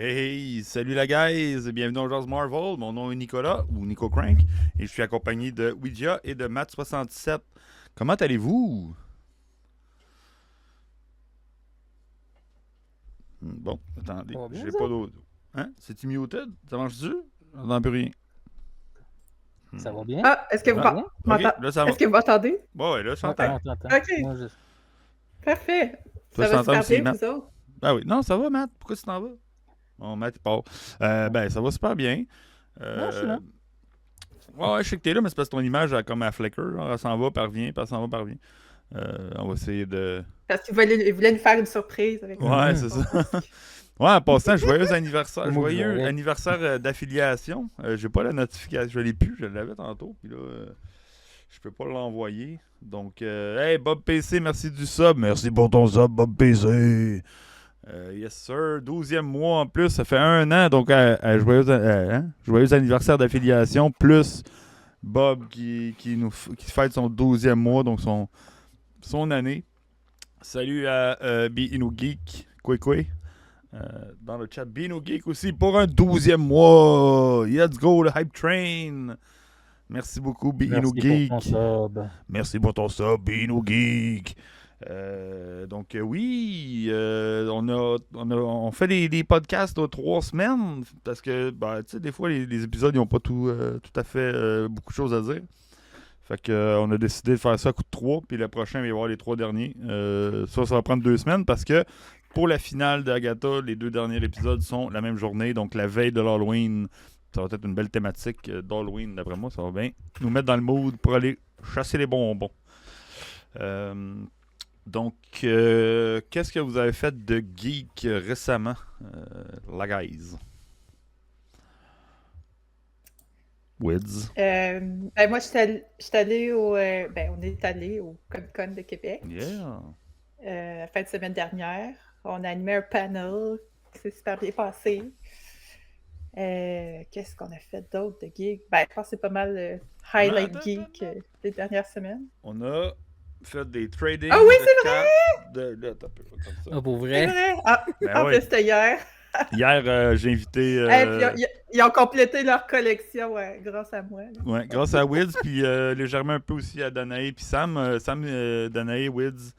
Hey, salut la guys, bienvenue dans Jazz Marvel. Mon nom est Nicolas, ou Nico Crank, et je suis accompagné de Ouija et de Matt67. Comment allez-vous? Bon, attendez, Ça va bien, j'ai ça? pas d'autre. Hein? C'est-tu muted? Ça marche-tu? J'entends plus rien. Ça va Hmm. bien? Ah, est-ce que Ça vous va Ah, bien? ok, là ça va. est-ce que vous m'entendez? Bon, ouais, là, je t'entends. Attends, attends. OK, Moi, je... parfait. Toi, Ça je va t'entends super aussi, bien, Matt. vous autres? Ah oui, non, ça va, Matt. Pourquoi tu t'en vas? Bon, Matt, il part. Ben, ça va super bien. Non, je suis là. Ouais, je sais que t'es là, mais c'est parce que ton image, elle, comme à flicker, genre, elle s'en va, puis elle revient, puis elle s'en va, puis elle revient. On va essayer de... Parce qu'il voulait nous faire une surprise avec Ouais, Mhm. c'est son ça. masque. Ouais, en passant, joyeux anniversaire, C'est moi qui joyeux jouais avec. anniversaire d'affiliation. J'ai pas la notification, je l'ai plus, je l'avais tantôt, puis là, je peux pas l'envoyer. Donc, hey, Bob PC, merci du sub. Merci pour ton sub, Bob PC. Yes, sir. 12e mois en plus, ça fait 1 an, donc joyeux anniversaire d'affiliation, plus Bob qui fête son 12e mois, donc son année. Salut à Bino Geek, Kwekwe. Dans le chat, Bino Geek aussi pour un 12e mois. Let's go, le Hype Train. Merci beaucoup, Bino Merci Geek. pour ton sub. Merci pour ton sub, Bino Geek. Oui, on fait des podcasts de 3 semaines parce que, ben, tu sais, des fois, les épisodes, ils n'ont pas tout à fait beaucoup de choses à dire. Fait que, on a décidé de faire ça à coup de 3, puis le prochain, il va y avoir les 3 derniers. Ça va prendre 2 semaines parce que pour la finale d'Agatha, les 2 derniers épisodes sont la même journée, donc la veille de l'Halloween. Ça va être une belle thématique d'Halloween, d'après moi. Ça va bien nous mettre dans le mood pour aller chasser les bonbons. Donc, qu'est-ce que vous avez fait de geek récemment, la guys? Wids. Moi, j'étais allée on est allé au Comic-Con de Québec Yeah. la fin de semaine dernière. On a animé un panel qui s'est super bien passé. Qu'est-ce qu'on a fait d'autre de geek? Ben, je pense que c'est pas mal highlight Attends, geek des dernières semaines. On a fait des tradings. Ah oui, de c'est cartes attends un peu, comme ça. Ah, pour C'est vrai? vrai! Ah, Ben en oui. plus, c'était hier. Hier, j'ai invité. Puis ils ont complété leur collection grâce à moi. Là. Ouais, grâce à Wids, puis légèrement un peu aussi à Danae, puis Sam. Danae, Wids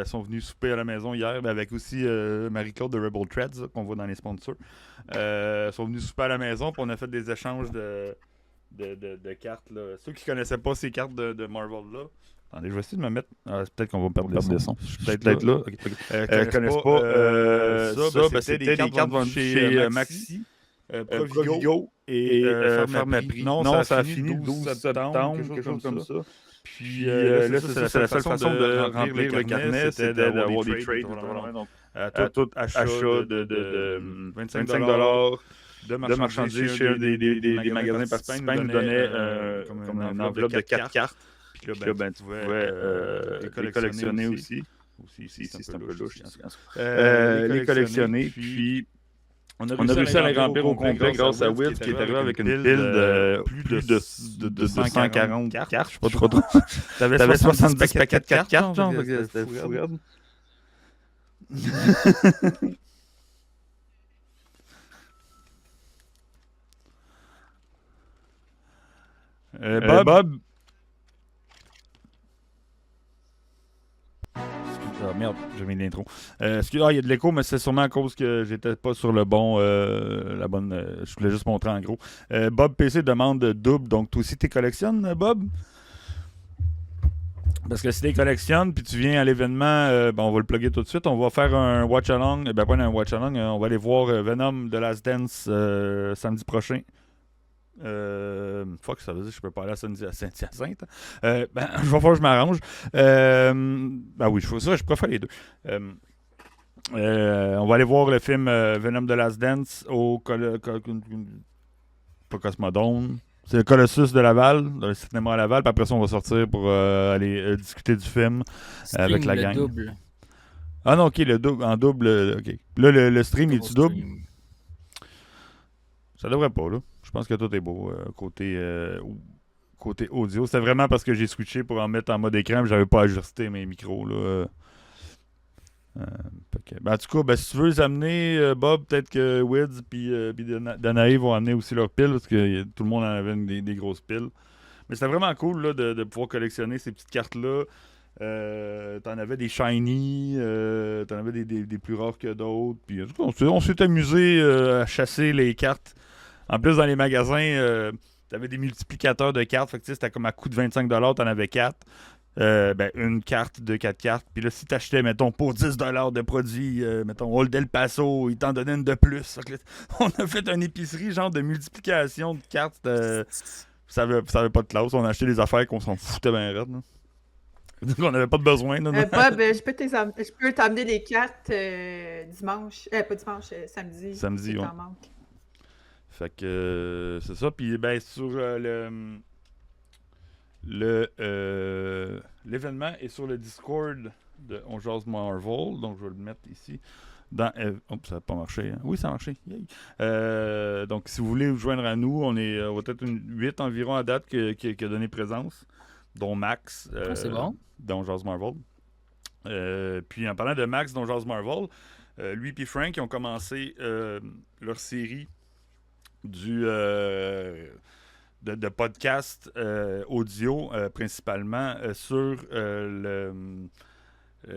sont venus souper à la maison hier, avec aussi Marie-Claude de Rebel Threads, là, qu'on voit dans les sponsors. Sont venus souper à la maison, puis on a fait des échanges de cartes. Là. Ceux qui connaissaient pas ces cartes de Marvel-là, attendez, je vais essayer de me mettre. Peut-être qu'on va me perdre le son. Je vais peut-être là. Okay. Connaissent pas ça, c'était des cartes vendues chez Maxi. Provigo et Pharmaprix. Non, ça a fini le 12 septembre, quelque chose comme ça. Puis là, c'est la seule façon de remplir le carnet, c'était d'avoir des trades. Donc, à tout achat de 25 $ de marchandises chez un des magasins participants, ils nous donnaient comme une enveloppe de 4 cartes. Puis là, ben, tu pouvais les collectionner aussi. C'est un peu louche. Les collectionner, puis... On a réussi à les remplir au complet grâce à Wiz qui est arrivé avec une pile de plus de 140 cartes. Je sais pas trop. T'avais 70 paquets de cartes, genre. C'était fou. Bob. Ah merde, j'ai mis l'intro. Il y a de l'écho, mais c'est sûrement à cause que j'étais pas sur le bon. La bonne. Je voulais juste montrer en gros. Bob PC demande double, donc toi aussi tu collectionnes, Bob? Parce que si tu les collectionnes, puis tu viens à l'événement, on va le plugger tout de suite. On va faire un watch-along. Ben, pas un watch-along. On va aller voir Venom de Last Dance samedi prochain. Fuck, ça veut dire que je peux pas aller à Saint-Hyacinthe. Je vais faire que je m'arrange. Oui, je préfère les deux. On va aller voir le film Venom de Last Dance au pas Cosmodome. C'est le Colossus de Laval, dans le cinéma à Laval. Puis après ça, on va sortir pour aller discuter du film avec la gang. Double. Ah non, ok, le double, en double. Ok. Là, le stream, est-tu double? Ça devrait pas, là. Je pense que tout est beau côté audio. C'est vraiment parce que j'ai switché pour en mettre en mode écran, mais j'avais pas ajusté mes micros, là. En tout cas, si tu veux les amener, Bob, peut-être que Wids puis Danae vont amener aussi leurs piles, parce que tout le monde en avait des grosses piles. Mais c'était vraiment cool là, de pouvoir collectionner ces petites cartes-là. T'en avais des shiny, t'en avais des plus rares que d'autres. Puis on s'est amusé à chasser les cartes. En plus, dans les magasins, t'avais des multiplicateurs de cartes. Fait que c'était comme à coût de 25$, t'en avais 4. Une carte de 4 cartes. Puis là, si t'achetais, mettons, pour 10$ de produits, mettons, Old El Paso, ils t'en donnaient une de plus. Fait que là, on a fait une épicerie, genre de multiplication de cartes. Ça avait pas de classe. On a acheté des affaires qu'on s'en foutait bien raide. On n'avait pas de besoin. Bob, je peux t'amener des cartes dimanche. Pas dimanche, samedi. Samedi, si ouais. t'en manques. Fait que c'est ça. Puis sur l'événement est sur le Discord de On Jase Marvel. Donc je vais le mettre ici. Ça n'a pas marché. Hein? Oui, ça a marché. Donc si vous voulez vous joindre à nous, on va être 8 environ à date qui a donné présence, dont Max. C'est bon. Dans Jase Marvel. Puis en parlant de Max dans Jase Marvel, lui et Frank ils ont commencé leur série de podcast audio principalement sur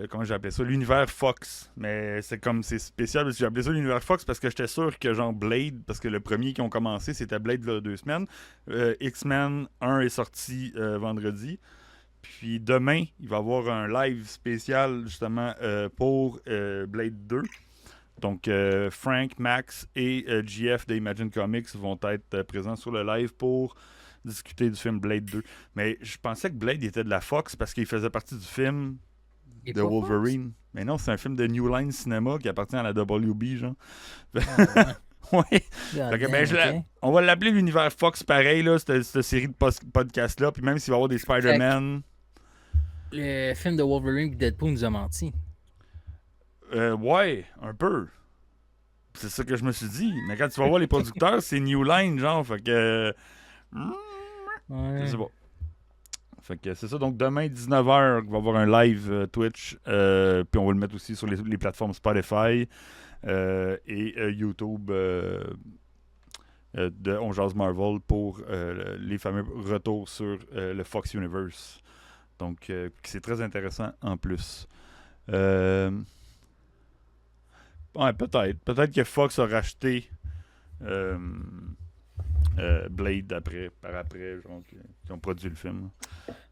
comment j'ai appelé ça, l'univers Fox. Mais c'est spécial parce que j'ai appelé ça l'univers Fox parce que j'étais sûr que genre Blade, parce que le premier qui ont commencé c'était Blade il y a 2 semaines. X-Men 1 est sorti vendredi. Puis demain, il va y avoir un live spécial justement pour Blade 2. Donc Frank, Max et GF de Imagine Comics vont être présents sur le live pour discuter du film Blade 2. Mais je pensais que Blade était de la Fox parce qu'il faisait partie du film de Wolverine. Fox? Mais non, c'est un film de New Line Cinema qui appartient à la WB, genre. Ouais. On va l'appeler l'univers Fox pareil, là, cette série de podcasts-là. Puis même s'il va y avoir des Spider-Man. Le film de Wolverine et Deadpool nous a menti. Ouais, un peu. C'est ça que je me suis dit. Mais quand tu vas voir les producteurs, c'est New Line, genre. Fait que. Ouais. Je sais pas. Fait que c'est ça. Donc demain, 19h, on va avoir un live Twitch. Puis on va le mettre aussi sur les plateformes Spotify et YouTube de On Jase Marvel pour les fameux retours sur le Fox Universe. Donc, c'est très intéressant en plus. Ouais, peut-être. Peut-être que Fox a racheté Blade par après, genre, qui ont produit le film.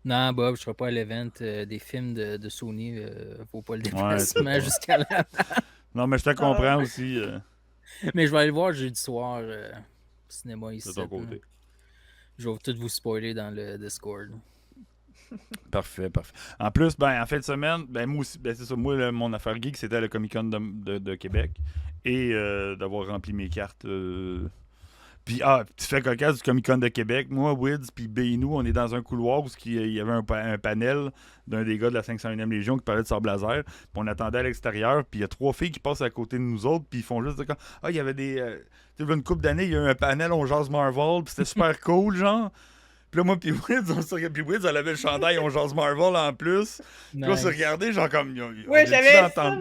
Non, Bob, je serai pas à l'event des films de Sony. Faut pas le déplacement jusqu'à là. Non, mais je te comprends aussi. Mais je vais aller le voir jeudi soir au cinéma ici. De ton côté. Je vais tout vous spoiler dans le Discord. Parfait. En plus, en fin de semaine, moi aussi, c'est ça. Moi, mon affaire geek, c'était le Comic-Con de Québec. Et d'avoir rempli mes cartes. Puis, tu fais cocasse du Comic-Con de Québec. Moi, Wids, puis Bainou, on est dans un couloir où il y avait un panel d'un des gars de la 501e Légion qui parlait de sable laser. Puis on attendait à l'extérieur. Puis il y a 3 filles qui passent à côté de nous autres. Puis ils font juste comme il y avait des. Tu sais, une couple d'années, il y a eu un panel, on jase Marvel. Puis c'était super cool, genre. Puis là, moi, puis Wids, elle avait le chandail, on jase Marvel en plus. Puis là, on s'est regardé, genre comme. Oui, j'avais ça.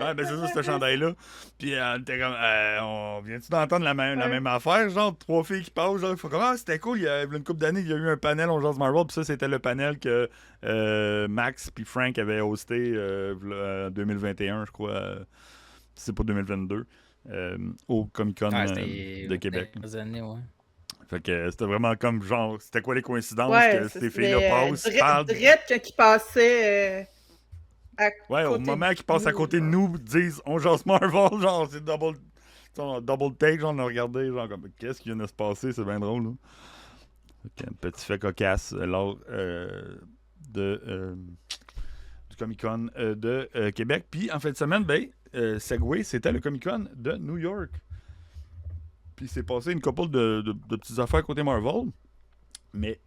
Ah, c'est ça, ce chandail-là. Puis t'es comme, on vient-tu d'entendre la même affaire? Genre, 3 filles qui passent, genre, il faut comme, c'était cool, il y a une couple d'années, il y a eu un panel, on jase Marvel, puis ça, c'était le panel que Max puis Frank avaient hosté en 2021, je crois. C'est pas 2022, au Comic-Con de Québec. Années, ouais. Fait que c'était vraiment comme, genre, c'était quoi les coïncidences que ces filles-là passent? Drette qui passait... au moment qu'ils passent à côté de nous, disent on jase Marvel, genre c'est double take, genre on a regardé, genre comme qu'est-ce qui vient de se passer, c'est bien drôle. Là. Un petit fait cocasse lors du Comic-Con de Québec. Puis en fin de semaine, Segway, c'était le Comic-Con de New York. Puis c'est passé une couple de petites affaires côté Marvel. Mais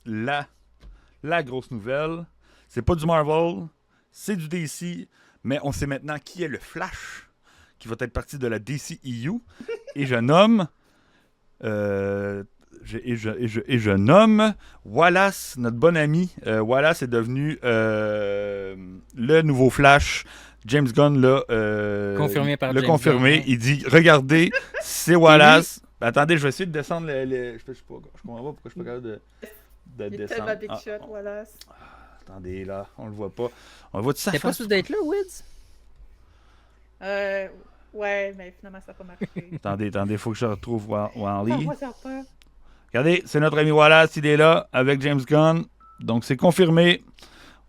la grosse nouvelle, c'est pas du Marvel. C'est du DC, mais on sait maintenant qui est le Flash, qui va être partie de la DCEU. Et je nomme... je nomme Wallace, notre bon ami. Wallace est devenu le nouveau Flash James Gunn l'a Confirmé par l'a James confirmé. Gunn. Il dit, regardez, c'est Wallace. Attendez, je vais essayer de descendre je comprends pas pourquoi je suis pas capable de Il est descendre. tellement big shot, voilà. Attendez, là, on le voit pas. On le voit de sa T'es pas face. supposé d'être là, Wiz? Ouais, mais finalement, ça n'a pas marché. Attendez, faut que je retrouve Wally. Moi, ça a peur. Regardez, c'est notre ami Wallace, il est là avec James Gunn. Donc c'est confirmé.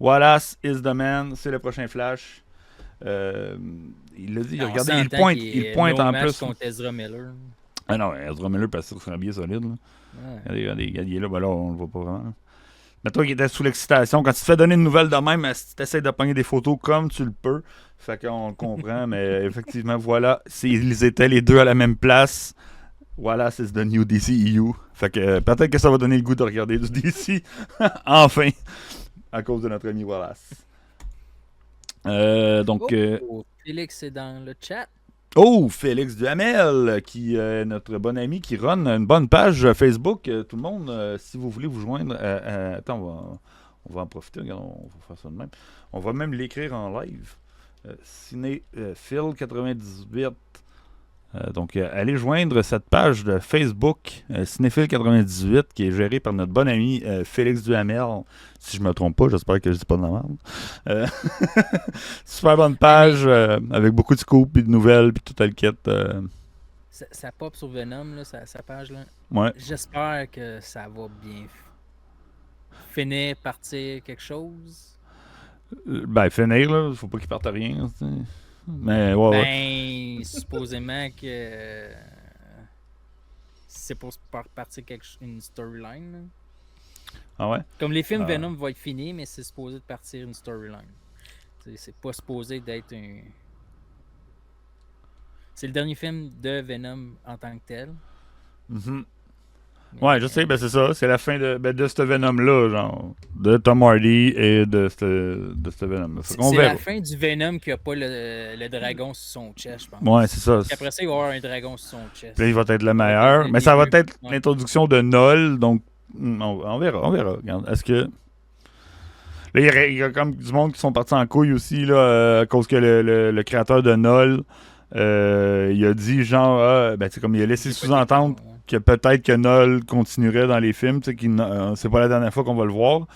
Wallace is the man, c'est le prochain Flash. Il l'a dit, Non, on regardez, s'entend il pointe no en match plus. contre Ezra Miller. Ah non, Ezra Miller parce que c'est un billet solide. Là. Ouais. Regardez, il est là, ben là, on le voit pas vraiment. Mais toi qui étais sous l'excitation, quand tu te fais donner une nouvelle de même, tu essaies de pogner des photos comme tu le peux. Fait qu'on le comprend, mais effectivement, voilà, ils étaient les deux à la même place. Voilà, c'est the new DCEU. Fait que peut-être que ça va donner le goût de regarder du DC. Enfin, à cause de notre ami Wallace. Félix est dans le chat. Oh, Félix Duhamel, qui est notre bon ami, qui run une bonne page Facebook. Tout le monde, si vous voulez vous joindre, attends, on va en profiter, regarde, on va faire ça de même. On va même l'écrire en live. Ciné Phil 98. Donc, allez joindre cette page de Facebook Cinéphile 98 qui est gérée par notre bon ami Félix Duhamel. Si je me trompe pas, j'espère que je dis pas de la merde. Super bonne page avec beaucoup de scoops et de nouvelles puis tout le kit. Ça pop sur Venom, là, sa page. Là. Ouais. J'espère que ça va bien finir, partir quelque chose. Ben, finir, là. Faut pas qu'il parte à rien. T'sais. Mais ouais. Ben, supposément que c'est pour partir une storyline. Là. Ah ouais? Comme les films Venom vont être finis, mais c'est supposé de partir une storyline. C'est pas supposé d'être un... C'est le dernier film de Venom en tant que tel. Mm-hmm. Ouais, je sais, ben c'est ça. C'est la fin de ce Venom-là, genre. De Tom Hardy et de ce Venom-là. C'est la fin du Venom qui a pas le dragon sur son chest, je pense. Ouais, c'est ça. Puis après ça, il va y avoir un dragon sur son chest. Puis là, il va être le meilleur. Mais ça va être l'introduction de Null, donc on verra. Regarde, est-ce que... Là, il y a comme du monde qui sont partis en couille aussi, là, à cause que le créateur de Null, il a dit genre, ben, comme il a laissé sous-entendre que peut-être que Null continuerait dans les films, c'est pas la dernière fois qu'on va le voir.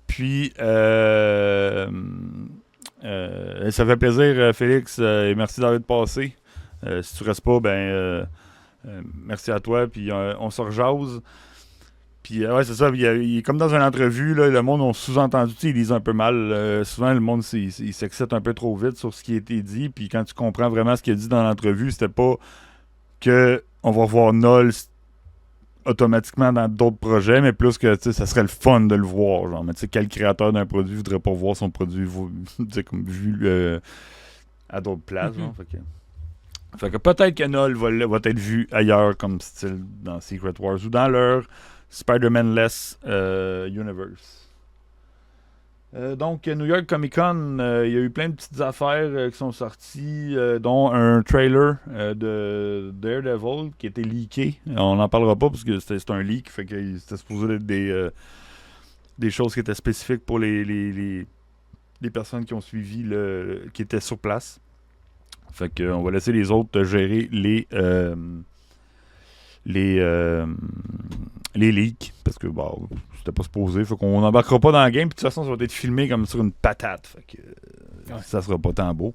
Puis, ça fait plaisir, Félix, et merci d'avoir passé. Si tu restes pas, ben, merci à toi, puis on se rejase. Puis, ouais, c'est ça, il est comme dans une entrevue, là, le monde a sous-entendu, ils lisent un peu mal. Souvent, le monde il s'excite un peu trop vite sur ce qui a été dit, puis quand tu comprends vraiment ce qu'il a dit dans l'entrevue, c'était pas que on va voir Null automatiquement dans d'autres projets, mais plus que ça serait le fun de le voir. Genre, mais tu sais, quel créateur d'un produit voudrait pas voir son produit comme vu à d'autres places. Genre, fait que peut-être que Null va être vu ailleurs comme style dans Secret Wars ou dans leur Spider-Man-less universe. Donc, New York Comic Con, il y a eu plein de petites affaires qui sont sorties, dont un trailer de Daredevil qui a été leaké. On n'en parlera pas parce que c'est un leak, fait que c'était supposé être des choses qui étaient spécifiques pour les personnes qui ont suivi, qui étaient sur place. Fait que on va laisser les autres gérer les leaks, parce que bon, c'était pas supposé, fait qu'on n'embarquera pas dans la game, puis de toute façon ça va être filmé comme sur une patate, fait que ça sera pas tant beau.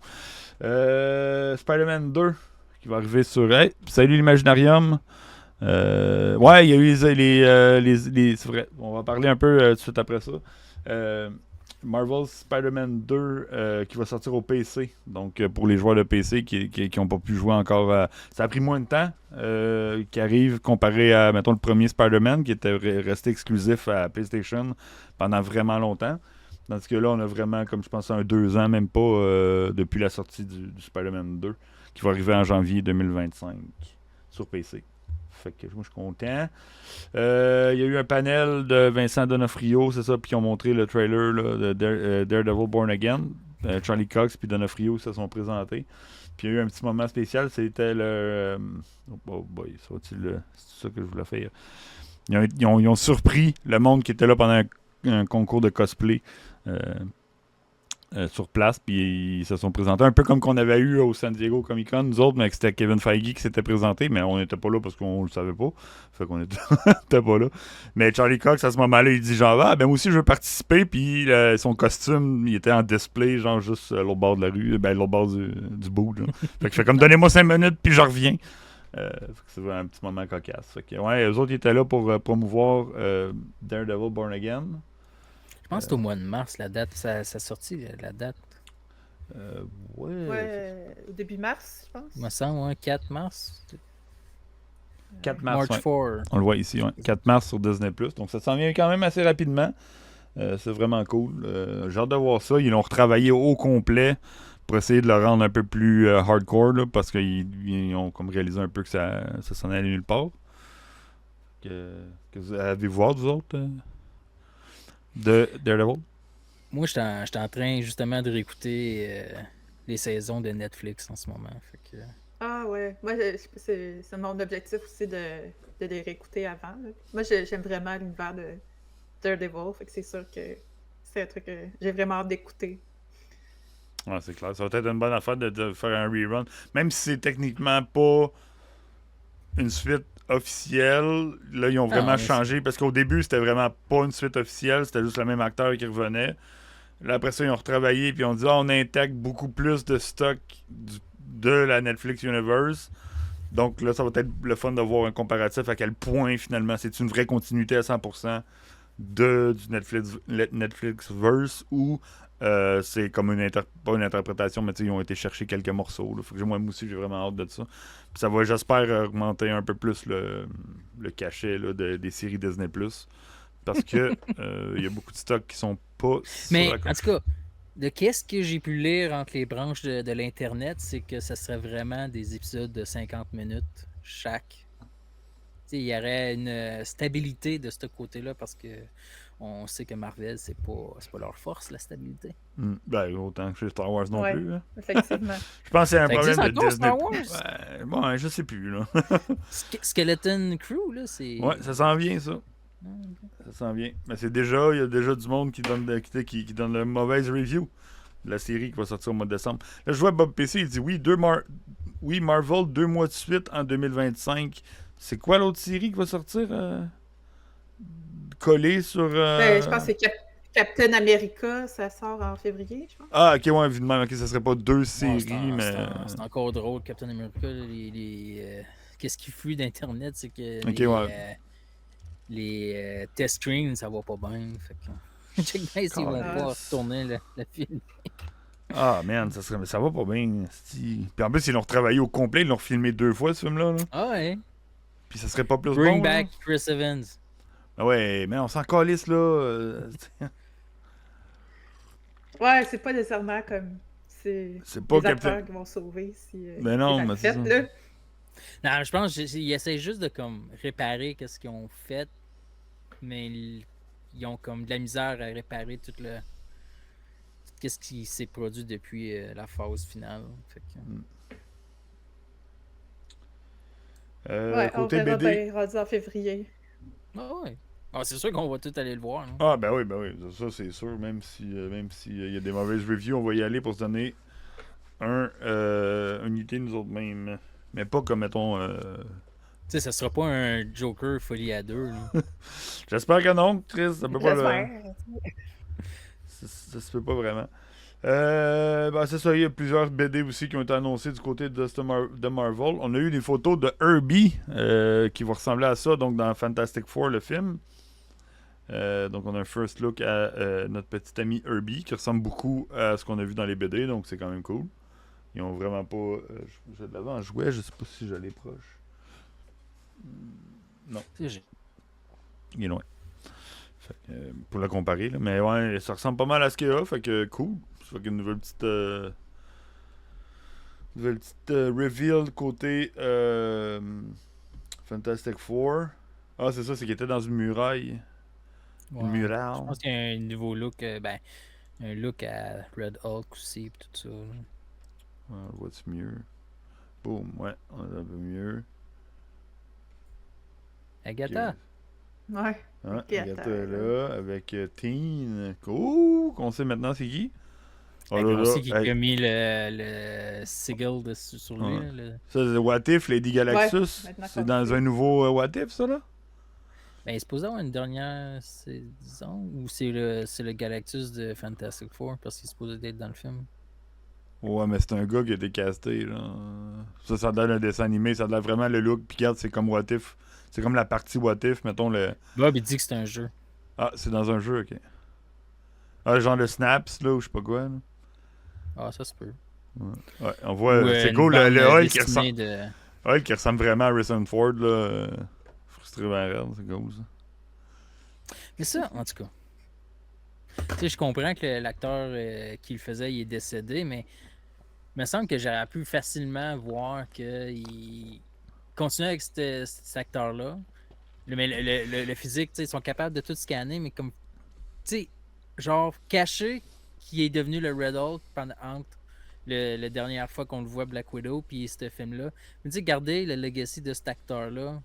Spider-Man 2 qui va arriver sur... Hey, salut l'Imaginarium. Ouais, il y a eu les c'est vrai, on va parler un peu tout de suite après ça. Marvel's Spider-Man 2 qui va sortir au PC. Donc, pour les joueurs de PC qui n'ont pas pu jouer encore ça a pris moins de temps qui arrive comparé à, mettons, le premier Spider-Man qui était resté exclusif à PlayStation pendant vraiment longtemps. Tandis que là, on a vraiment, comme je pense, 2 ans, même pas, depuis la sortie du Spider-Man 2 qui va arriver en janvier 2025 sur PC. Fait que moi, je suis content. Il y a eu un panel de Vincent D'Onofrio, c'est ça, puis ils ont montré le trailer là, de Daredevil Born Again. Charlie Cox puis D'Onofrio se sont présentés. Puis il y a eu un petit moment spécial, c'était le... oh boy, c'est ça que je voulais faire. Ils ont surpris le monde qui était là pendant un concours de cosplay sur place, puis ils se sont présentés un peu comme qu'on avait eu au San Diego Comic-Con, nous autres, mais que c'était Kevin Feige qui s'était présenté, mais on n'était pas là parce qu'on le savait pas. Fait qu'on était pas là. Mais Charlie Cox, à ce moment-là, il dit genre, ah, ben moi aussi je veux participer, puis son costume, il était en display, genre juste à l'autre bord de la rue, ben l'autre bord du bout. Là. Fait que je fais comme, donnez-moi 5 minutes, puis je reviens. Fait que c'est un petit moment cocasse. Fait que, ouais, eux autres, ils étaient là pour promouvoir Daredevil Born Again. Je pense que c'est au mois de mars, la date. Ça sorti, la date. Ouais, au début mars, je pense. Il me semble, ouais, 4 mars. 4 mars, March 4. On le voit ici, ouais. 4 mars sur Disney+. Donc ça s'en vient quand même assez rapidement. C'est vraiment cool. J'ai hâte de voir ça. Ils l'ont retravaillé au complet pour essayer de le rendre un peu plus hardcore, là, parce qu'ils ont comme réalisé un peu que ça s'en allait nulle part. Avez-vous voir, vous autres, de Daredevil? Moi, j'étais en train justement de réécouter les saisons de Netflix en ce moment. Fait que... Ah ouais, moi c'est mon objectif aussi de les réécouter avant. Là. Moi j'aime vraiment l'univers de Daredevil, fait que c'est sûr que c'est un truc que j'ai vraiment hâte d'écouter. Ouais, c'est clair. Ça va être une bonne affaire de faire un rerun. Même si c'est techniquement pas une suite officielle, là, ils ont vraiment changé. Parce qu'au début, c'était vraiment pas une suite officielle. C'était juste le même acteur qui revenait. Là, après ça, ils ont retravaillé. Puis on dit, on intègre beaucoup plus de stock de la Netflix Universe. Donc là, ça va être le fun de voir un comparatif à quel point, finalement, c'est une vraie continuité à 100% du Netflixverse ou c'est comme pas une interprétation, mais ils ont été chercher quelques morceaux. Là. Fait que moi aussi, j'ai vraiment hâte de ça. Puis ça va, j'espère, augmenter un peu plus le cachet là, des séries Disney+. Parce que il y a beaucoup de stocks qui sont pas Mais sur la en tout cas, de qu'est-ce que j'ai pu lire entre les branches de l'Internet, c'est que ça serait vraiment des épisodes de 50 minutes chaque. Il y aurait une stabilité de ce côté-là parce que on sait que Marvel, c'est pas leur force, la stabilité. Ben, autant que chez Star Wars non plus. Hein. Effectivement. Je pense que c'est un Ça problème existe de encore, Disney. Star Wars? Bon, je sais plus. Là. Skeleton Crew, là, c'est... Ouais, ça s'en vient, ça. Ça s'en vient. Mais il y a déjà du monde qui donne le mauvaise review de la série qui va sortir au mois de décembre. Là, je vois Bob PC, il dit oui, Marvel, 2 mois de suite en 2025. C'est quoi l'autre série qui va sortir collée sur. Je pense que c'est Captain America, ça sort en février, je pense. Ah, ok, ouais, évidemment, ok, ça serait pas 2 Ouais, séries, mais. C'est encore drôle, Captain America. Qu'est-ce qui fuit d'Internet, c'est que les test screens, ça va pas bien. Fait que... Check bien s'ils vont pas retourner le film. Ah, man, ça va pas bien. Puis en plus, ils l'ont retravaillé au complet, ils l'ont refilmé 2 fois, ce film-là. Là. Ah ouais. Puis ça serait pas plus Bring bon. back là. Chris Evans. Ah ouais, mais on s'en calisse, là. Ouais, c'est pas nécessairement comme. C'est pas les acteurs qui vont sauver si. Mais non, mais c'est ça. Là. Non, je pense qu'ils essaient juste de comme réparer ce qu'ils ont fait, mais ils ont comme de la misère à réparer tout ce qui s'est produit depuis la phase finale. Fait que... côté on verra BD. bien rendu en février. Ah ouais. Ah, c'est sûr qu'on va tout aller le voir. Hein. Ah, ben oui, ça c'est sûr. Même si y a des mauvaises reviews, on va y aller pour se donner une idée nous autres mêmes. Mais pas comme, mettons... Tu sais, ça sera pas un Joker folie à 2. J'espère que non, Chris. Ça peut pas J'espère. Ça se peut pas vraiment. Ben c'est ça, il y a plusieurs BD aussi qui ont été annoncés du côté de Marvel. On a eu des photos de Herbie qui vont ressembler à ça, donc dans Fantastic Four, le film. Donc on a un first look à notre petit ami Herbie qui ressemble beaucoup à ce qu'on a vu dans les BD, donc c'est quand même cool. Ils ont vraiment pas... je l'avais en jouet, je sais pas si j'allais proche. Non. Il est loin. Fait que, pour le comparer, là. Mais ouais, ça ressemble pas mal à ce qu'il y a, fait que cool. Ça fait qu'une nouvelle petite reveal côté Fantastic Four. Ah, c'est ça, c'est qu'il était dans une muraille. Ouais. Une muraille. Je pense qu'il y a un nouveau look, un look à Red Hulk aussi, pis tout ça. Là. What's mieux? Boom, ouais, on a un peu mieux. Agatha. Ouais. Agatha là, avec Teen. Oh, qu'on sait maintenant c'est qui? Oh Fait là qu'on là, sait qui hey. a mis le sigil sur lui. Ouais. Là, Ça, c'est What If, Lady Galaxus. maintenant C'est qu'on dans sait. un nouveau What If, ça, là? Ben, il est supposé avoir une dernière saison ou c'est le Galactus de Fantastic Four parce qu'il est supposé être dans le film. Ouais, mais c'est un gars qui a été casté, là. Ça donne un dessin animé, ça donne vraiment le look. Puis regarde, c'est comme What If. C'est comme la partie What If, mettons le... Bob, il dit que c'est un jeu. Ah, c'est dans un jeu, ok. Ah, genre le Snaps, là, ou je sais pas quoi, là. Ah, ça se peut. Ouais, on voit, Ou, c'est une cool, bande le Hulk qui dessinée ressemble... Hulk qui ressemble vraiment à Harrison Ford, là. Frustré vers elle, c'est cool, ça. Mais ça, en tout cas. Tu sais, je comprends que l'acteur qui le faisait, il est décédé, mais il me semble que j'aurais pu facilement voir qu'il continuait avec cet acteur-là. Mais le physique, tu sais, ils sont capables de tout scanner, mais comme, tu sais, genre, cacher qui est devenu le Red Hulk entre la dernière fois qu'on le voit Black Widow puis ce film-là. Mais tu sais, garder le legacy de cet acteur-là,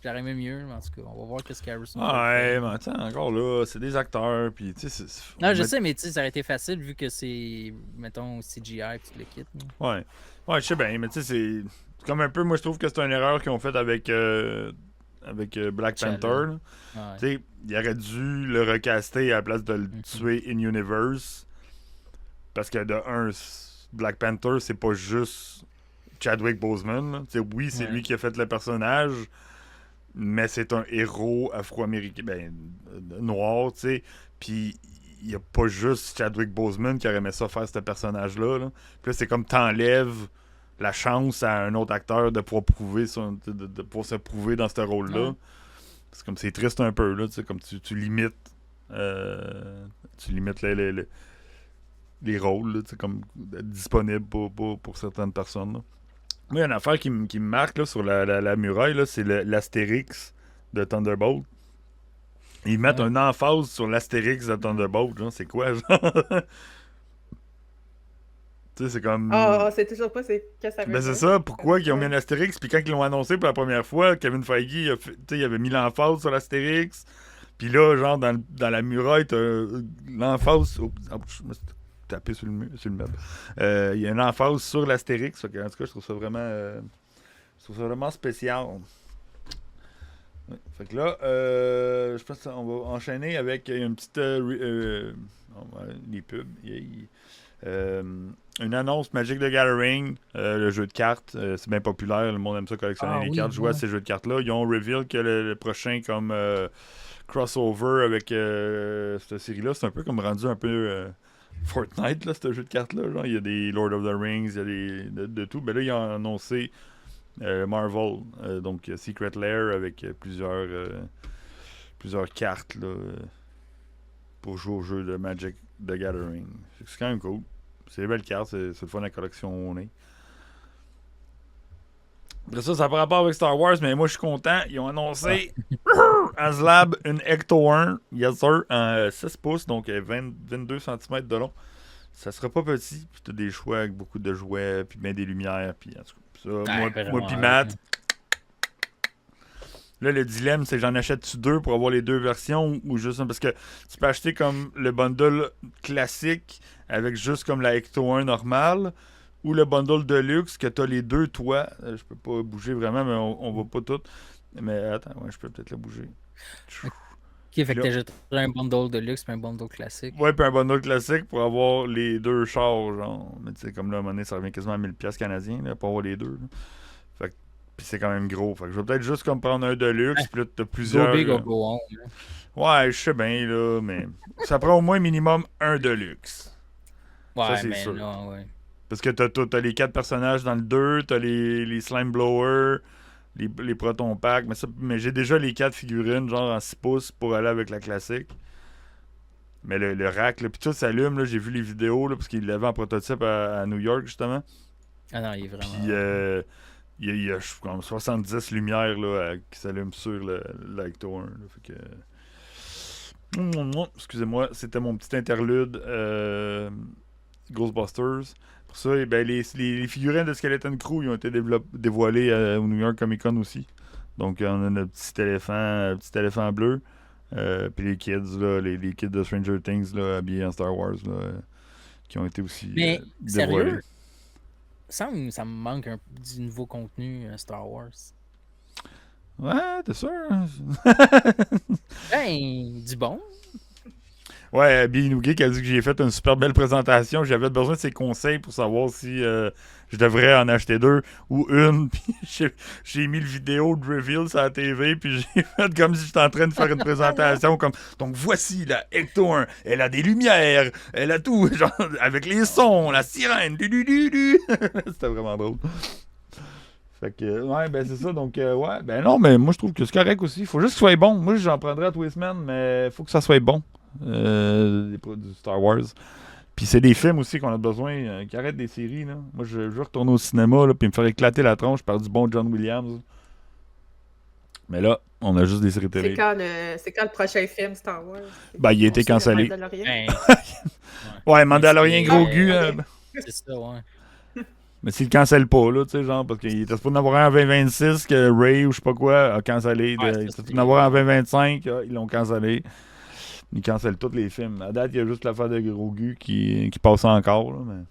j'aurais aimé mieux, mais en tout cas, on va voir qu'est-ce qu'Harrison Ford Ouais, fait. mais attends, encore là, c'est des acteurs, puis tu sais, Non, je sais, mais tu sais, ça aurait été facile vu que c'est, mettons, CGI et tout le kit. Ouais, je sais bien, mais tu sais, c'est comme un peu, moi je trouve que c'est une erreur qu'ils ont faite avec Black T'Challa. Panther, là. Ouais. Tu sais, il aurait dû le recaster à la place de le tuer in-universe. Parce que de un, Black Panther, c'est pas juste Chadwick Boseman, là. Tu sais, oui, c'est Ouais. lui qui a fait le personnage, mais c'est un héros afro-américain, ben, noir, tu sais. Puis il y a pas juste Chadwick Boseman qui aurait aimé ça faire ce personnage-là, là. Puis là, c'est comme t'enlèves la chance à un autre acteur de pouvoir prouver de pouvoir se prouver dans ce rôle-là. Ouais. C'est comme c'est triste un peu, là, tu sais, comme tu limites les rôles, là, tu sais, comme disponibles pour certaines personnes, là. Moi, il y a une affaire qui me marque là, sur la muraille, là, c'est l'Astérix de Thunderbolt. Ils mettent Ouais. un emphase sur l'Astérix de Thunderbolt, genre, c'est quoi, genre? Tu sais, c'est comme... C'est toujours pas c'est que ça veut Ben dire. c'est ça, pourquoi ils ont mis un Astérix, puis quand ils l'ont annoncé pour la première fois, Kevin Feige, il avait mis l'emphase sur l'Astérix, puis là, genre, dans la muraille, t'as l'emphase... je me suis tapé sur le meuble. Il y a une emphase sur l'Astérix, en tout cas, je trouve ça vraiment spécial. Ouais. Fait que là, je pense qu'on va enchaîner avec une petite... les pubs. Une annonce Magic the Gathering, le jeu de cartes. C'est bien populaire, le monde aime ça collectionner les cartes, jouer à ces jeux de cartes-là. Ils ont reveal que le prochain comme crossover avec cette série-là, c'est un peu comme rendu un peu Fortnite, là, ce jeu de cartes-là. Genre, il y a des Lord of the Rings, il y a de tout. Ben là, ils ont annoncé Marvel, donc Secret Lair avec plusieurs cartes là, pour jouer au jeu de Magic the Gathering. C'est quand même cool. C'est des belles cartes, c'est le fun de la collection où on est. Après ça n'a pas rapport avec Star Wars, mais moi je suis content. Ils ont annoncé Haslab une Ecto 1, yes sir, en 6 pouces, donc 22 cm de long. Ça sera pas petit, puis t'as des choix avec beaucoup de jouets, puis bien des lumières, puis en tout cas, ça, moi puis Matt. Là, le dilemme, c'est j'en achète-tu deux pour avoir les deux versions ou juste un? Parce que tu peux acheter comme le bundle classique avec juste comme la Ecto 1 normale ou le bundle Deluxe que t'as les deux, toi. Je peux pas bouger vraiment, mais on voit pas tout. Mais attends, ouais, je peux peut-être le bouger. Ok, fait que t'achèterais un bundle de luxe et un bundle classique. Ouais, puis un bundle classique pour avoir les deux chars, genre. Mais tu sais, comme là, à un moment donné, ça revient quasiment à 1000$ canadiens là, pour avoir les deux. Là. Fait que, puis c'est quand même gros. Fait que je vais peut-être juste comme prendre un Deluxe, puis là, t'as plusieurs... Go big or go home. Ouais, je sais bien, là, mais ça prend au moins minimum un Deluxe. Ouais, ça, c'est mais sûr. non, ouais. Parce que t'as les 4 personnages dans le 2, t'as les Slime Blowers, les Proton Packs, mais j'ai déjà les 4 figurines, genre en 6 pouces, pour aller avec la classique. Mais le rack, là, puis tout s'allume, là, j'ai vu les vidéos, là, parce qu'il l'avait en prototype à New York, justement. Ah non, il est vraiment... Puis il y a comme 70 lumières là, qui s'allument sur l'Ecto 1. Là, fait que... Excusez-moi, c'était mon petit interlude Ghostbusters. Pour ça, eh ben, les figurines de Skeleton Crew ils ont été dévoilées au New York Comic Con aussi. Donc on a notre petit éléphant bleu. Puis les kids, là, les kids de Stranger Things là, habillés en Star Wars. Là, qui ont été aussi Mais, dévoilés. sérieux? Ça me manque du nouveau contenu Star Wars. Ouais, t'es sûr? Ben, du bon. Ouais, Bean Geek a dit que j'ai fait une super belle présentation. J'avais besoin de ses conseils pour savoir si je devrais en acheter 2 ou une. Puis j'ai mis le vidéo de reveal sur la TV, puis j'ai fait comme si j'étais en train de faire une présentation. Comme donc voici la Ecto 1. Elle a des lumières, elle a tout, genre avec les sons, la sirène. C'était vraiment drôle. Fait que, ouais, ben c'est ça. Donc, ouais, ben non, mais moi je trouve que c'est correct aussi. Il faut juste que ce soit bon. Moi j'en prendrais à tous les semaines, mais il faut que ça soit bon. Des produits Star Wars. Puis c'est des films aussi qu'on a besoin qui arrêtent des séries. Là. Moi, je veux retourner au cinéma là, puis me faire éclater la tronche par du bon John Williams. Mais là, on a juste des séries télé. C'est quand le prochain film Star Wars? Ben, il a été cancellé. Ben, Ouais, Mandalorian c'est- gros gu. c'est ça, ouais. Mais s'il le cancelle pas, là, tu sais, genre, parce qu'il était supposé en avoir un en 2026, que Ray ou je sais pas quoi a cancellé. Ouais, il ça, était c'est- supposé en avoir en 2025, ils l'ont cancellé. Ils cancellent tous les films. À date, il y a juste l'affaire de Grogu qui passe encore. Là, mais...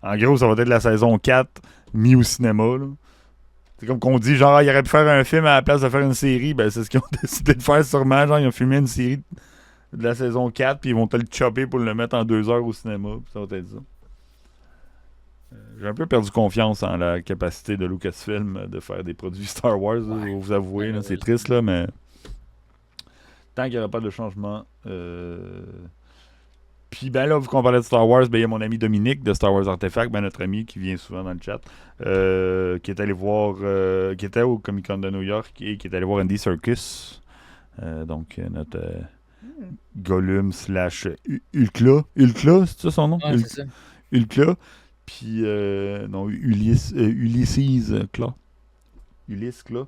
En gros, ça va être la saison 4 mis au cinéma. Là. C'est comme qu'on dit, genre, il aurait pu faire un film à la place de faire une série. Ben, c'est ce qu'ils ont décidé de faire sûrement. Genre, ils ont filmé une série de la saison 4 puis ils vont te le chopper pour le mettre en 2 heures au cinéma. Puis ça va être ça. J'ai un peu perdu confiance en la capacité de Lucasfilm de faire des produits Star Wars. Là, je vais vous avouer, là, c'est triste, là, mais tant qu'il n'y aura pas de changement. Puis ben là, vu qu'on parlait de Star Wars, ben il y a mon ami Dominique de Star Wars Artefact, ben notre ami qui vient souvent dans le chat, qui est allé voir, qui était au Comic Con de New York et qui est allé voir Andy Serkis. Donc notre Gollum / Ulcla. Ulcla, c'est ça son nom? Ouais, c'est ça. Ulcla. Puis non, Ulysses Cla. Ulysse Cla.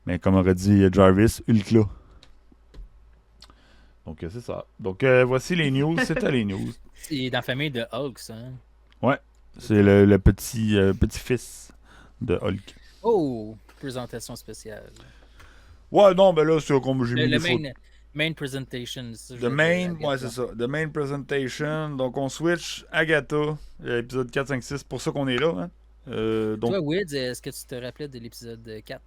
Mais comme aurait dit Jarvis, Ulcla. Donc, c'est ça. Donc, voici les news. C'était les news. C'est dans la famille de Hulk, ça. Hein? Ouais. C'est le petit-fils de Hulk. Oh, présentation spéciale. Ouais, non, ben là, c'est comme j'ai mis Le les photos. main presentation. Ça, The main, ouais, c'est ça. The main presentation. Donc, on switch Agatha, épisode 4, 5, 6. Pour ça qu'on est là. Hein. Donc, Toi, Wids, est-ce que tu te rappelais de l'épisode 4?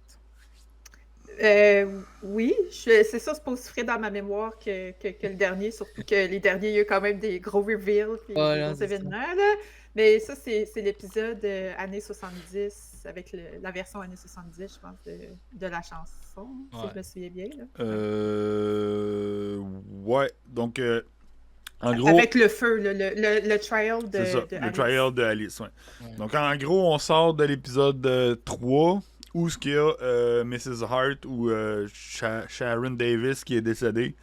Oui, c'est ça, c'est pas aussi frais dans ma mémoire que le dernier, surtout que les derniers, il y a eu quand même des gros reveals et Ouais, des là, gros c'est événements. Là. Mais ça, c'est l'épisode années 70, avec la version années 70, je pense, de la chanson, si Ouais. je me souviens bien. Là. ouais. Donc, en gros. Avec le feu, le trial de, c'est ça, de le Alice. trial de Alice, ouais. Ouais. Donc, en gros, on sort de l'épisode 3, où ce qu'il y a Mrs. Hart ou Sharon Davis qui est décédée.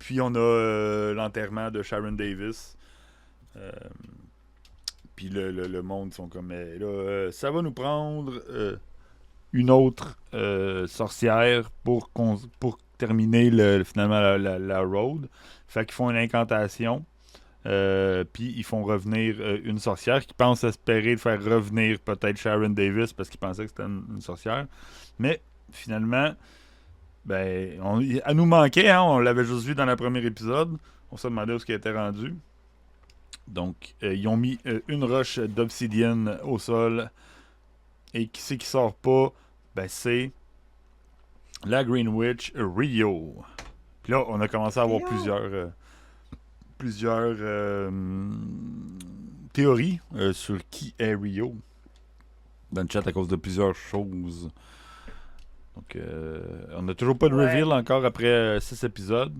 Puis on a l'enterrement de Sharon Davis. Puis le monde sont comme là, ça va nous prendre une autre sorcière pour terminer finalement la road. Fait qu'ils font une incantation. Puis ils font revenir une sorcière qui pense espérer de faire revenir peut-être Sharon Davis parce qu'ils pensaient que c'était une sorcière. Mais finalement, ben, elle nous manquait, hein, on l'avait juste vu dans le premier épisode. On se demandait où ce qui était rendu. Donc, ils ont mis une roche d'obsidienne au sol. Et qui c'est qui sort pas? Ben, c'est la Green Witch Rio. Puis là, on a commencé à avoir plusieurs théories sur qui est Rio dans le chat à cause de plusieurs choses. Donc, on n'a toujours pas de reveal encore après 6 épisodes.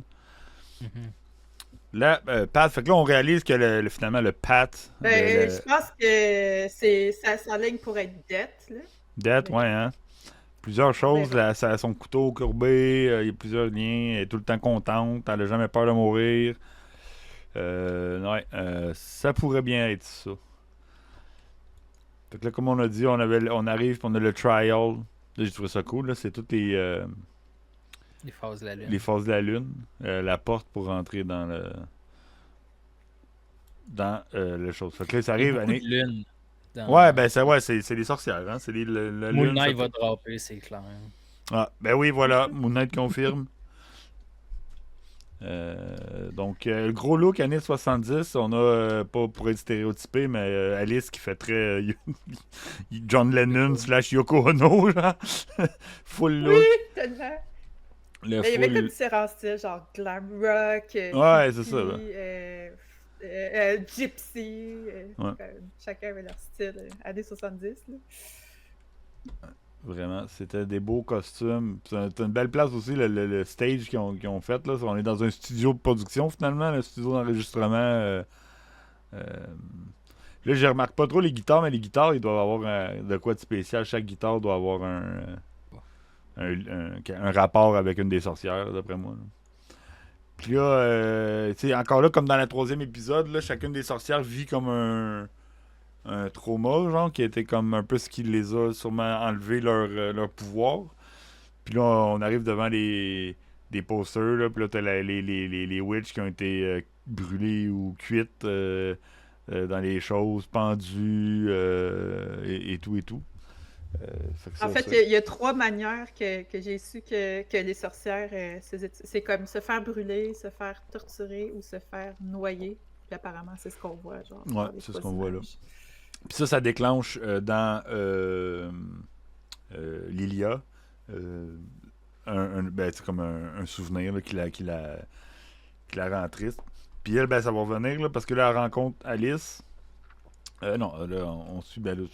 Là, Pat, fait que là, on réalise que finalement, le Pat. Je pense que ça s'enligne pour être Death. Death, ouais, hein. Plusieurs choses, là, ça a son couteau courbé, il y a plusieurs liens, elle est tout le temps contente, elle n'a jamais peur de mourir. Ça pourrait bien être ça. Fait que là, comme on a dit, on arrive et on a le trial. Là, j'ai trouvé ça cool, là, c'est toutes les phases de la lune. Les phases de la lune. La porte pour rentrer dans le chose. Fait que là, ça arrive. Il y a beaucoup de lune. Ouais, ben c'est les sorcières, hein. C'est la Moon lune. Knight va dropper, c'est clair. Ah, ben oui, voilà. Moon Knight confirme. Donc, le gros look années 70, on a, pas pour être stéréotypé, mais Alice qui fait très John Lennon / Yoko Ono, genre. Full look. Oui, tellement. Le Mais il y avait full- comme différents styles, genre glam rock, Ouais, hippie, c'est ça, là. gypsy. Ouais. Chacun avait leur style années 70. Là. Vraiment, c'était des beaux costumes. C'est une belle place aussi, le stage qu'ils ont fait. Là. On est dans un studio de production, finalement, un studio d'enregistrement. Là, je remarque pas trop les guitares, mais les guitares, ils doivent avoir de quoi de spécial. Chaque guitare doit avoir un rapport avec une des sorcières, d'après moi. Là. Puis là, tu sais, encore là, comme dans le 3e épisode, là, chacune des sorcières vit comme un trauma, genre, qui était comme un peu ce qui les a sûrement enlevé leur pouvoir. Puis là, on arrive devant des posters, là, puis là, t'as les witches qui ont été brûlées ou cuites dans les choses, pendues et tout et tout. Fait que En fait, il y a 3 manières que j'ai su que les sorcières, c'est comme se faire brûler, se faire torturer ou se faire noyer. Puis apparemment, c'est ce qu'on voit. Genre, Ouais, dans les c'est ce 3 qu'on voit là. images. Puis ça déclenche dans Lilia ben, c'est comme un souvenir là, qui la rend triste. Puis elle, ben, ça va revenir là, parce que là, elle rencontre Alice. Non, là, on suit. Ben, là,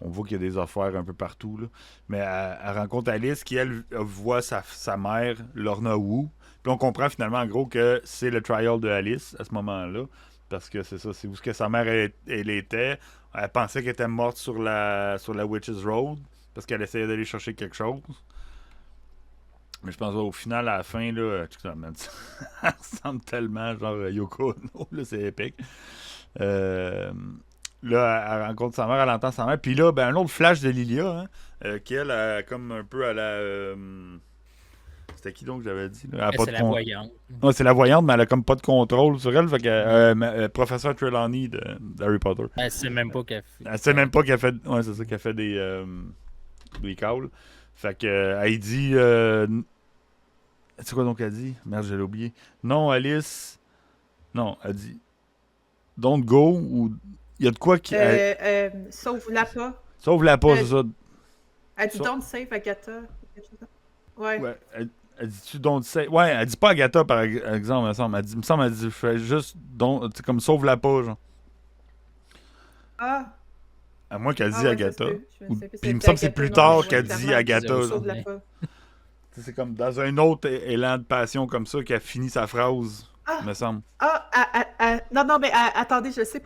on voit qu'il y a des affaires un peu partout. Là. Mais elle rencontre Alice qui, elle, voit sa mère, Lorna Wu. Puis on comprend finalement, en gros, que c'est le trial de Alice à ce moment-là. Parce que c'est ça, c'est où ce que sa mère elle était. Elle pensait qu'elle était morte sur la Witch's Road. Parce qu'elle essayait d'aller chercher quelque chose. Mais je pense au final, à la fin, là, ça ressemble tellement genre Yoko Ono, là, c'est épique. Là, elle rencontre sa mère, elle entend sa mère. Puis là, ben, un autre flash de Lilia, hein, qui elle, comme un peu à la. C'était qui donc que j'avais dit? Là? Elle a pas C'est de la voyante. Ouais, c'est la voyante, mais elle a comme pas de contrôle sur elle. Fait que professeur Trelawney d'Harry Potter. Elle sait même pas qu'elle Elle sait même pas qu'elle fait. Ouais, c'est ça, qu'elle fait des calls. Fait que elle dit. C'est quoi donc elle dit? Merde, je l'ai oublié. Non, Alice. Non, elle dit. Don't go ou. Il y a de quoi qui. Sauve-la pas. Sauve-la pas, c'est ça. Elle dit don't save Agatha. Ouais. Ouais, elle dit-tu don't say. Ouais, elle dit pas Agatha par exemple, me semble. Elle dit fais juste don't. C'est comme sauve-la pas, genre. Ah! À moins qu'elle dise Ouais, Agatha. ça se peut. Je me sais plus. Puis il me semble que c'est Agatha, plus non, tard je qu'elle vois dit clairement. Agatha. genre. Sauve-la pas. C'est comme dans un autre élan de passion comme ça qu'elle finit sa phrase, Ah! me semble. Non, mais attendez, je sais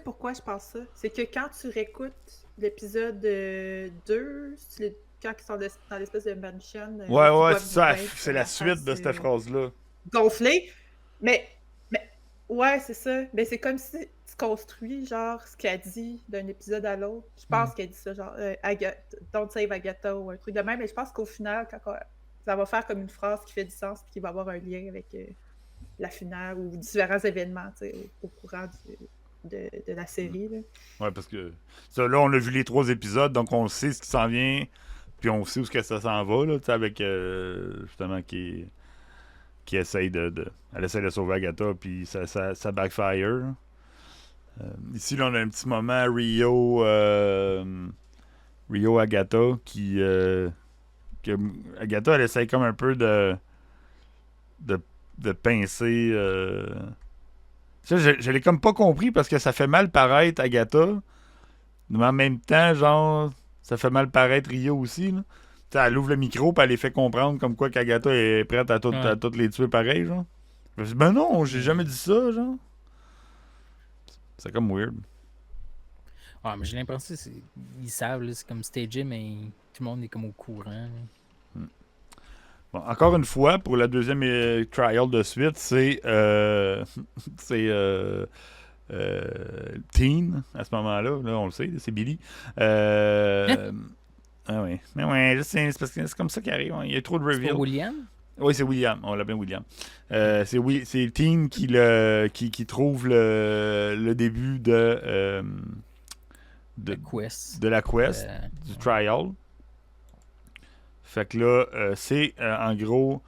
pourquoi je pense ça. C'est que quand tu réécoutes l'épisode 2, quand ils sont dans l'espèce de mansion, Ouais, tu c'est ça. vois C'est la suite de cette phrase-là. gonflé. Mais ouais, c'est ça. Mais c'est comme si tu construis genre ce qu'elle dit d'un épisode à l'autre. Je pense qu'elle dit ça, genre don't save Agatha ou un truc de même. Mais je pense qu'au final, ça va faire comme une phrase qui fait du sens et qui va avoir un lien avec la finale ou différents événements au courant de la série. Là. Ouais, parce que ça, là, on a vu les 3 épisodes, donc on sait ce qui s'en vient, puis on sait où que ça s'en va, là, tu sais, avec justement qui essaye elle essaye de sauver Agatha, puis ça backfire. Ici, là, on a un petit moment Rio Agatha qui Agatha, elle essaye comme un peu de pincer. Ça, je l'ai comme pas compris parce que ça fait mal paraître Agatha. Mais en même temps, genre, ça fait mal paraître Rio aussi. Là. T'sais, elle ouvre le micro et elle les fait comprendre comme quoi qu'Agatha est prête à toutes les tuer pareil, genre. Je me dis, ben non, j'ai jamais dit ça, genre. C'est comme weird. Ouais, mais j'ai l'impression qu'ils savent, là, c'est comme stagé, mais tout le monde est comme au courant. Là. Bon, encore une fois, pour la deuxième trial de suite, c'est Teen, à ce moment-là. Là, on le sait, c'est Billy. Ah oui. Mais ouais, c'est parce que c'est comme ça qui arrive. Il y a trop de C'est reveal. pas William? Oui, c'est William. On l'appelle William. C'est Teen qui trouve le début de Quest. la quest, du trial. Fait que là, c'est en gros,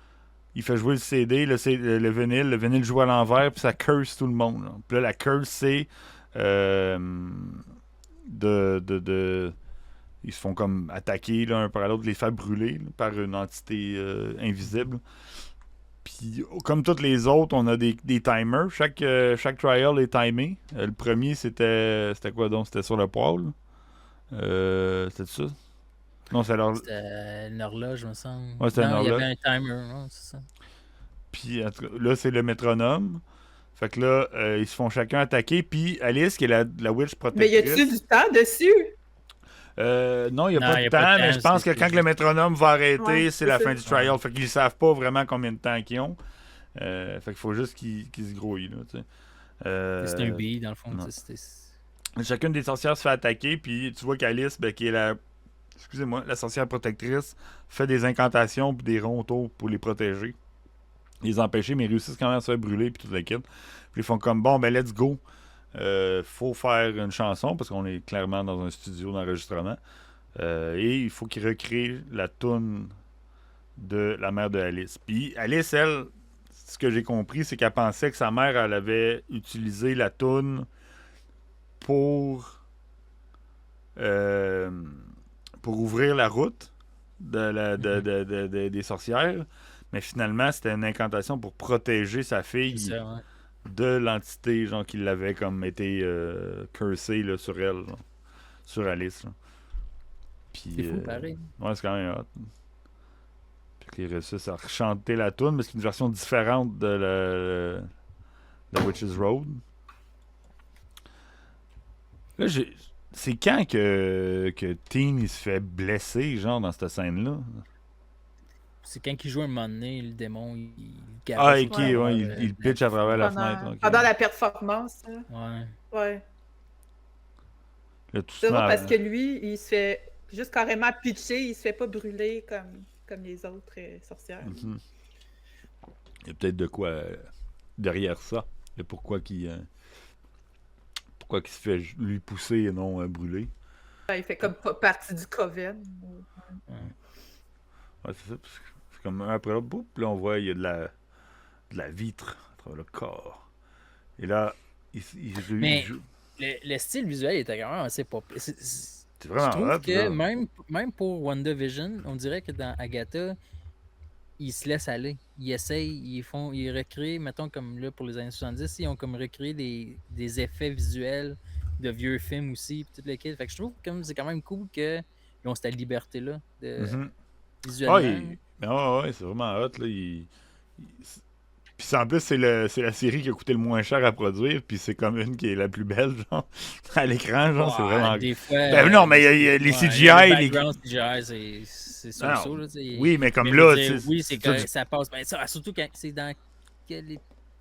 il fait jouer le CD, le vinyle joue à l'envers, puis ça curse tout le monde. Là. Puis là, la curse, c'est ils se font comme attaquer là, un par l'autre, les faire brûler là, par une entité invisible. Puis, comme toutes les autres, on a des timers. Chaque trial est timé. Le premier, c'était quoi donc? C'était sur le poêle. C'était ça? Non, c'est alors. C'était une horloge, me semble. Ouais, c'était une Non, il y horloge. avait un timer, non, c'est ça. Puis, en tout cas, là, c'est le métronome. Fait que là, ils se font chacun attaquer. Puis, Alice, qui est la witch Mais y protectrice. a-tu du temps dessus? Non, il n'y a Non, pas y de a pas temps, de mais temps, je pense que c'est quand le métronome va arrêter, Ouais, c'est c'est la ça. fin du trial. Fait qu'ils ne savent pas vraiment combien de temps qu'ils ont. Fait qu'il faut juste qu'ils se grouillent. Là, tu sais. C'est un billet, dans le fond. non. tu sais, c'était- Chacune des sorcières se fait attaquer, puis tu vois qu'Alice, qui est la sorcière protectrice, fait des incantations puis des ronds autour pour les protéger, les empêcher, mais ils réussissent quand même à se faire brûler puis toute la kit. Puis ils font comme bon, ben let's go. Faut faire une chanson parce qu'on est clairement dans un studio d'enregistrement. Et il faut qu'ils recréent la toune de la mère de Alice. Puis Alice, elle, ce que j'ai compris, c'est qu'elle pensait que sa mère, elle avait utilisé la toune pour ouvrir la route des sorcières. Mais finalement, c'était une incantation pour protéger sa fille C'est ça, ouais. de l'entité genre qui l'avait comme été cursée là, sur elle, là, sur Alice. Là. Puis, C'est fou, pareil. ouais, c'est quand même hot. Puis qu'ils réussissent à rechanter la tune, mais c'est une version différente de Witch's Road. Là, c'est quand que Teen il se fait blesser, genre, dans cette scène-là? C'est quand il joue un moment donné, le démon, il Ah, garoche ok, à travers, ouais, il pitch à travers la fenêtre. Ok. Pendant la performance. Hein. Ouais. Ouais. Là, tout C'est se met drôle à- parce que lui, il se fait juste carrément pitcher, il se fait pas brûler comme les autres sorcières. Mhm. Il y a peut-être de quoi derrière ça. Le pourquoi qu'il se fait lui pousser et non brûler. Ouais, il fait comme pas partie du Coven. Ouais, c'est ça. Parce que c'est comme un après l'autre. Boum, puis là, on voit il y a de la vitre à travers le corps. Et là, Mais- il joue. Le style visuel était quand même assez pop. C'est Je vraiment trouve hot, que là. même pour WandaVision, on dirait que dans Agatha, ils se laissent aller. Ils essayent, ils recréent, mettons comme là pour les années 70, ils ont comme recréé des effets visuels de vieux films aussi, pis tout le kit. Fait que je trouve que c'est quand même cool qu'ils ont cette liberté-là de Mhm. visuellement. Ouais, c'est vraiment hot, là. Puis en plus, c'est la série qui a coûté le moins cher à produire, puis c'est comme une qui est la plus belle, genre, à l'écran, genre, c'est Ouais, vraiment... des fois, Ben non, mais il y a les ouais, CGI, le background CGI, c'est Non, ça, là, tu sais. oui, mais comme Mais là, je veux dire, tu sais, oui, c'est c'est que tout- ça passe. Ben, ça, surtout quand c'est dans quel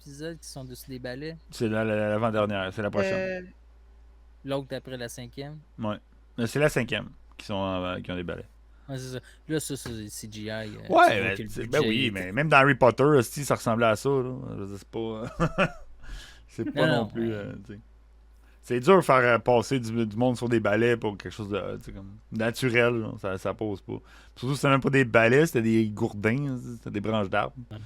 épisode qui sont dessus des balais? c'est l'avant-dernière, c'est la prochaine. L'autre d'après la 5e? Ouais. C'est la 5e qui ont des balais. Ouais, c'est ça. Là, ça, c'est CGI. Tu Ouais, vois mais, que le ben budget oui, était- mais même dans Harry Potter, aussi, ça ressemblait à ça, là. Je veux dire, c'est pas... c'est pas non Non, plus... ouais. tu sais. C'est dur de faire passer du monde sur des balais pour quelque chose de tu sais, comme naturel, là. Ça pose pas. Surtout, c'était même pas des balais, c'était des gourdins, c'était des branches d'arbres. Ouais.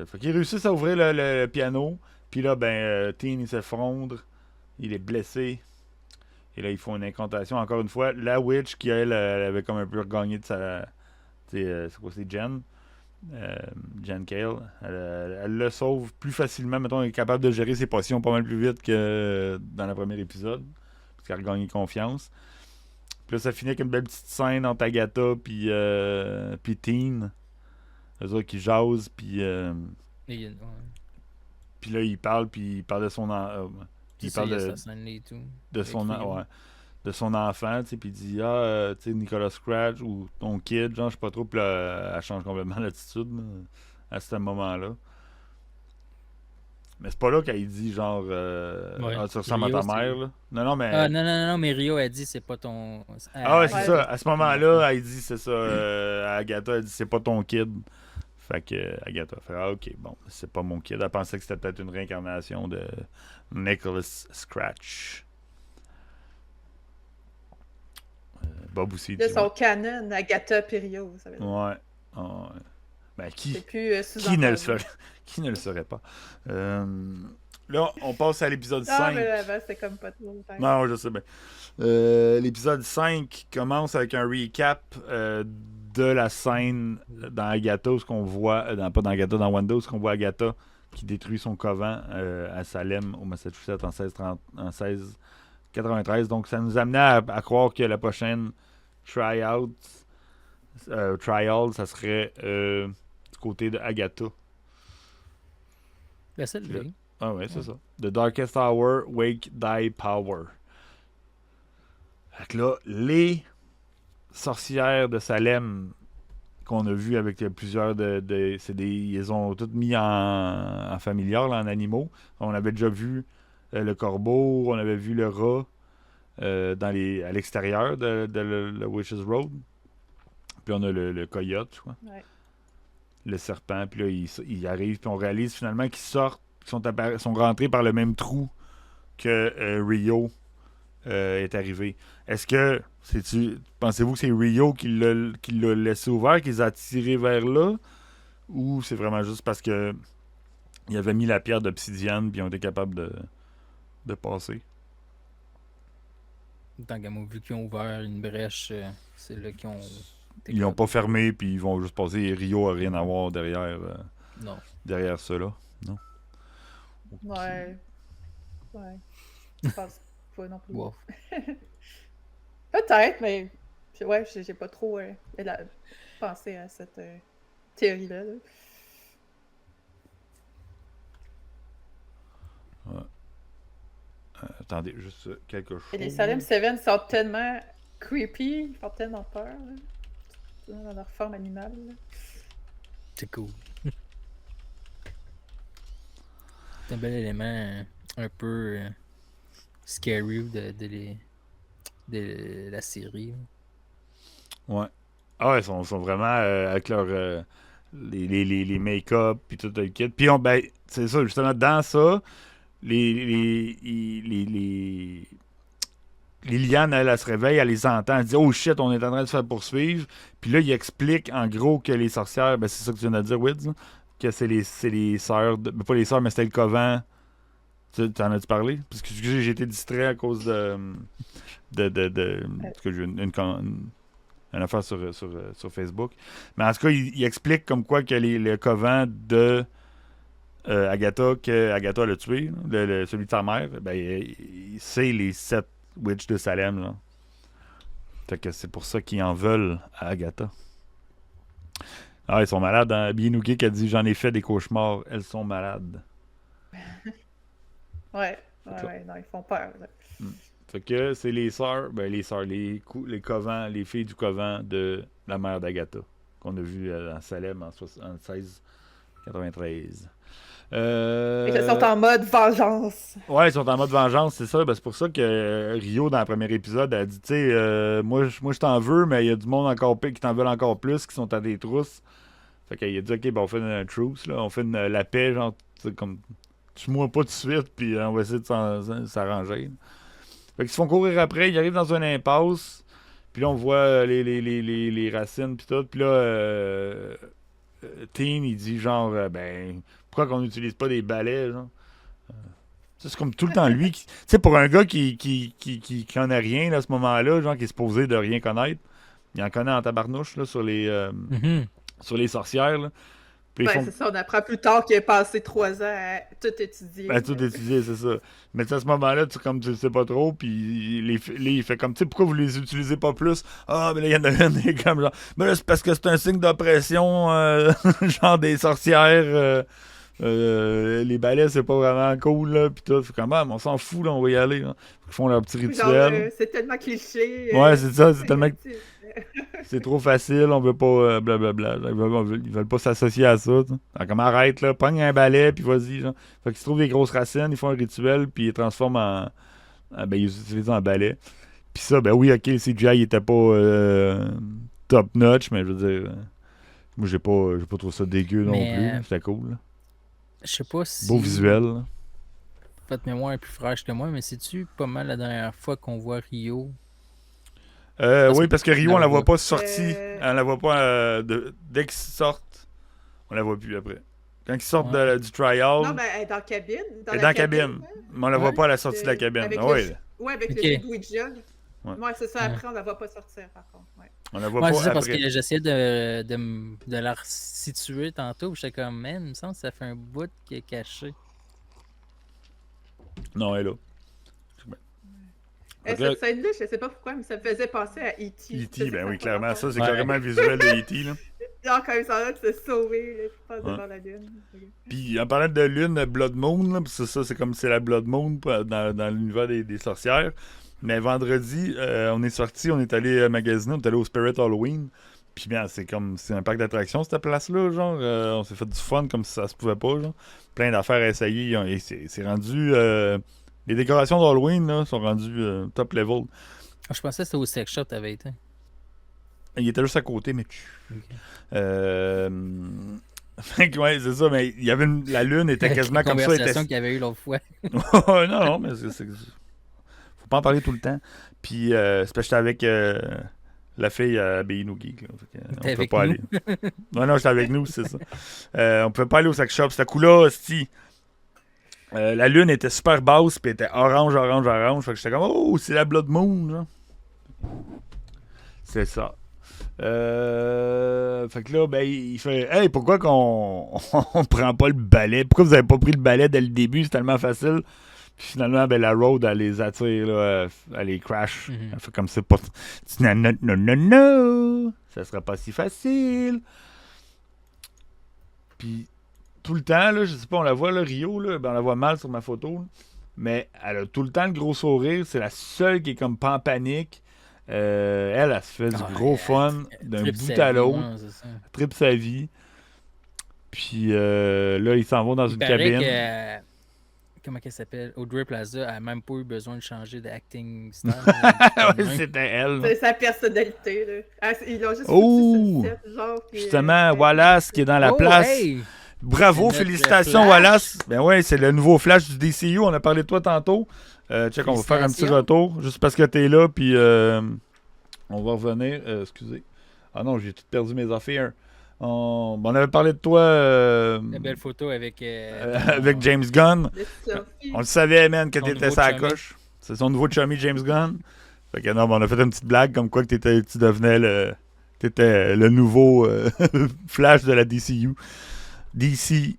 Fait qu'ils réussissent à ouvrir le piano, puis là, Teen, il s'effondre, il est blessé, et là, ils font une incantation. Encore une fois, la witch, qui, elle avait comme un peu regagné de sa... c'est quoi, c'est Jen? Jen Cale. Elle le sauve plus facilement. Mettons, elle est capable de gérer ses potions pas mal plus vite que dans le premier épisode. Parce qu'elle a regagné confiance. Puis là, ça finit avec une belle petite scène entre Agatha puis Teen. Eux autres qui jasent, puis Ouais. puis là, il parle de son... Puis il ça, parle il y a de, cette scène-là et tout. de son Avec Rio. ouais, de son enfant, tu sais, puis il dit tu sais, Nicolas Scratch ou ton kid, genre, je sais pas trop, puis là, elle change complètement l'attitude là, à ce moment-là. Mais c'est pas là qu'elle dit genre Ouais. tu ressembles à Rio, ta mère là. Non, mais Ah, non, mais Rio a dit c'est pas ton. ah ouais, c'est Ouais. ça. À ce moment-là, elle dit c'est ça à Agatha, elle dit c'est pas ton kid. Fait que Agatha fait ok, bon, c'est pas mon kid. Elle pensait que c'était peut-être une réincarnation de Nicholas Scratch. Bob aussi Là, dit son canon, Agatha Perio, ça veut dire. ouais. Ah, ouais. Ben, C'est plus qui ne le sous-entendu. ferait? Qui ne le saurait pas? Là, on passe à l'épisode Ah, 5. mais avant, c'était comme pas trop. Non, je sais bien. L'épisode 5 commence avec un recap de la scène dans Agatha, ce qu'on voit, pas dans Agatha, dans Wanda, ce qu'on voit Agatha qui détruit son couvent à Salem, au Massachusetts, en 1693. Donc, ça nous amenait à croire que la prochaine trial, ça serait du côté de Agatha. Ben, ça l'est. Ah ouais, c'est ça. The Darkest Hour, Wake Thy Power. Fait que là, les sorcières de Salem qu'on a vues avec plusieurs ils ont toutes mis en familiar, là, en animaux. On avait déjà vu le corbeau, on avait vu le rat à l'extérieur de le Witch's Road. Puis on a le coyote, je crois. Ouais. Le serpent, puis là, il arrive, puis on réalise finalement qu'ils sortent, qu'ils sont rentrés par le même trou que Rio est arrivé. Est-ce que, pensez-vous que c'est Rio qui l'a laissé ouvert, qui les a tirés vers là, ou c'est vraiment juste parce que il avait mis la pierre d'obsidiane, puis ils ont été capables de passer? Tant qu'à moi, vu qu'ils ont ouvert une brèche, c'est là qu'ils ont... Ils l'ont pas fermé, puis ils vont juste passer, et Rio a rien à voir derrière ça, là. Non? Okay. Ouais. Je pense pas non plus. Wow. Peut-être, mais j'ai pas trop pensé à cette théorie-là. Là. Ouais. Attendez, juste quelque chose. Et les Salem 7 sont tellement creepy, ils font tellement peur. Là. Dans leur forme animale. Là. C'est cool. C'est un bel élément un peu scary de la série. Ouais. Ah ouais, ils sont vraiment avec leur les make-up puis tout le kit. Puis c'est ça, justement, dans ça, les Liliane, elle se réveille, elle les entend, elle dit « Oh shit, on est en train de se faire poursuivre. » Puis là, il explique en gros que les sorcières, ben c'est ça que tu viens de dire, Wids, hein, que c'est les sœurs, pas les sœurs, mais c'était le couvent. T'en as-tu parlé? Parce que j'ai été distrait à cause parce que j'ai une affaire sur Facebook. Mais en tout cas, il explique comme quoi que le couvent de Agatha, que Agatha l'a tué, celui de sa mère, ben, c'est les 7 Witch de Salem, là. Fait que c'est pour ça qu'ils en veulent à Agatha. Ah, ils sont malades, hein? Bienouké qui a dit « J'en ai fait des cauchemars, elles sont malades. » Ouais, non, ils font peur. Là. Fait que c'est les sœurs, les covents, les filles du couvent de la mère d'Agatha, qu'on a vu à Salem en 1693. Ils sont en mode vengeance. Ouais, ils sont en mode vengeance, c'est ça. Ben, c'est pour ça que Rio, dans le premier épisode, a dit, tu sais, moi je t'en veux, mais il y a du monde encore qui t'en veulent encore plus, qui sont à des trousses. Fait qu'il a dit, ok, ben on fait une truce, là, on fait la paix, genre, comme, tue-moi pas tout de suite, puis on va essayer de s'arranger. Fait qu'ils se font courir après, ils arrivent dans une impasse, puis là on voit les racines, puis tout, puis là, Teen, il dit genre, ben, pourquoi qu'on n'utilise pas des balais, genre? C'est comme tout le temps lui. Tu sais, pour un gars qui connaît rien là, à ce moment-là, genre qui est supposé de rien connaître, il en connaît en tabarnouche là, sur les sorcières. Là. Ouais, c'est ça, on apprend plus tard qu'il a passé 3 ans à tout étudier. Ben, tout étudier, c'est ça. Mais à ce moment-là, tu le sais pas trop, puis il fait comme, tu sais, pourquoi vous les utilisez pas plus? Ah, mais là, il y en a une, et comme genre, mais là, c'est parce que c'est un signe d'oppression, genre des sorcières. Les balais, c'est pas vraiment cool, là, pis tout. Fait comme, on s'en fout, là, on va y aller. Là. Ils font leur petit rituel. C'est tellement cliché. Ouais, c'est ça, c'est tellement. C'est trop facile, on veut pas blablabla. Ils veulent pas s'associer à ça. Alors, comme arrête, là, pogne un balai, puis vas-y. Genre. Fait qu'ils se trouvent des grosses racines, ils font un rituel, puis ils les transforment ben, ils utilisent en balai. Puis ça, ben oui, ok, le CGI était pas top notch, mais je veux dire, moi j'ai pas trouvé ça dégueu non plus. C'était cool. Là. Je sais pas si. Beau visuel. Là. Votre mémoire est plus fraîche que moi, mais c'est-tu pas mal la dernière fois qu'on voit Rio? Oui, parce que Rio, on la voit pas sortie. On la voit pas dès qu'ils sortent. On la voit plus après. Quand ils sortent Ouais. du trial, Non, ben, elle est dans la cabine. elle est dans la cabine. Mais on la voit Ouais. pas à la sortie de la cabine. Avec Ah le, ouais, ouais, avec Ok. le jeu de Ouija. Ouais. Ouais, c'est ça. Ouais. Après, on la voit pas sortir, par contre. Ouais. on la voit Ouais, pas c'est ça, parce après. que j'essayais de la resituer tantôt. J'étais comme, man, il me semble que ça fait un bout qui est caché. Non, elle est là. Fait que là, Cette scène-là, je sais pas pourquoi, mais ça me faisait penser à E.T. Je E.T., sais ben pas oui, pourquoi. clairement, ça, c'est Ouais. carrément le visuel de E.T., là. Genre, quand ils sont là de se sauver, là, qui passent Ouais. devant la lune. Puis en parlant de lune, Blood Moon, là, c'est ça, c'est comme c'est la Blood Moon dans l'univers des sorcières. Mais vendredi, on est sorti, on est allé magasiner, on est allé au Spirit Halloween. Puis bien, c'est un parc d'attractions, cette place-là, genre. On s'est fait du fun comme si ça se pouvait pas, genre. Plein d'affaires à essayer. Et c'est rendu... les décorations d'Halloween, là, sont rendues top level. Ah, je pensais que c'était au sex shop, t'avais été. Il était juste à côté, mais... Ok. Fait que, ouais, c'est ça, mais il y avait la lune était quasiment comme ça. La conversation qu'il y avait eu l'autre fois. non, mais faut pas en parler tout le temps. Puis c'est parce que j'étais avec la fille à Beino Geek. Là, on T'es peut avec pas nous? aller. Non, j'étais avec nous, c'est ça. On pouvait pas aller au sex shop. C'était coup-là, hostie. La lune était super basse, puis elle était orange. Fait que j'étais comme, oh, c'est la Blood Moon. Là. C'est ça. Fait que là, ben, il fait hey, pourquoi qu'on on prend pas le balai? Pourquoi vous avez pas pris le balai dès le début? C'est tellement facile. Puis finalement, ben, la road, elle les attire, là, elle les crash. Mhm. Elle fait comme c'est pas. Non, ça sera pas si facile. Puis tout le temps, là, je sais pas, on la voit, là, Rio, là, ben, on la voit mal sur ma photo, là, mais elle a tout le temps le gros sourire. C'est la seule qui est comme pas en panique. Elle se fait du Ah, gros elle fun d'un Tripe bout sa à vie, l'autre. ouais, c'est ça. Tripe sa vie. Puis là, ils s'en vont dans Il une paraît cabine. que, comment qu'elle s'appelle? Audrey Plaza a même pas eu besoin de changer d'acting style. Ouais, c'était elle. là. C'est sa personnalité, là. Ah, ils l'ont juste Oh! foutu sur le set, genre. puis, Justement, Wallace qui est dans la Oh, place. hey! Bravo, C'est notre félicitations, Flash. Wallace. Ben ouais, c'est le nouveau Flash du DCU. On a parlé de toi tantôt. Check, on va faire un petit Félicitations. retour juste parce que t'es là. Puis on va revenir. Excusez. Ah non, j'ai tout perdu mes affaires. On avait parlé de toi La belle photo avec. avec James Gunn. le selfie. On le savait, man, que Son t'étais nouveau sa chummy. coche. C'est son nouveau chummy James Gunn. Fait que non, mais on a fait une petite blague comme quoi que tu devenais t'étais le nouveau Flash de la DCU. DCU,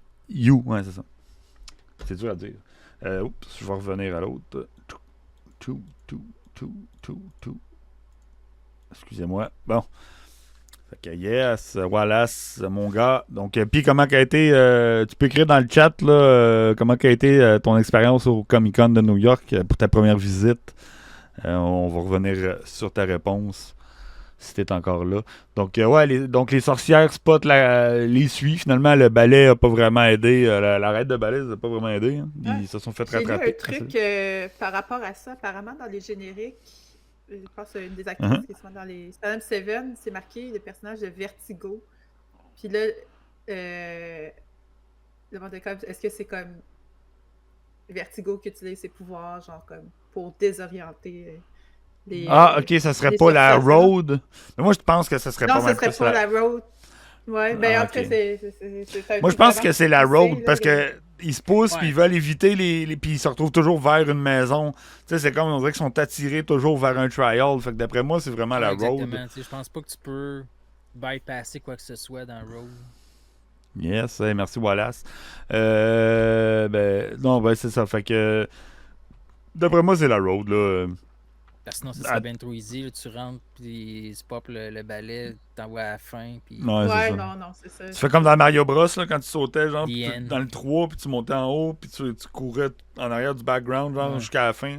ouais, c'est ça. C'est dur à dire. Oups, je vais revenir à l'autre. Tout. Excusez-moi. Bon. Fait que yes, Wallace, mon gars. Donc, puis comment qu'a été, tu peux écrire dans le chat, là, comment qu'a été ton expérience au Comic-Con de New York pour ta première visite. On va revenir sur ta réponse si t'es encore là. Donc, ouais, donc les sorcières spot les suivent. Finalement, le balai a pas vraiment aidé. L'arrêt de balai n'a pas vraiment aidé. Hein. Ils Ouais. se sont fait J'ai lu rattraper. un truc par rapport à ça. Apparemment, dans les génériques, je pense une des actrices Uh-huh. qui sont dans les Madame Seven, c'est marqué le personnage de Vertigo. Puis là, je demandais comme, est-ce que c'est comme Vertigo qui utilise ses pouvoirs, genre comme pour désorienter les. Ah, ok, ça serait les pas la sorcières. Road. Mais moi, je pense que ça serait Non, pas ce mal serait plus pas la Road. Ouais, ben Ah, après, ok. c'est un Moi, je truc pense que vraiment c'est la poussé, road là, parce que ils se poussent Ouais. puis ils veulent éviter puis ils se retrouvent toujours vers une maison. Tu sais, c'est comme on dirait qu'ils sont attirés toujours vers un trial. Fait que d'après moi, c'est vraiment la road. Exactement. Tu sais, je pense pas que tu peux bypasser quoi que ce soit dans Road. Yes, merci Wallace. Ben c'est ça. Fait que d'après moi, c'est la road là. Parce que sinon, ça Ah. serait bien trop easy. Là, tu rentres, puis tu popes le balai, t'envoies à la fin, puis... Ouais, c'est Ouais, ça. non, c'est ça. Tu fais comme dans Mario Bros là, quand tu sautais genre The puis end. dans le 3 puis tu montais en haut puis tu courais en arrière du background genre Ouais. jusqu'à la fin.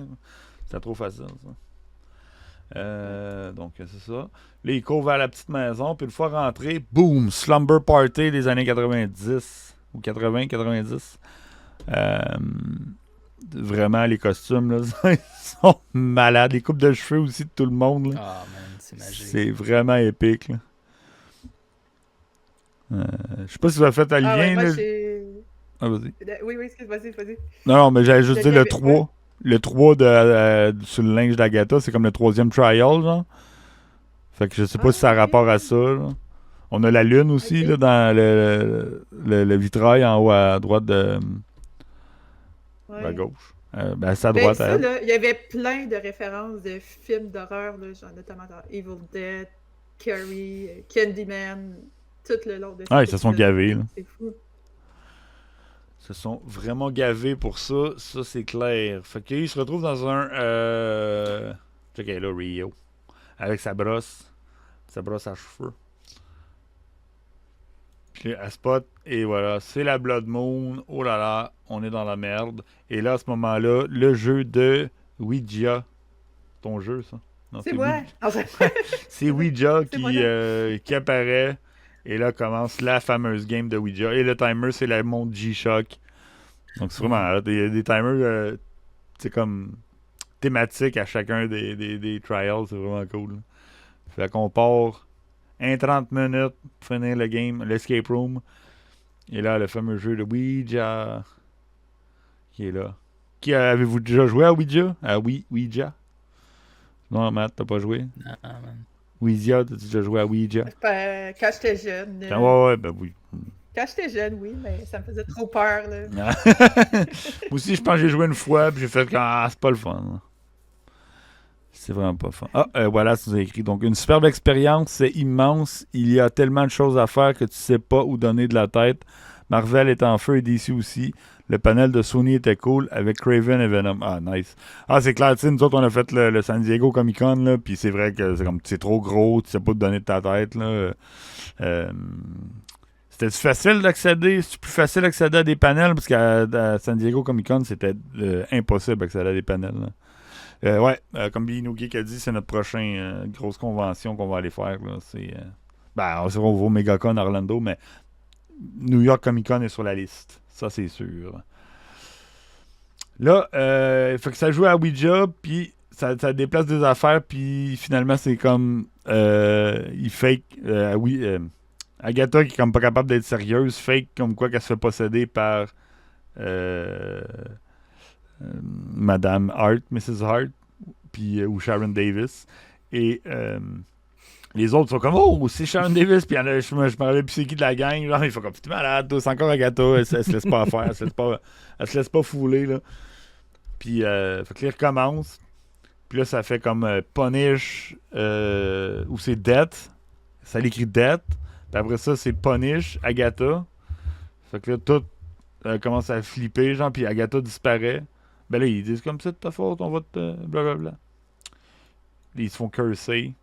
C'était trop facile ça. Donc c'est ça. Là, il court vers la petite maison puis une fois rentré, boom, slumber party des années 90 ou 80, 90. Vraiment les costumes là, ils sont malades. Les coupes de cheveux aussi de tout le monde là. Ah, man, c'est magique. C'est vraiment épique là. Je sais pas si vous avez fait un Ah lien ouais, moi, là. j'ai. Ah, vas-y. Oui, excuse, vas-y. Non, mais j'allais juste Je dire le l'avais- 3. Le 3 sur le linge d'Agatha, c'est comme le troisième trial, genre. Fait que je sais pas si ça a ok. rapport à ça, là. On a la lune aussi Ok. là, dans le vitrail en haut à droite de à Ouais. gauche. Ben, c'est à Ben, droite à ça, elle. là, il y avait plein de références de films d'horreur, là, genre notamment dans Evil Dead, Carrie, Candyman, tout le long de Ah, cet ils se sont épisode-là. gavés. Là. C'est fou. Ils se sont vraiment gavés pour ça. Ça, c'est clair. Fait qu'il se retrouve dans un... check là, Rio. Avec sa brosse. Sa brosse à cheveux. Puis elle spot, et voilà, c'est la Blood Moon. Oh là là, on est dans la merde. Et là, à ce moment-là, le jeu de Ouija. Ton jeu, ça? Non, C'est moi. Enfin, C'est Ouija C'est moi, là. qui apparaît. Et là commence la fameuse game de Ouija. Et le timer, c'est la montre G-Shock. Donc c'est vraiment des timers, c'est comme thématiques à chacun des trials. C'est vraiment cool. Fait qu'on part 30 minutes pour finir le game, l'escape room. Et là, le fameux jeu de Ouija qui est là. Avez-vous déjà joué à Ouija? À Ouija? Non, Matt, t'as pas joué? Non, man. Ouija, t'as déjà joué à Ouija? Ben, quand j'étais jeune. Ouais, ben oui. Quand j'étais jeune, oui, mais ça me faisait trop peur. Là. Moi aussi, je pense que j'ai joué une fois, puis j'ai fait que c'est pas le fun. Là. C'est vraiment pas fun. Ah, voilà, ça nous a écrit. Donc, une superbe expérience, c'est immense. Il y a tellement de choses à faire que tu sais pas où donner de la tête. Marvel est en feu et DC aussi. Le panel de Sony était cool avec Craven et Venom. Ah, nice. Ah, c'est clair, tu sais, nous autres, on a fait le San Diego Comic-Con, là, puis c'est vrai que c'est trop gros, tu sais pas où te donner de ta tête, là. C'était facile d'accéder? C'est plus facile d'accéder à des panels? Parce qu'à San Diego Comic-Con, c'était impossible d'accéder à des panels. Ouais, comme Binuki a dit, c'est notre prochaine grosse convention qu'on va aller faire. Là. On va au MegaCon à Orlando, mais New York Comic-Con est sur la liste. Ça, c'est sûr. Là, fait que ça joue à Ouija, puis ça déplace des affaires, puis finalement, c'est comme... il fake... Agatha, qui est comme pas capable d'être sérieuse, fake comme quoi qu'elle se fait posséder par Madame Hart, Mrs. Hart, puis, ou Sharon Davis. Et les autres sont comme, oh, c'est Sharon Davis, puis je me rappelle plus c'est qui de la gang. Genre, il faut comme, t'es malade, c'est encore Agatha, elle se laisse pas faire, elle se laisse pas fouler, là. Puis, fait que là, il recommence. Puis là, ça fait comme Punish, ou c'est Death. Ça l'écrit Death. Puis après ça, c'est Punish, Agatha. Fait que là, tout commence à flipper, genre, puis Agatha disparaît. Ben là, ils disent comme c'est de ta faute, on va te. Blablabla. Ils se font curser.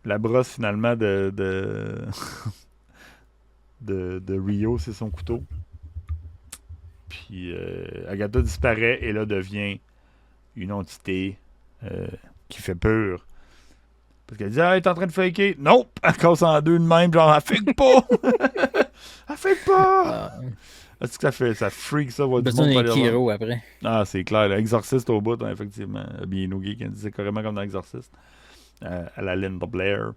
La brosse, finalement, de Rio, c'est son couteau. Puis Agatha disparaît et là devient une entité qui fait peur. Parce qu'elle dit, ah, elle est en train de faker. Nope! Elle casse en deux de même, genre, elle fake pas! Elle fake pas! Est-ce que ça freak ça? Besoin d'un Kiro après. Ah, c'est clair. Exorciste au bout, hein, effectivement. Bien Noogie qui dit c'est carrément comme dans Exorciste. À la Linda Blair.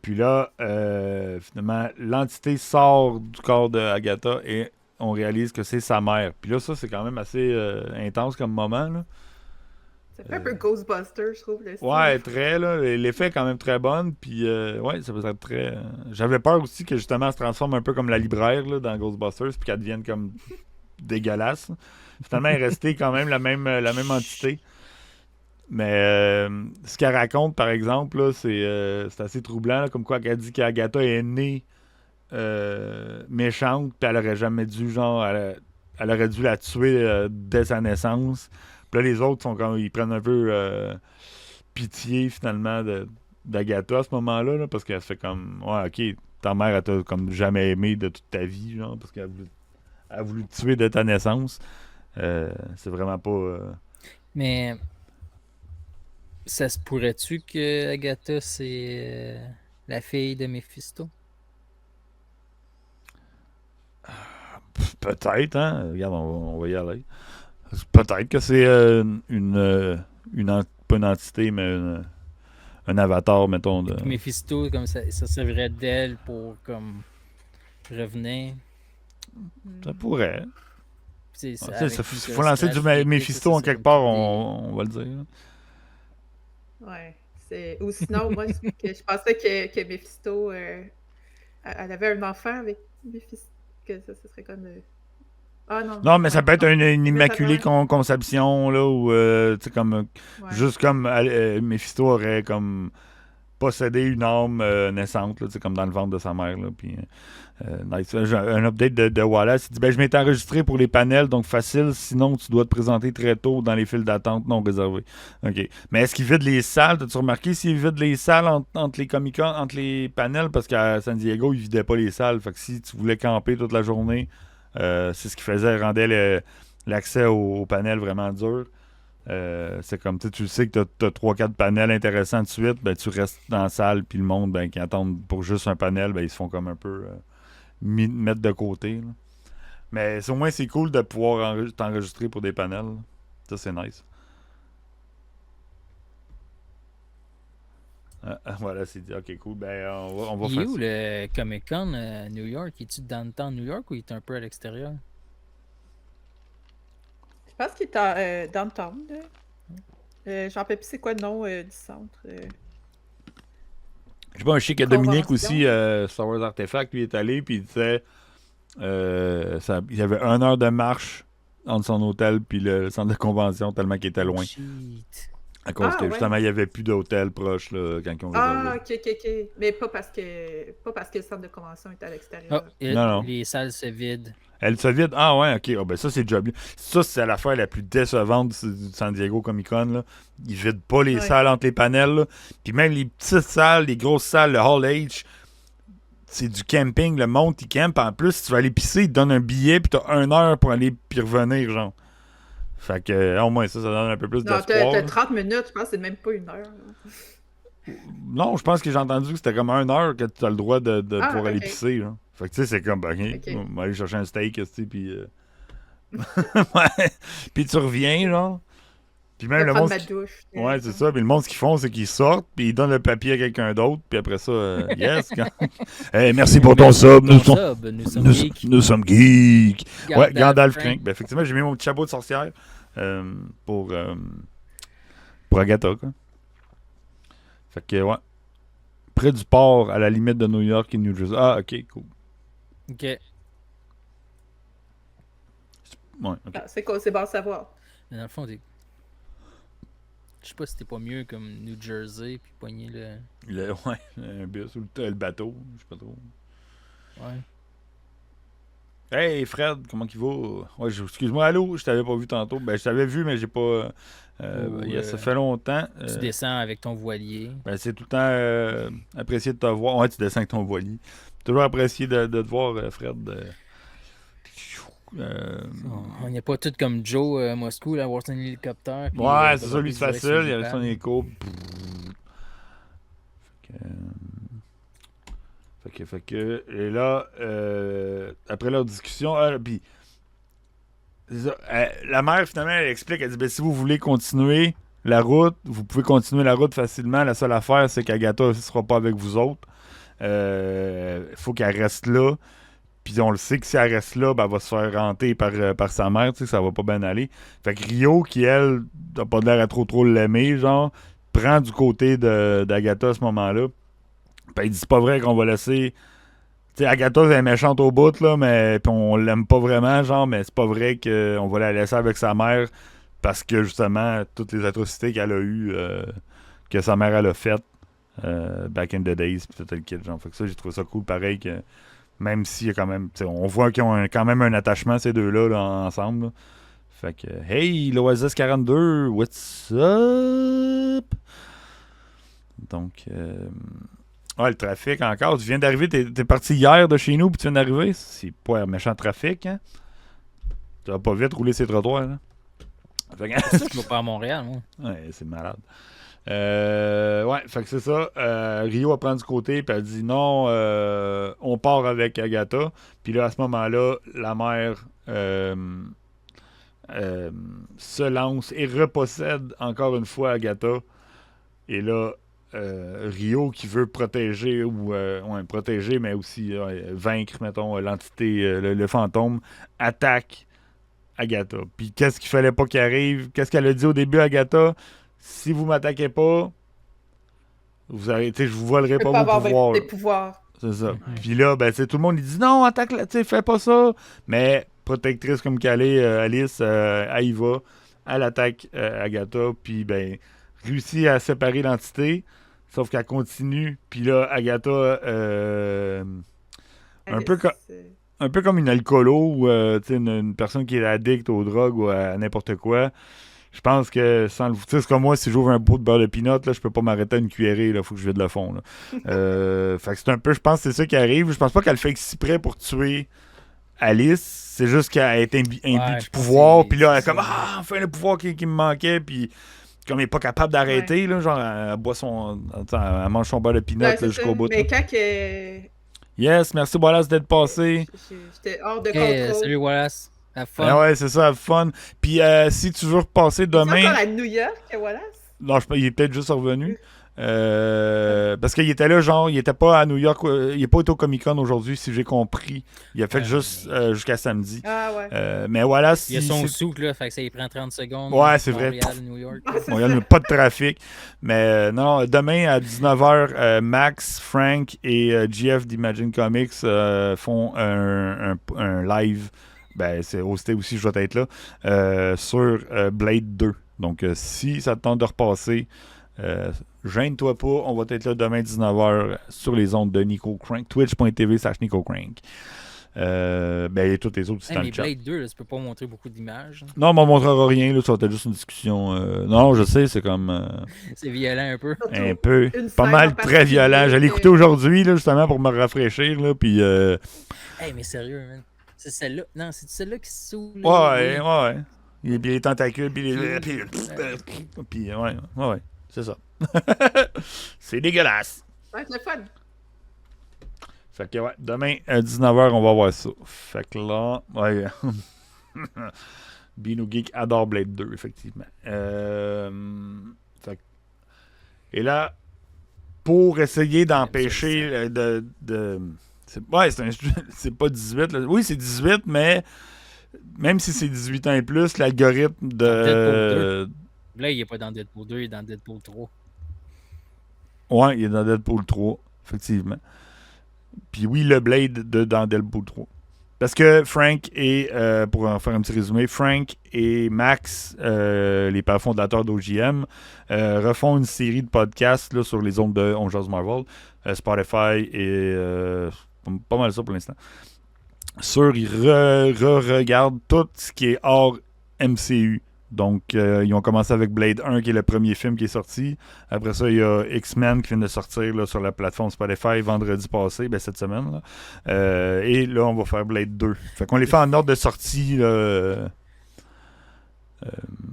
Puis là, finalement, l'entité sort du corps de Agatha et on réalise que c'est sa mère. Puis là, ça, c'est quand même assez intense comme moment, là. Ça fait un peu Ghostbusters, je trouve. Le style. Ouais, très, là. L'effet est quand même très bonne. Puis, ouais, ça peut être très. J'avais peur aussi que justement, elle se transforme un peu comme la libraire, là, dans Ghostbusters, puis qu'elle devienne comme dégueulasse. Finalement, elle est restée quand même la même entité. Mais ce qu'elle raconte, par exemple, là, c'est assez troublant, là, comme quoi elle dit qu'Agatha est née méchante, puis elle aurait jamais dû, genre, elle aurait dû la tuer dès sa naissance. Puis là, les autres sont comme, ils prennent un peu pitié, finalement, d'Agatha à ce moment-là, là, parce qu'elle se fait comme, ouais, ok, ta mère, elle t'a comme jamais aimé de toute ta vie, genre, parce qu'elle a voulu te tuer dès ta naissance. C'est vraiment pas... Mais ça se pourrait-tu que Agatha, c'est la fille de Mephisto? Peut-être, hein? Regarde, on va y aller. Peut-être que c'est pas une entité, mais un avatar, mettons. Mephisto, comme ça servirait d'elle pour comme revenir. Ça pourrait. Il faut lancer du Mephisto en quelque part, on va le dire. Ouais. Ou sinon, moi, je pensais que Mephisto, elle avait un enfant avec Mephisto, que ça serait comme... Ah non. Non, mais ça peut être une Mais immaculée ça va. conception, là, ou, tu sais, comme, Ouais. juste comme Mephisto aurait, comme, possédé une âme naissante, là, tu sais, comme dans le ventre de sa mère, là, puis... nice. J'ai un update de Wallace. Il dit je m'étais enregistré pour les panels, donc facile. Sinon, tu dois te présenter très tôt dans les files d'attente non réservées. OK. Mais est-ce qu'il vide les salles? T'as-tu remarqué s'il vide les salles entre les Comic-Con, entre les panels? Parce qu'à San Diego, il vidait pas les salles. Fait que si tu voulais camper toute la journée, c'est ce qu'il faisait, rendait l'accès au panel vraiment dur. C'est comme tu sais que tu as 3-4 panels intéressants de suite, ben tu restes dans la salle, puis le monde ben, qui attendent pour juste un panel, ben, ils se font comme un peu mettre de côté. Là. Mais au moins, c'est cool de pouvoir t'enregistrer pour des panels. Là. Ça, c'est nice. Voilà, c'est dit. Ok, cool. Ben, on va Il est faire où ça. le Comic-Con à New York? Il est-tu downtown New York ou il est un peu à l'extérieur? Je pense qu'il est en downtown. Là. J'en rappelle plus c'est quoi le nom du centre. Je sais pas, je sais que Dominique Convention. aussi, Star Wars Artefact, lui est allé, puis il disait il y avait 1 heure de marche entre son hôtel puis le centre de convention, tellement qu'il était loin. Shit. À cause que Ouais. justement, il n'y avait plus d'hôtel proche là, quand ils ont Ah, réservé. ok. Mais pas parce que le centre de convention est à l'extérieur. Ah, Non. les salles se vident. Elle se vide. Ah ouais, ok. Ah, ben ça, c'est déjà bien. Ça, c'est l'affaire la plus décevante du San Diego Comic Con. Là. Ils vident pas les Ouais. salles entre les panels. Là. Puis même les petites salles, les grosses salles, le Hall H, c'est du camping. Le monde, il campe. En plus, si tu vas aller pisser, ils te donnent un billet, puis t'as 1 heure pour aller puis revenir, genre. Fait que, au moins, ça donne un peu plus Non, d'espoir. t'as là. 30 minutes, je pense que c'est même pas 1 heure. Non, je pense que j'ai entendu que c'était comme 1 heure que tu as le droit de Ah, pouvoir aller ok. pisser. Là. Fait que tu sais, c'est comme, ben, ok, Ok. on va aller chercher un steak, tu sais, puis... ouais. Puis tu reviens, genre. Puis Je même vais le prendre monde... ma douche. Ouais, c'est ça. Puis le monde, ce qu'ils font, c'est qu'ils sortent, puis ils donnent le papier à quelqu'un d'autre, puis après ça, yes. Hey, merci pour ton sub. Ton sub, nous sommes geeks. Nous sommes geeks. Ouais, Gandalf Gandalf Frank. Crink. Ben, effectivement, j'ai mis mon petit chapeau de sorcière pour Agatha, quoi. Fait que, ouais. Près du port, à la limite de New York et New Jersey. Ah, ok, cool. Ok. Ouais, ok. Ah, c'est cool, c'est bon à savoir. Mais dans le fond, je sais pas si c'était pas mieux comme New Jersey puis pogner le. Ouais, un bus ou le bateau, je sais pas trop. Ouais. Hey Fred, comment il va? Ouais, excuse-moi, allô, je t'avais pas vu tantôt. Ben, je t'avais vu, mais j'ai pas. Ça fait longtemps. Tu descends avec ton voilier. Ben, c'est tout le temps apprécié de te voir. Ouais, tu descends avec ton voilier. Toujours apprécié de te voir, Fred. On n'est pas tous comme Joe à Moscou, là, à voir son hélicoptère. puis, Ouais, c'est ça, dropper lui, c'est direct facile. sur Il y avait l'épave. son écho. Fait que. Et là, après leur discussion, puis. C'est ça, la mère, finalement, elle explique, elle dit ben, si vous voulez continuer la route, vous pouvez continuer la route facilement. La seule affaire, c'est qu'Agatha ne sera pas avec vous autres. Faut qu'elle reste là. Puis on le sait que si elle reste là, ben, elle va se faire renter par sa mère, tu sais, ça va pas bien aller. Fait que Rio, qui elle, n'a pas l'air à trop l'aimer, genre, prend du côté d'Agatha à ce moment-là. Puis il dit c'est pas vrai qu'on va laisser. Tu sais, Agatha, elle est méchante au bout, là, mais puis on l'aime pas vraiment, genre, mais c'est pas vrai qu'on va la laisser avec sa mère parce que justement, toutes les atrocités qu'elle a eues, que sa mère elle a faites back in the days, puis tout le kit, genre. Fait que ça, j'ai trouvé ça cool, pareil que. Même s'il y a quand même. On voit qu'ils ont quand même un attachement, ces deux-là, là, ensemble. Là. Fait que. Hey, l'Oasis 42, what's up? Donc. Ouais, le trafic encore. Tu viens d'arriver, t'es parti hier de chez nous, puis tu viens d'arriver. C'est pas un méchant trafic, hein? Tu vas pas vite rouler ces trottoirs, là. Fait que. C'est ça que je vais pas à Montréal, moi. Ouais, c'est malade. Ouais, fait que c'est ça. Rio, elle prend du côté, puis elle dit non, on part avec Agatha. Puis là, à ce moment-là, la mère se lance et repossède encore une fois Agatha. Et là, Rio, qui veut protéger, protéger, mais aussi vaincre, mettons, l'entité, le fantôme, attaque Agatha. Puis qu'est-ce qu'il fallait pas qu'il arrive? Qu'est-ce qu'elle a dit au début, Agatha? Si vous m'attaquez pas, je vous volerai Tu peux pas pas vos avoir pouvoirs. des pouvoirs. C'est ça. Puis là, ben, tout le monde il dit non, attaque, fais pas ça. Mais protectrice comme qu'elle est, Alice, elle y va. Elle attaque Agatha, puis ben, réussit à séparer l'entité. Sauf qu'elle continue. Puis là, Agatha, un peu comme. Un peu comme une alcoolo ou une personne qui est addict aux drogues ou à n'importe quoi. Je pense que sans le. Tu sais, c'est comme moi, si j'ouvre un pot de beurre de pinot, là, je peux pas m'arrêter à une cuillerée. Il faut que je vide le fond. Là. Fait que c'est un peu, je pense que c'est ça qui arrive. Je pense pas qu'elle fait exprès pour tuer Alice. C'est juste qu'elle est imbue du pouvoir. Puis là, elle est comme enfin le pouvoir qui me manquait. Puis comme elle est pas capable d'arrêter, là, genre, elle boit son. Elle mange son beurre de pinot jusqu'au bout. Mais quand que. Yes, merci Wallace d'être passé. J'étais hors de contrôle. Salut Wallace. Have fun. Ben ouais, c'est ça, have fun. Puis si tu veux repasser demain. C'est encore à New York, Wallace? Non, il est peut-être juste revenu. Parce qu'il était là, genre, il était pas à New York, il n'est pas été au Comic-Con aujourd'hui, si j'ai compris. Il a fait juste jusqu'à samedi. Ah ouais. Mais voilà, il y a son souk, là, fait que ça y prend 30 secondes. Ouais, c'est vrai. Montréal, New York. Montréal, il n'y a pas de trafic. Mais non, demain à 19h, Max, Frank et GF d'Imagine Comics font un live. Ben, c'est hosté aussi, je dois être là, sur Blade 2. Donc, si ça te tente de repasser, gêne-toi pas, on va être là demain 19h sur les ondes de Nico Crank, twitch.tv/NicoCrank. Ben, et tous les autres, c'est dans le chat. Blade 2, là, tu peux pas montrer beaucoup d'images. Non, on ne montrera rien, là, ça va être juste une discussion. Non, je sais, c'est comme... c'est violent un peu. Un peu. Pas mal, très violent. J'allais écouter aujourd'hui, là, justement, pour me rafraîchir, là, puis... Hey, mais sérieux, man. C'est celle-là. Non, c'est celle-là qui s'ouvre. Ouais. Il y a les tentacules, puis les... Puis, ouais, c'est ça. C'est dégueulasse. Ouais, c'est le fun. Fait que, ouais, demain, à 19h, on va voir ça. Fait que là, ouais. Bino Geek adore Blade 2, effectivement. Fait que... Et là, pour essayer d'empêcher Ouais, c'est pas 18. Là. Oui, c'est 18, mais même si c'est 18 ans et plus, l'algorithme de... Là, il est pas dans Deadpool 2, il est dans Deadpool 3. Ouais, il est dans Deadpool 3, effectivement. Puis oui, le Blade dans Deadpool 3. Parce que Frank et, pour en faire un petit résumé, Frank et Max, les pères fondateurs d'OGM, refont une série de podcasts là, sur les ondes de On Jase Marvel, Spotify et pas mal ça pour l'instant. Ils regardent tout ce qui est hors MCU. Donc, ils ont commencé avec Blade 1, qui est le premier film qui est sorti. Après ça, il y a X-Men qui vient de sortir là, sur la plateforme Spotify vendredi passé, cette semaine. Là. Et là, on va faire Blade 2. Fait qu'on les fait en ordre de sortie là,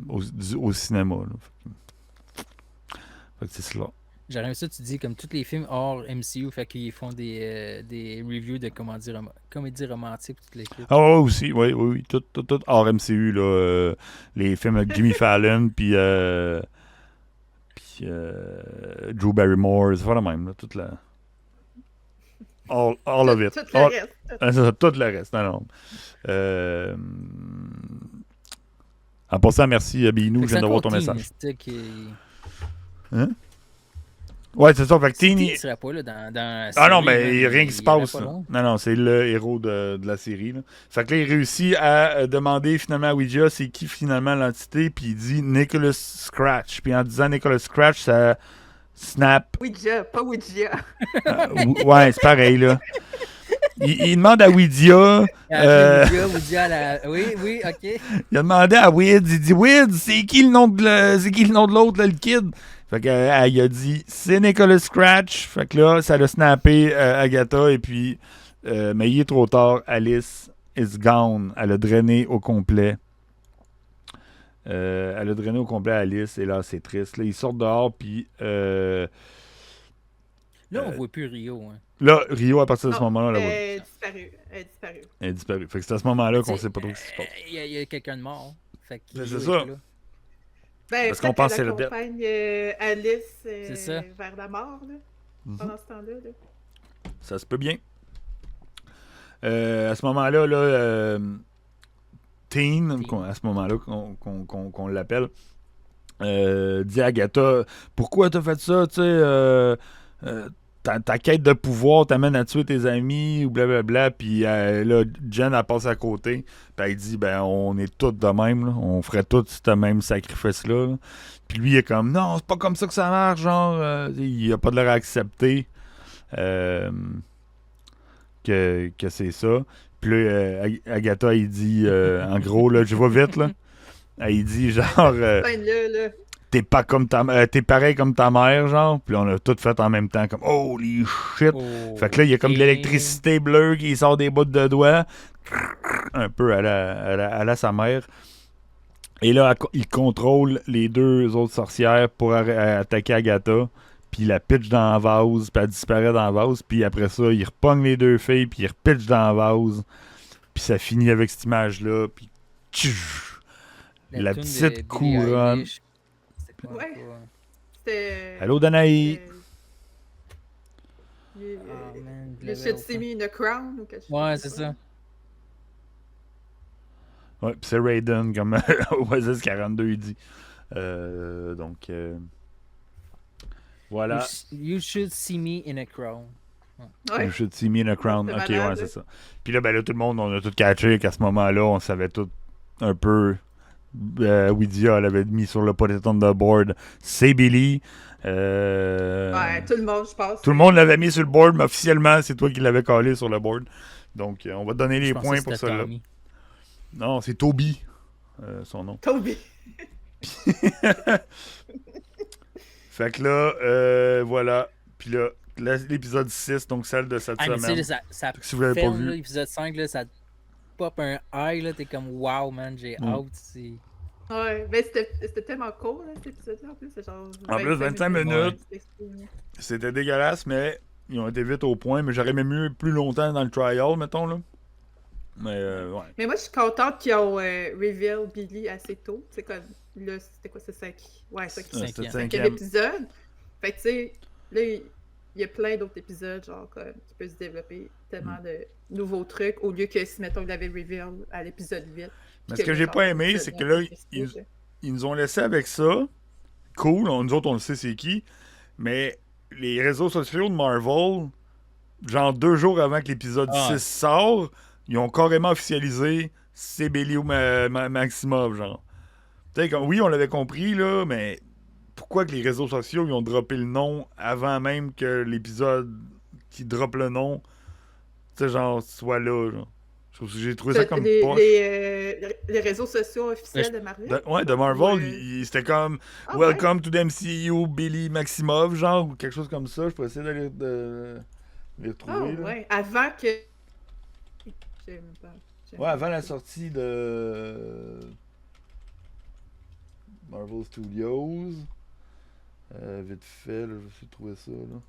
au cinéma. Là. Fait que c'est cela. J'aimerais ça, tu dis, comme tous les films hors MCU, fait qu'ils font des reviews de comédies romantiques, toutes les clips. Ah ouais, aussi, oui. Tout hors MCU, là. Les films avec Jimmy Fallon, puis Drew Barrymore, c'est pas le même, là. Toute la... All of it. Tout le reste. Tout le reste, non. En passant, merci Binou, je viens d'avoir ton message. Hein? Ouais, c'est ça. Fait que Teen, il serait pas là dans ah non, mais il n'y a rien qui se passe. Non, c'est le héros de la série. Là. Fait que là, il réussit à demander finalement à Ouija c'est qui finalement l'entité, puis il dit Nicholas Scratch. Puis en disant Nicholas Scratch, ça snap. Ouija, pas Ouija. Ouais, c'est pareil, là. Il demande à Ouija. Ouija, oui, ok. Il a demandé à Wids, il dit Wids, c'est qui le nom de l'autre, là, le kid? Fait que, il a dit c'est Nicholas Scratch. Fait que là, ça l'a snappé Agatha. Et puis, mais il est trop tard. Alice is gone. Elle a drainé au complet. Alice. Et là, c'est triste. Là, ils sortent dehors. Puis. Là, on voit plus Rio. Hein. Là, Rio, à partir de ce moment-là. Elle est disparue. Fait que c'est à ce moment-là qu'on sait pas trop ce qui se passe. Il y a quelqu'un de mort. Fait que c'est ça. Parce qu'on pense que c'est le accompagne Alice vers la mort là, pendant ce temps-là. Là. Ça se peut bien. À ce moment-là, Teen, à ce moment-là qu'on l'appelle, dit à Agatha, pourquoi t'as fait ça, tu sais, ta quête de pouvoir t'amène à tuer tes amis, ou blablabla, puis là, Jen, elle passe à côté, puis elle dit, ben, on est tous de même, là. On ferait tous ce même sacrifice-là, là. Puis lui, il est comme, non, c'est pas comme ça que ça marche, genre, il a pas de l'air à accepter que c'est ça. Puis là, Agatha, il dit, en gros, là, je vais vite, là, il dit, genre, Là. t'es pas comme t'es pareil comme ta mère, genre. Puis on a tout fait en même temps, comme holy shit. Oh, Fait que là, il y a comme de l'électricité bleue qui sort des bouts de doigts. Un peu à la sa mère. Et là, il contrôle les deux autres sorcières pour attaquer Agatha. Puis il la pitch dans la vase, puis elle disparaît dans la vase. Puis après ça, il repogne les deux filles, puis il repitch dans la vase. Puis ça finit avec cette image-là. Puis la tune de petite Billie couronne. Eilish. C'était quoi, Ouais. quoi? C'était. Allô, Danaï? You, Ah, man, je you l'avais should au see fond. me in a crown ou quelque chose. Ouais, comme c'est ça. Ouais, pis c'est Raiden, comme Oasis 42 il dit. Donc, voilà. You should see me in a crown. Ouais. You should see me in a crown. C'est Ok, malade, ouais, c'est là. ça. Puis là, ben là, tout le monde, on a tout catché qu'à ce moment-là, on savait tout un peu. Ouidia, elle avait mis sur le Put It on the board. C'est Billy. Ouais, tout le monde, je pense. Tout le monde l'avait mis sur le board, mais officiellement, c'est toi qui l'avais collé sur le board. Donc, on va te donner les Je pensais points que pour c'était ça. Tommy. Non, c'est Toby, son nom. Toby. Fait que là, voilà. Puis là, l'épisode 6, donc celle de cette Ah, mais tu semaine. sais, ça Si vous l'avez pas ferme, vu. là, l'épisode 5, là, ça te pop un high, là, t'es comme wow, man, j'ai hâte. C'est... Ouais, mais c'était tellement cool, là, cet épisode-là, en plus. C'est genre. En plus, 25 minutes. Ouais. C'était dégueulasse, mais ils ont été vite au point. Mais j'aurais aimé mieux plus longtemps dans le trial, mettons, là. Mais, ouais. Mais moi, je suis contente qu'ils ont reveal Billy assez tôt. C'est comme, là, c'était quoi, c'est 5? Ouais, c'est C'était Cinquième. cinquième épisode. Fait que, tu sais, là, il y a plein d'autres épisodes, genre, comme, qui peuvent se développer tellement de nouveaux trucs, au lieu que si, mettons, il avait reveal à l'épisode 8. Mais ce que j'ai pas aimé, c'est que là, ils nous ont laissé avec ça. Cool, nous autres, on le sait c'est qui. Mais les réseaux sociaux de Marvel, genre 2 jours avant que l'épisode 6 sort, ils ont carrément officialisé c'est Billy ou Maximov, genre. Tu sais, oui, on l'avait compris, là, mais pourquoi que les réseaux sociaux, ils ont droppé le nom avant même que l'épisode qui drop le nom, tu sais, genre, soit là, genre. J'ai trouvé ça comme poche. Les réseaux sociaux officiels de Marvel? De Marvel, Ouais. c'était comme Welcome to the MCU, Billy Maximov, genre, ou quelque chose comme ça. Je peux essayer de les retrouver. Oh, là. ouais. Avant que. J'aime pas. Ouais, avant la sortie de Marvel Studios. Vite fait, là, je vais essayer de trouver ça. Là.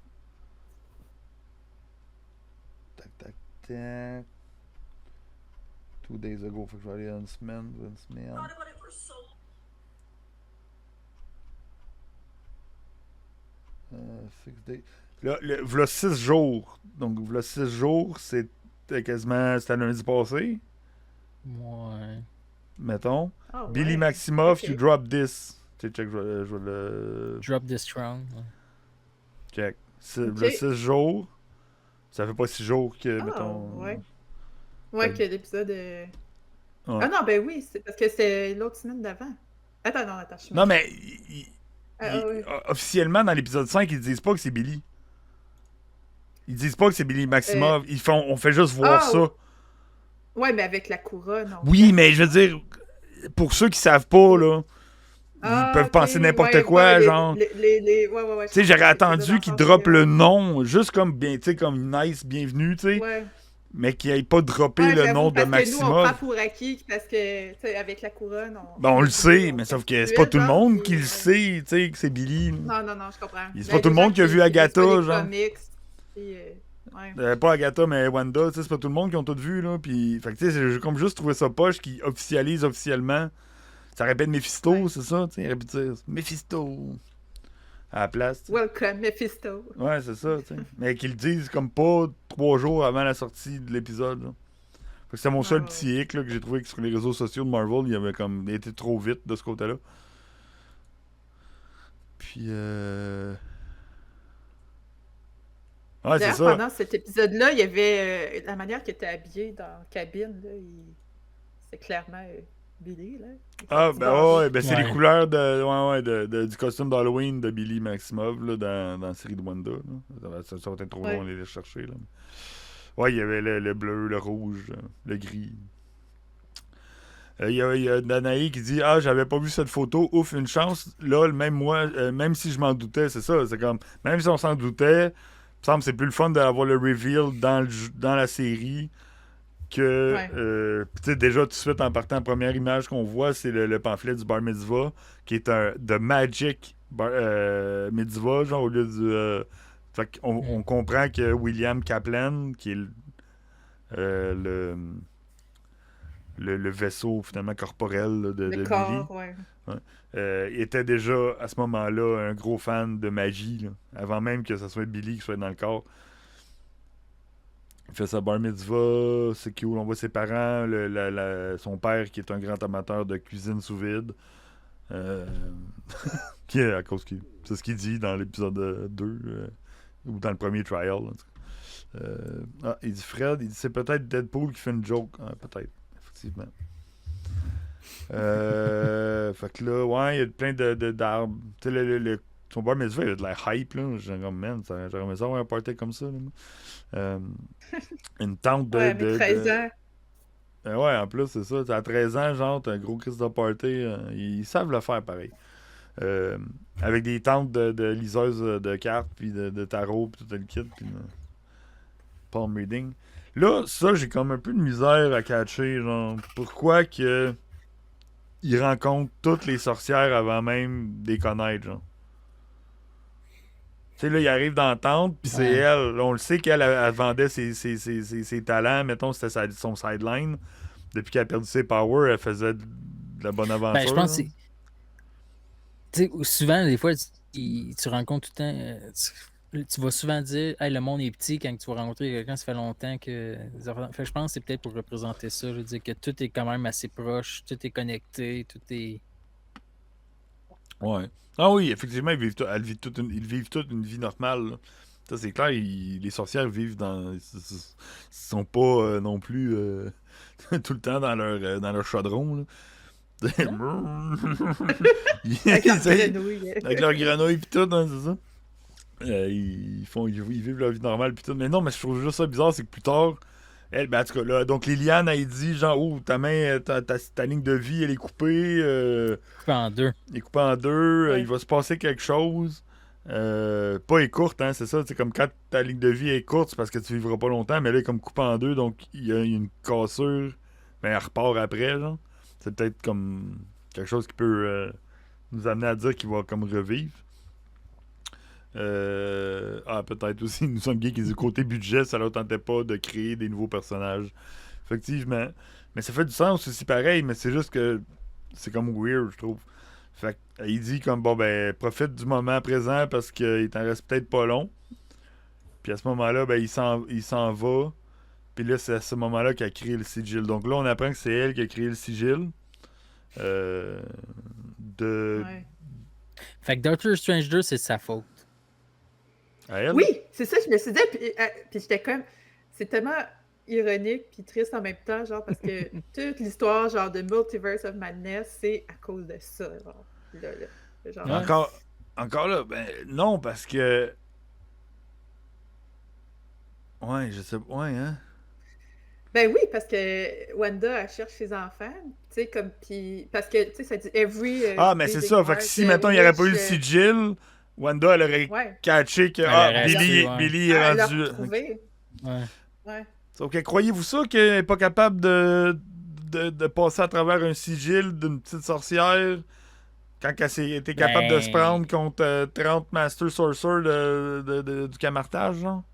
Tac, tac, tac. 2 days ago, faut que je vais aller une semaine. Six days. Là, v'là 6 jours. Donc, v'là 6 jours, c'était quasiment. C'était lundi passé, Ouais. mettons. Oh, Billy ouais. Maximoff, Ok. you drop this. Tu sais, check, je vais le. Drop this crown. Ouais. Check. Ok. V'là 6 jours. Ça fait pas 6 jours que, Ah, mettons. ouais. Ouais, Ouais. que l'épisode. Ouais. Ah non, ben oui, c'est parce que c'est l'autre semaine d'avant. Attends, je suis. Non, mais Ouais. officiellement, dans l'épisode 5, ils disent pas que c'est Billy. Ils disent pas que c'est Billy Maximov. On fait juste voir Ah, ça. Ouais, mais avec la couronne. Oui, mais je veux dire, pour ceux qui savent pas, là, ils peuvent penser n'importe quoi, genre. Ouais. Tu sais, j'aurais attendu qu'ils dropent le nom, juste comme, bien, tu sais, comme nice, bienvenue, tu sais, Ouais. mais qu'ils n'aient pas droppé Ouais, le j'avoue, nom de parce que nous, on Maximov. prend pour acquis parce que, tu sais, avec la couronne, Ben, on le sait, mais sauf que c'est pas tout le monde genre, qui le sait, tu sais, que c'est Billy. Non, je comprends. C'est pas tout le monde qui a vu Agatha, genre. Ouais. Pas Agatha, mais Wanda, tu sais, c'est pas tout le monde qui ont tout vu, là. Puis, fait que, tu sais, j'ai comme juste trouvé ça poche qui officialise officiellement. Ça répète Mephisto, Ouais. c'est ça, tu sais, il aurait pu dire Mephisto à la place. tu sais. Welcome, Mephisto. Ouais, c'est ça, tu sais. Mais qu'ils le disent comme pas 3 jours avant la sortie de l'épisode, là. Fait que c'était mon seul Ouais. petit hic, là, que j'ai trouvé que sur les réseaux sociaux de Marvel, il avait comme été trop vite de ce côté-là. Puis, ouais, c'est D'ailleurs, ça. pendant cet épisode-là, il y avait la manière qu'il était habillé dans la cabine. Là, c'est clairement Billy. Là. Ah, ben ouais, ben c'est les Ouais. couleurs du costume d'Halloween de Billy Maximov là, dans la série de Wanda. Là. Ça va être trop long d'aller les chercher. Là. Ouais, il y avait le bleu, le rouge, le gris. Il y a Danae qui dit: Ah, j'avais pas vu cette photo, ouf, une chance. Là, même moi, même si je m'en doutais, c'est ça. C'est comme, même si on s'en doutait, il me semble que c'est plus le fun d'avoir le reveal dans la série que. Ouais. Tu sais, déjà, tout de suite, en partant, la première image qu'on voit, c'est le pamphlet du Bar Mitzvah, qui est un The Magic Mitzvah, genre, au lieu du. Fait qu'on on comprend que William Kaplan, qui est le vaisseau finalement corporel là, de Le Billy, corps, ouais. était déjà à ce moment-là un gros fan de magie, là, avant même que ce soit Billy qui soit dans le corps. Il fait sa bar mitzvah, c'est cool, on voit ses parents, son père qui est un grand amateur de cuisine sous vide. Qui est à cause c'est ce qu'il dit dans l'épisode 2 ou dans le premier trial. En tout cas. Il dit Fred, il dit c'est peut-être Deadpool qui fait une joke. Ah, peut-être, effectivement. Fait que là, ouais, il y a plein d'arbres. Tu sais, son bar mitzvah, il a de l'air hype, là. J'ai comme, man, j'aurais aimé ça avoir un party comme ça, là. Une tente de. Ouais, mais 13 ans. Ouais, en plus, c'est ça. À 13 ans, genre, t'as un gros Christ de party. Ils savent le faire pareil. Avec des tentes de liseuses de cartes, puis de tarot, puis tout le kit, puis palm reading. Là, ça, j'ai comme un peu de misère à catcher, genre, pourquoi que il rencontre toutes les sorcières avant même de les connaître, genre. Tu sais, là, il arrive dans la tente, puis c'est elle. Là, on le sait qu'elle elle vendait ses talents, mettons, c'était son sideline. Depuis qu'elle a perdu ses powers, elle faisait de la bonne aventure. Ben, je pense que tu sais, souvent, des fois, tu rencontres tout le temps. Tu vas souvent dire hey, le monde est petit quand tu vas rencontrer quelqu'un, ça fait longtemps que. Fait que je pense que c'est peut-être pour représenter ça. Je veux dire que tout est quand même assez proche, tout est connecté, tout est. Ouais. Ah oui, effectivement, ils vivent toute une vie normale. Là. Ça, c'est clair, les sorcières vivent dans. Ils sont pas non plus tout le temps dans leur chaudron. Là. Avec leur grenouille. Avec leur grenouille pis tout, hein, c'est ça. Ils vivent leur vie normale pis tout. Mais non, mais je trouve juste ça bizarre, c'est que plus tard, elle, ben en tout cas, là, donc Liliane, elle dit genre, oh, ta main, ta ligne de vie, elle est coupée. Coupé en deux. Elle est coupée en deux, Ouais. il va se passer quelque chose. Pas est courte, hein, c'est ça. C'est comme quand ta ligne de vie est courte, c'est parce que tu vivras pas longtemps, mais là, elle est comme coupée en deux, donc il y a une cassure, mais elle repart après, genre. C'est peut-être comme quelque chose qui peut nous amener à dire qu'il va comme revivre. Peut-être aussi, nous sommes gays qui dit côté budget, ça leur tentait pas de créer des nouveaux personnages. Effectivement. Mais ça fait du sens aussi pareil, mais c'est juste que c'est comme weird, je trouve. Fait il dit comme bon ben profite du moment présent parce qu'il t'en reste peut-être pas long. Puis à ce moment-là, ben il s'en va. Puis là, c'est à ce moment-là qu'elle a créé le sigil. Donc là, on apprend que c'est elle qui a créé le sigil. Ouais. Fait que Doctor Strange 2, c'est de sa faute. À elle? Oui, c'est ça, je me suis dit. Puis j'étais comme. C'est tellement ironique puis triste en même temps, genre, parce que toute l'histoire, genre, de Multiverse of Madness, c'est à cause de ça, genre. Genre, Encore là, ben non, parce que. Ouais, je sais pas. Ouais, hein? Ben oui, parce que Wanda, elle cherche ses enfants, tu sais, comme, puis, parce que, tu sais, ça dit every... mais c'est ça, fait que si, mettons, il n'y aurait pas eu le sigil, Wanda, elle aurait catché que Billy est rendu... Ouais. Ok, croyez-vous ça qu'elle n'est pas capable de passer à travers un sigil d'une petite sorcière quand elle était capable de se prendre contre 30 Master Sorcerer du Camartage, genre?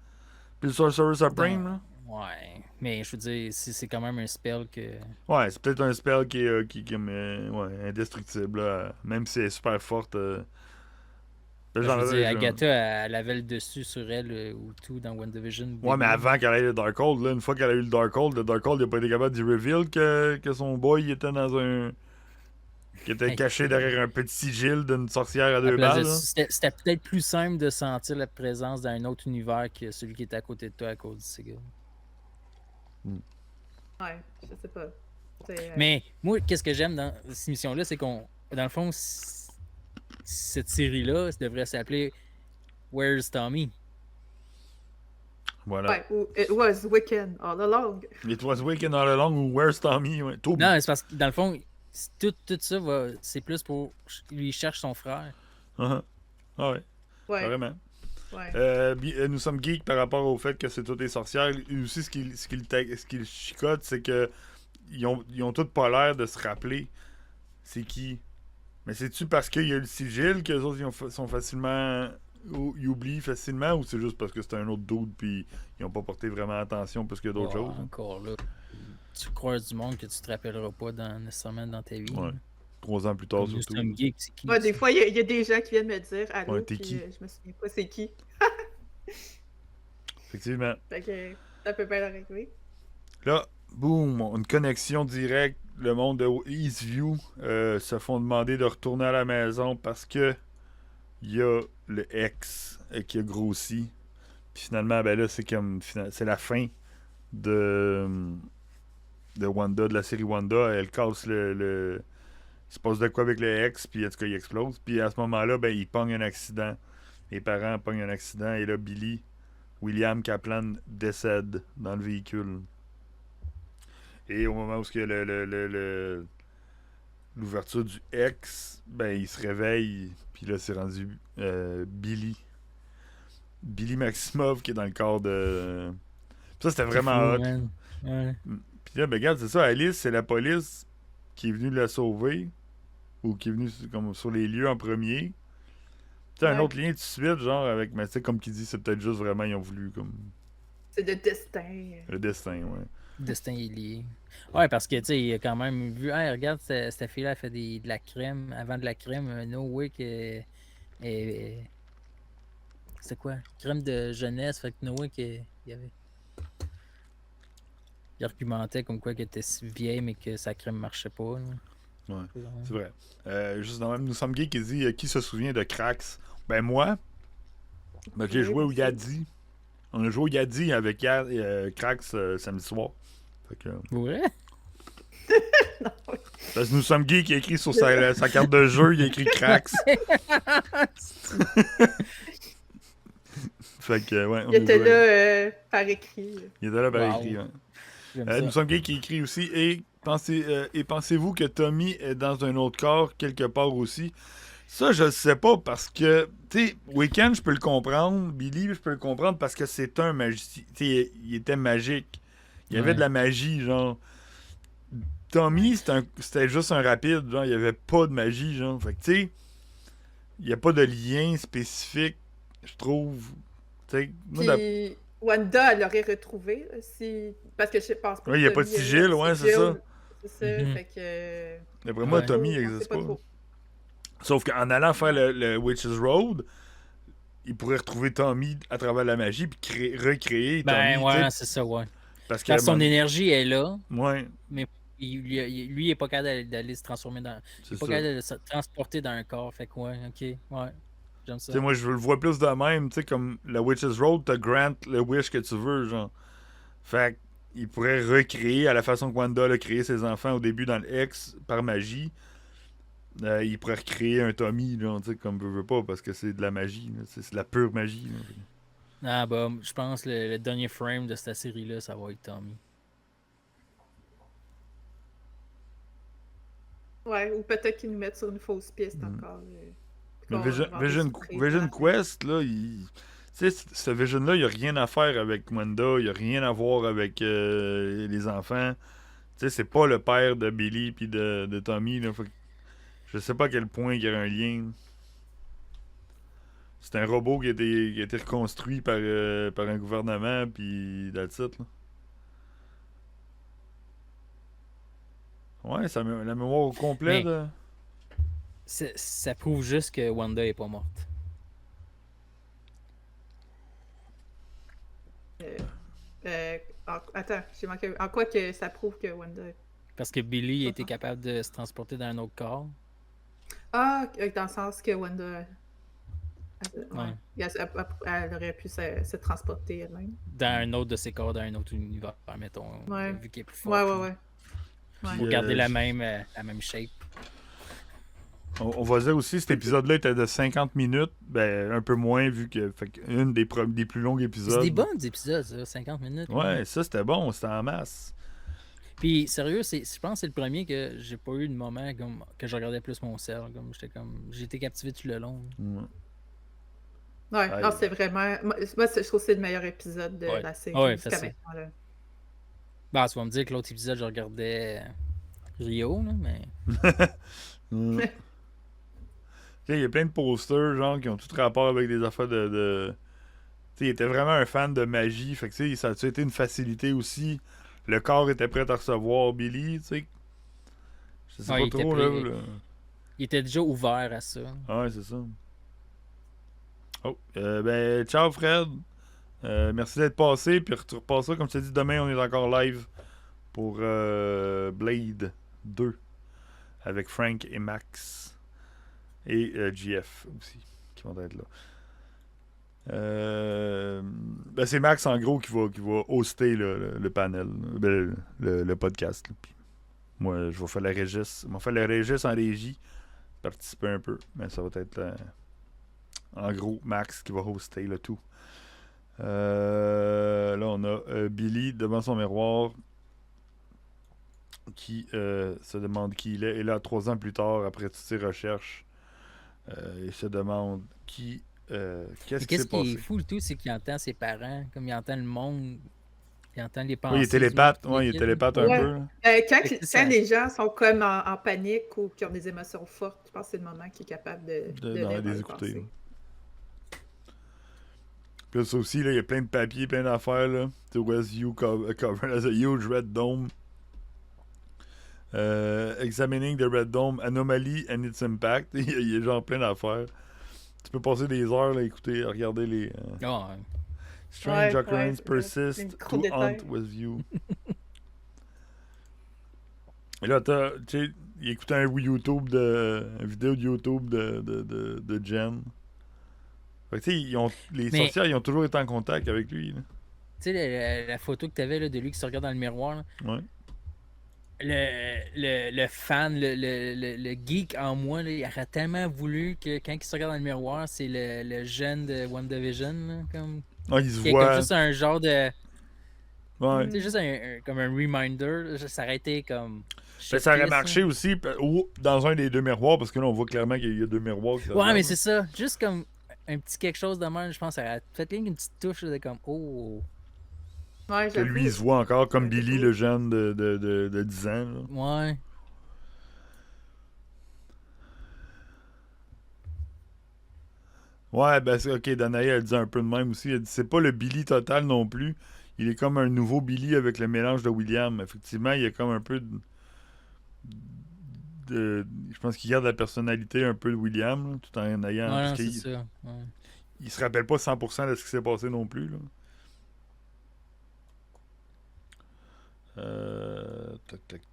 Puis le Sorcerer Supreme, là? Ouais, mais je veux dire, c'est quand même un spell que... Ouais, c'est peut-être un spell qui est indestructible, là, même si elle est super forte. Je veux dire, Agatha, elle avait le dessus sur elle ou tout dans WandaVision. Ouais, mais avant qu'elle ait le Darkhold, là, une fois qu'elle a eu le Darkhold, il a pas été capable de reveal que son boy il était dans un... Qui était Hey. caché derrière un petit sigil d'une sorcière à À deux place de- balles. Là. C'était peut-être plus simple de sentir la présence d'un autre univers que celui qui était à côté de toi à cause du cigare. Ouais, je sais pas. C'est, Mais moi, qu'est-ce que j'aime dans cette émission-là, c'est qu'on, dans le fond, cette série-là, ça devrait s'appeler Where's Tommy? Voilà. ouais, ou It was Weekend all along. It was Weekend all along ou Where's Tommy? Ouais. Toby. Non, c'est parce que dans le fond, tout ça, c'est plus pour. Lui, il cherche son frère. Ah ouais, Ouais, vraiment. ouais. Nous sommes geeks par rapport au fait que c'est toutes des sorcières. Et aussi, ce qui le chicote, c'est que ils ont toutes pas l'air de se rappeler c'est qui. Mais c'est-tu parce qu'il y a le sigil que les autres sont facilement. Ils oublient facilement ou c'est juste parce que c'est un autre dude puis ils ont pas porté vraiment attention parce qu'il y a d'autres choses? Encore là. Tu croises du monde que tu te rappelleras pas nécessairement dans ta vie. Ouais. là. 3 ans plus tard, Comme nous surtout. sommes geeks, c'est qui? Ouais, des ça? fois, il y a des gens qui viennent me dire allô, Ouais, t'es puis qui? je me souviens pas c'est qui. Effectivement. Fait que ça peut bien arriver. Là, boum, une connexion directe. Le monde de Eastview se font demander de retourner à la maison parce que il y a le ex qui a grossi. Puis finalement, ben là, c'est la fin de Wanda, de la série Wanda. Elle casse il se passe de quoi avec le ex, puis en tout cas, il explose. Puis à ce moment-là, ben, il pogne un accident. Les parents pognent un accident et là, William Kaplan décède dans le véhicule. Et au moment où l'ouverture du ex, ben il se réveille, puis là c'est rendu Billy Maximoff qui est dans le corps de. Ça c'était vraiment C'est fou, hot. man. Ouais. Puis là, ben regarde, c'est ça, Alice, c'est la police qui est venue la sauver, ou qui est venue comme sur les lieux en premier. Tu sais, un Ouais. autre lien tout de suite, genre avec, mais tu sais, comme qui dit, c'est peut-être juste vraiment, ils ont voulu comme C'est le destin. le destin, ouais. Le destin est lié. Ouais, parce que, tu sais, il a quand même vu, hey, regarde, cette fille-là, elle fait de la crème. Avant de la crème, no way que. C'est quoi? Crème de jeunesse, fait que no way qu'il y avait. Il argumentait comme quoi qu'elle était si vieille, mais que sa crème marchait pas. Là. Ouais. C'est vrai. Juste dans même, nous sommes gays qui dit qui se souvient de Crax? Ben moi, ben, j'ai Oui, joué au aussi. Yadi. On a joué au Yadi avec Crax samedi soir. Fait que, Pour vrai? parce que nous sommes gays qui a écrit sur sa carte de jeu, il a écrit Crax. Fait que, ouais, on Il a était joué. là par écrit. Il était là par Wow. écrit. Ouais. J'aime ça. Nous sommes gays qui écrit aussi. Et pensez-vous que Tommy est dans un autre corps quelque part aussi? Ça, je sais pas parce que, tu sais, Weekend, je peux le comprendre. Billy, je peux le comprendre parce que c'est un magicien. Tu sais, il était magique. Il y avait Ouais. de la magie, genre. Tommy, c'était juste un rapide, genre. Il y avait pas de magie, genre. Fait que, tu sais, il n'y a pas de lien spécifique, je trouve. Tu sais, moi, Puis Wanda, elle l'aurait retrouvé si. Parce que je pense pas. Ouais, il y a que pas de Tommy sigil, ouais, c'est ça. C'est ça, Mhm. fait que. d'après moi, Ouais. Tommy, il on n'existe sait pas pas. trop. Sauf qu'en allant faire le Witch's Road, il pourrait retrouver Tommy à travers la magie puis recréer Ben Tommy. ouais, tu sais, c'est ça, ouais. parce que Quand son énergie est là, ouais, lui, il est pas capable d'aller se transformer dans. Il c'est est pas ça. capable de se transporter dans un corps. Fait que ouais, ok, ouais. J'aime Tu ça. sais, moi, je le vois plus de même. Tu sais, comme le Witch's Road, t'as grant le wish que tu veux, genre. Fait qu'il pourrait recréer à la façon que Wanda a créé ses enfants au début dans le X par magie. Il pourrait recréer un Tommy, genre, tu sais, comme veut pas, parce que c'est de la magie. là. C'est de la pure magie. là. Ah bah, je pense que le dernier frame de cette série-là, ça va être Tommy. Ouais, ou peut-être qu'ils nous mettent sur une fausse piste Mhm. encore. Mais qu'on Vision, va Vision, découvrir Vision à la fin. Quest, là, tu sais, ce Vision-là, il n'y a rien à faire avec Wanda, il n'y a rien à voir avec les enfants. Tu sais, c'est pas le père de Billy puis de Tommy. Là, fait que je sais pas à quel point il y a un lien. C'est un robot qui a été reconstruit par un gouvernement, puis that's it, là. Ouais, la mémoire au complet, Mais- là. Ça prouve juste que Wanda est pas morte. Attends, j'ai manqué. En quoi que ça prouve que Wanda. Parce que Billy était capable de se transporter dans un autre corps. Ah, dans le sens que Wanda. Ouais. Elle aurait pu se transporter elle-même. Dans un autre de ses corps, dans un autre univers, mettons, Ouais. vu qu'il est plus Ouais, fort. ouais, ouais. Puis, Pour garder la même shape. On va dire aussi, cet épisode-là était de 50 minutes, ben un peu moins, vu que fait une des plus longs épisodes. C'est des bons épisodes, ça, 50 minutes. Ouais, ça c'était bon, c'était en masse. Puis sérieux, je pense que c'est le premier que j'ai pas eu de moment comme que je regardais plus mon cerf. J'ai été captivé tout le long. Ouais, non, c'est vraiment. Moi, je trouve que c'est le meilleur épisode de la série. Ouais, jusqu'à facile. maintenant, là. Bah, tu vas me dire que l'autre épisode, je regardais Rio, là, mais. Il y a plein de posters genre qui ont tout rapport avec des affaires de... Tu sais, il était vraiment un fan de magie, fait que ça a été une facilité aussi. Le corps était prêt à recevoir Billy, tu sais. Je sais pas trop, là. Il était déjà ouvert à ça. Ouais, c'est ça. Oh, ben, ciao Fred. Merci d'être passé, puis tu repasses ça, comme tu as dit, demain on est encore live pour Blade 2 avec Frank et Max et GF aussi qui vont être là. Ben c'est Max en gros qui va hoster le panel, le podcast. Puis moi je vais faire la régisse. Je vais faire la régisse en régie, participer un peu, mais ça va être en gros Max qui va hoster le tout. Là on a Billy devant son miroir qui se demande qui il est, et là 3 ans plus tard, après toutes ses recherches, il se demande qu'est-ce qui s'est passé. Qui est fou le tout, c'est qu'il entend ses parents, comme il entend le monde, il entend les pensées. Oui, il est télépathe, un peu. Là. Quand les gens sont comme en panique ou qui ont des émotions fortes, je pense que c'est le moment qu'il est capable de les écouter. Puis là, ça aussi, il y a plein de papiers, plein d'affaires. Là. Westview covered as a huge red dome. Examining the red dome, anomaly and its impact. Il y a genre plein d'affaires. Tu peux passer des heures là, à regarder les... Strange occurrence persist to haunt Westview. Et là, tu sais, il écoutait une vidéo de YouTube de Jen. Fait que, tu sais, les sorcières, ils ont toujours été en contact avec lui. Tu sais, la photo que tu avais là, de lui qui se regarde dans le miroir. Là. Ouais. Le fan, le geek en moi, là, il aurait tellement voulu que quand il se regarde dans le miroir, c'est le jeune de WandaVision. Là, comme, il se voit. Comme juste un genre de. Ouais. C'est juste comme un reminder. Ça aurait été comme. Ben, ça aurait marché aussi dans un des deux miroirs, parce que là, on voit clairement qu'il y a 2 miroirs. Ouais, mais c'est ça. Juste comme un petit quelque chose de même, je pense, ça aurait fait une petite touche de comme. Oh. Ouais, que lui, il se voit encore comme Billy, le jeune de 10 ans. Là. Ouais. Ouais, ben c'est ok, Danae, elle dit un peu de même aussi. Elle dit c'est pas le Billy total non plus. Il est comme un nouveau Billy avec le mélange de William. Effectivement, il y a comme un peu je pense qu'il garde la personnalité un peu de William, là, tout en ayant... Ouais, c'est ça. Ouais. Il se rappelle pas 100% de ce qui s'est passé non plus. Là.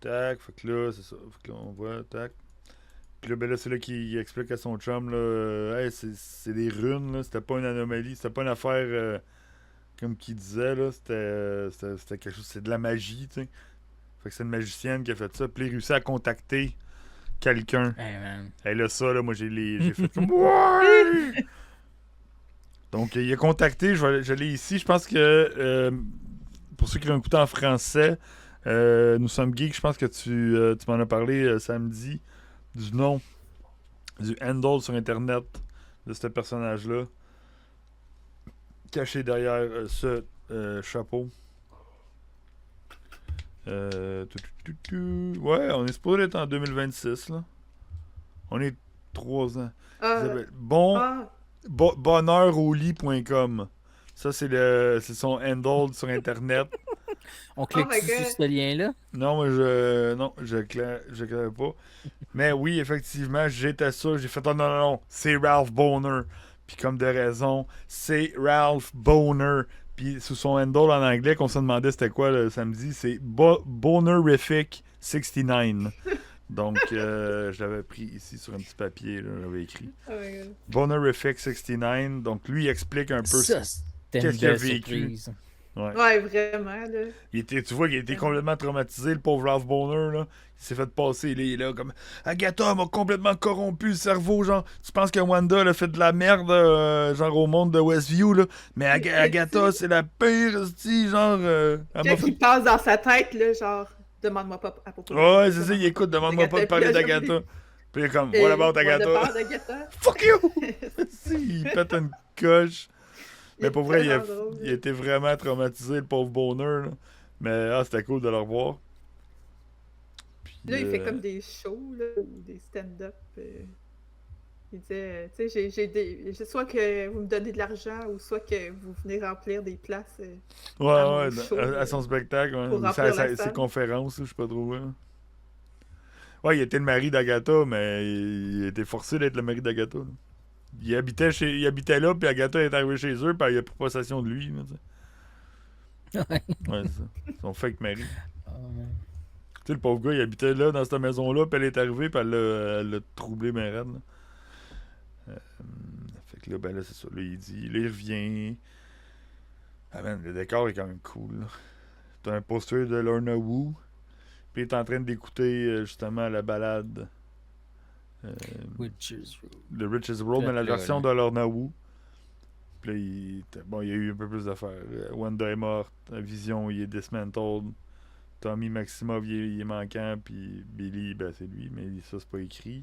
Tac. Fait que là, c'est ça. Fait que là, on voit, tac. Puis là, ben là, c'est là qu'il explique à son chum, là, hey, c'est des runes, là. C'était pas une anomalie, c'était pas une affaire, comme qu'il disait, là. C'était quelque chose, c'est de la magie, tu sais. Fait que c'est une magicienne qui a fait ça. Puis il réussit à contacter quelqu'un. Hey, man. Et là, ça, là, moi, j'ai fait comme... Ouais! Donc, il a contacté, je l'ai ici. Je pense que, pour ceux qui l'ont écouté en français, Nous sommes geeks, je pense que tu m'en as parlé samedi, du nom, du handle sur Internet de ce personnage-là, caché derrière ce chapeau. Ouais, on est supposé être en 2026, là. On est 3 ans. Bonheuraulit.com. Ça, c'est son handle sur Internet. On clique sur ce lien-là? Non, moi, je clique pas. Mais oui, effectivement, j'étais ça. J'ai fait, non, c'est Ralph Boner. Puis comme de raison, c'est Ralph Boner. Puis sous son handle en anglais, qu'on se demandait c'était quoi le samedi, c'est Bonerific 69. Donc, je l'avais pris ici sur un petit papier, là, j'avais écrit. Oh my God. Bonerific 69, donc lui il explique un peu Ça, c'était qu'est-ce une qu'il a belle vécu. surprise. Ouais. Ouais, vraiment, là. Tu vois qu'il a été complètement traumatisé, le pauvre Ralph Boner, là. Il s'est fait passer, il est là comme Agatha m'a complètement corrompu le cerveau, genre. Tu penses que Wanda elle a fait de la merde, genre au monde de Westview, là. Mais Agatha, c'est la pire, esti, genre. Elle m'a Quand fait. il passe dans sa tête, là, genre, demande-moi pas à propos Ouais, c'est ça, il écoute, demande-moi pas de parler d'Agatha. Puis il est comme, what about Agatha? d'Agatha? Fuck you! Si, il pète une coche. Mais pour vrai, drôle, il était vraiment traumatisé, le pauvre Boner, là. Mais c'était cool de le revoir. Puis, Là, il fait comme des shows, là, ou des stand-up. Il disait, tu sais, soit que vous me donnez de l'argent, ou soit que vous venez remplir des places. ouais, show, à son spectacle, ouais. pour Ou remplir la ses salle. conférences, je sais pas trop. Ouais, il était le mari d'Agatha, mais il était forcé d'être le mari d'Agatha. Là. Il habitait là, puis Agatha est arrivée chez eux, puis il a pris possession de lui. Là, ouais, c'est ça. Son fake mari. Oh, man. Tu sais, le pauvre gars, il habitait là, dans cette maison-là, puis elle est arrivée, puis elle l'a troublé, mais raide. Fait que là, ben là, c'est ça. Là, il revient. Ah man, le décor est quand même cool. Là. T'as un poster de Lorna Wu, puis il est en train d'écouter justement la balade Witches. de Rich's World, mais la version de Lorna Wu. Puis là, il y a eu un peu plus d'affaires. Wanda est morte, Vision, il est dismantled. Tommy Maximov, il est manquant, puis Billy, ben c'est lui, mais ça, c'est pas écrit.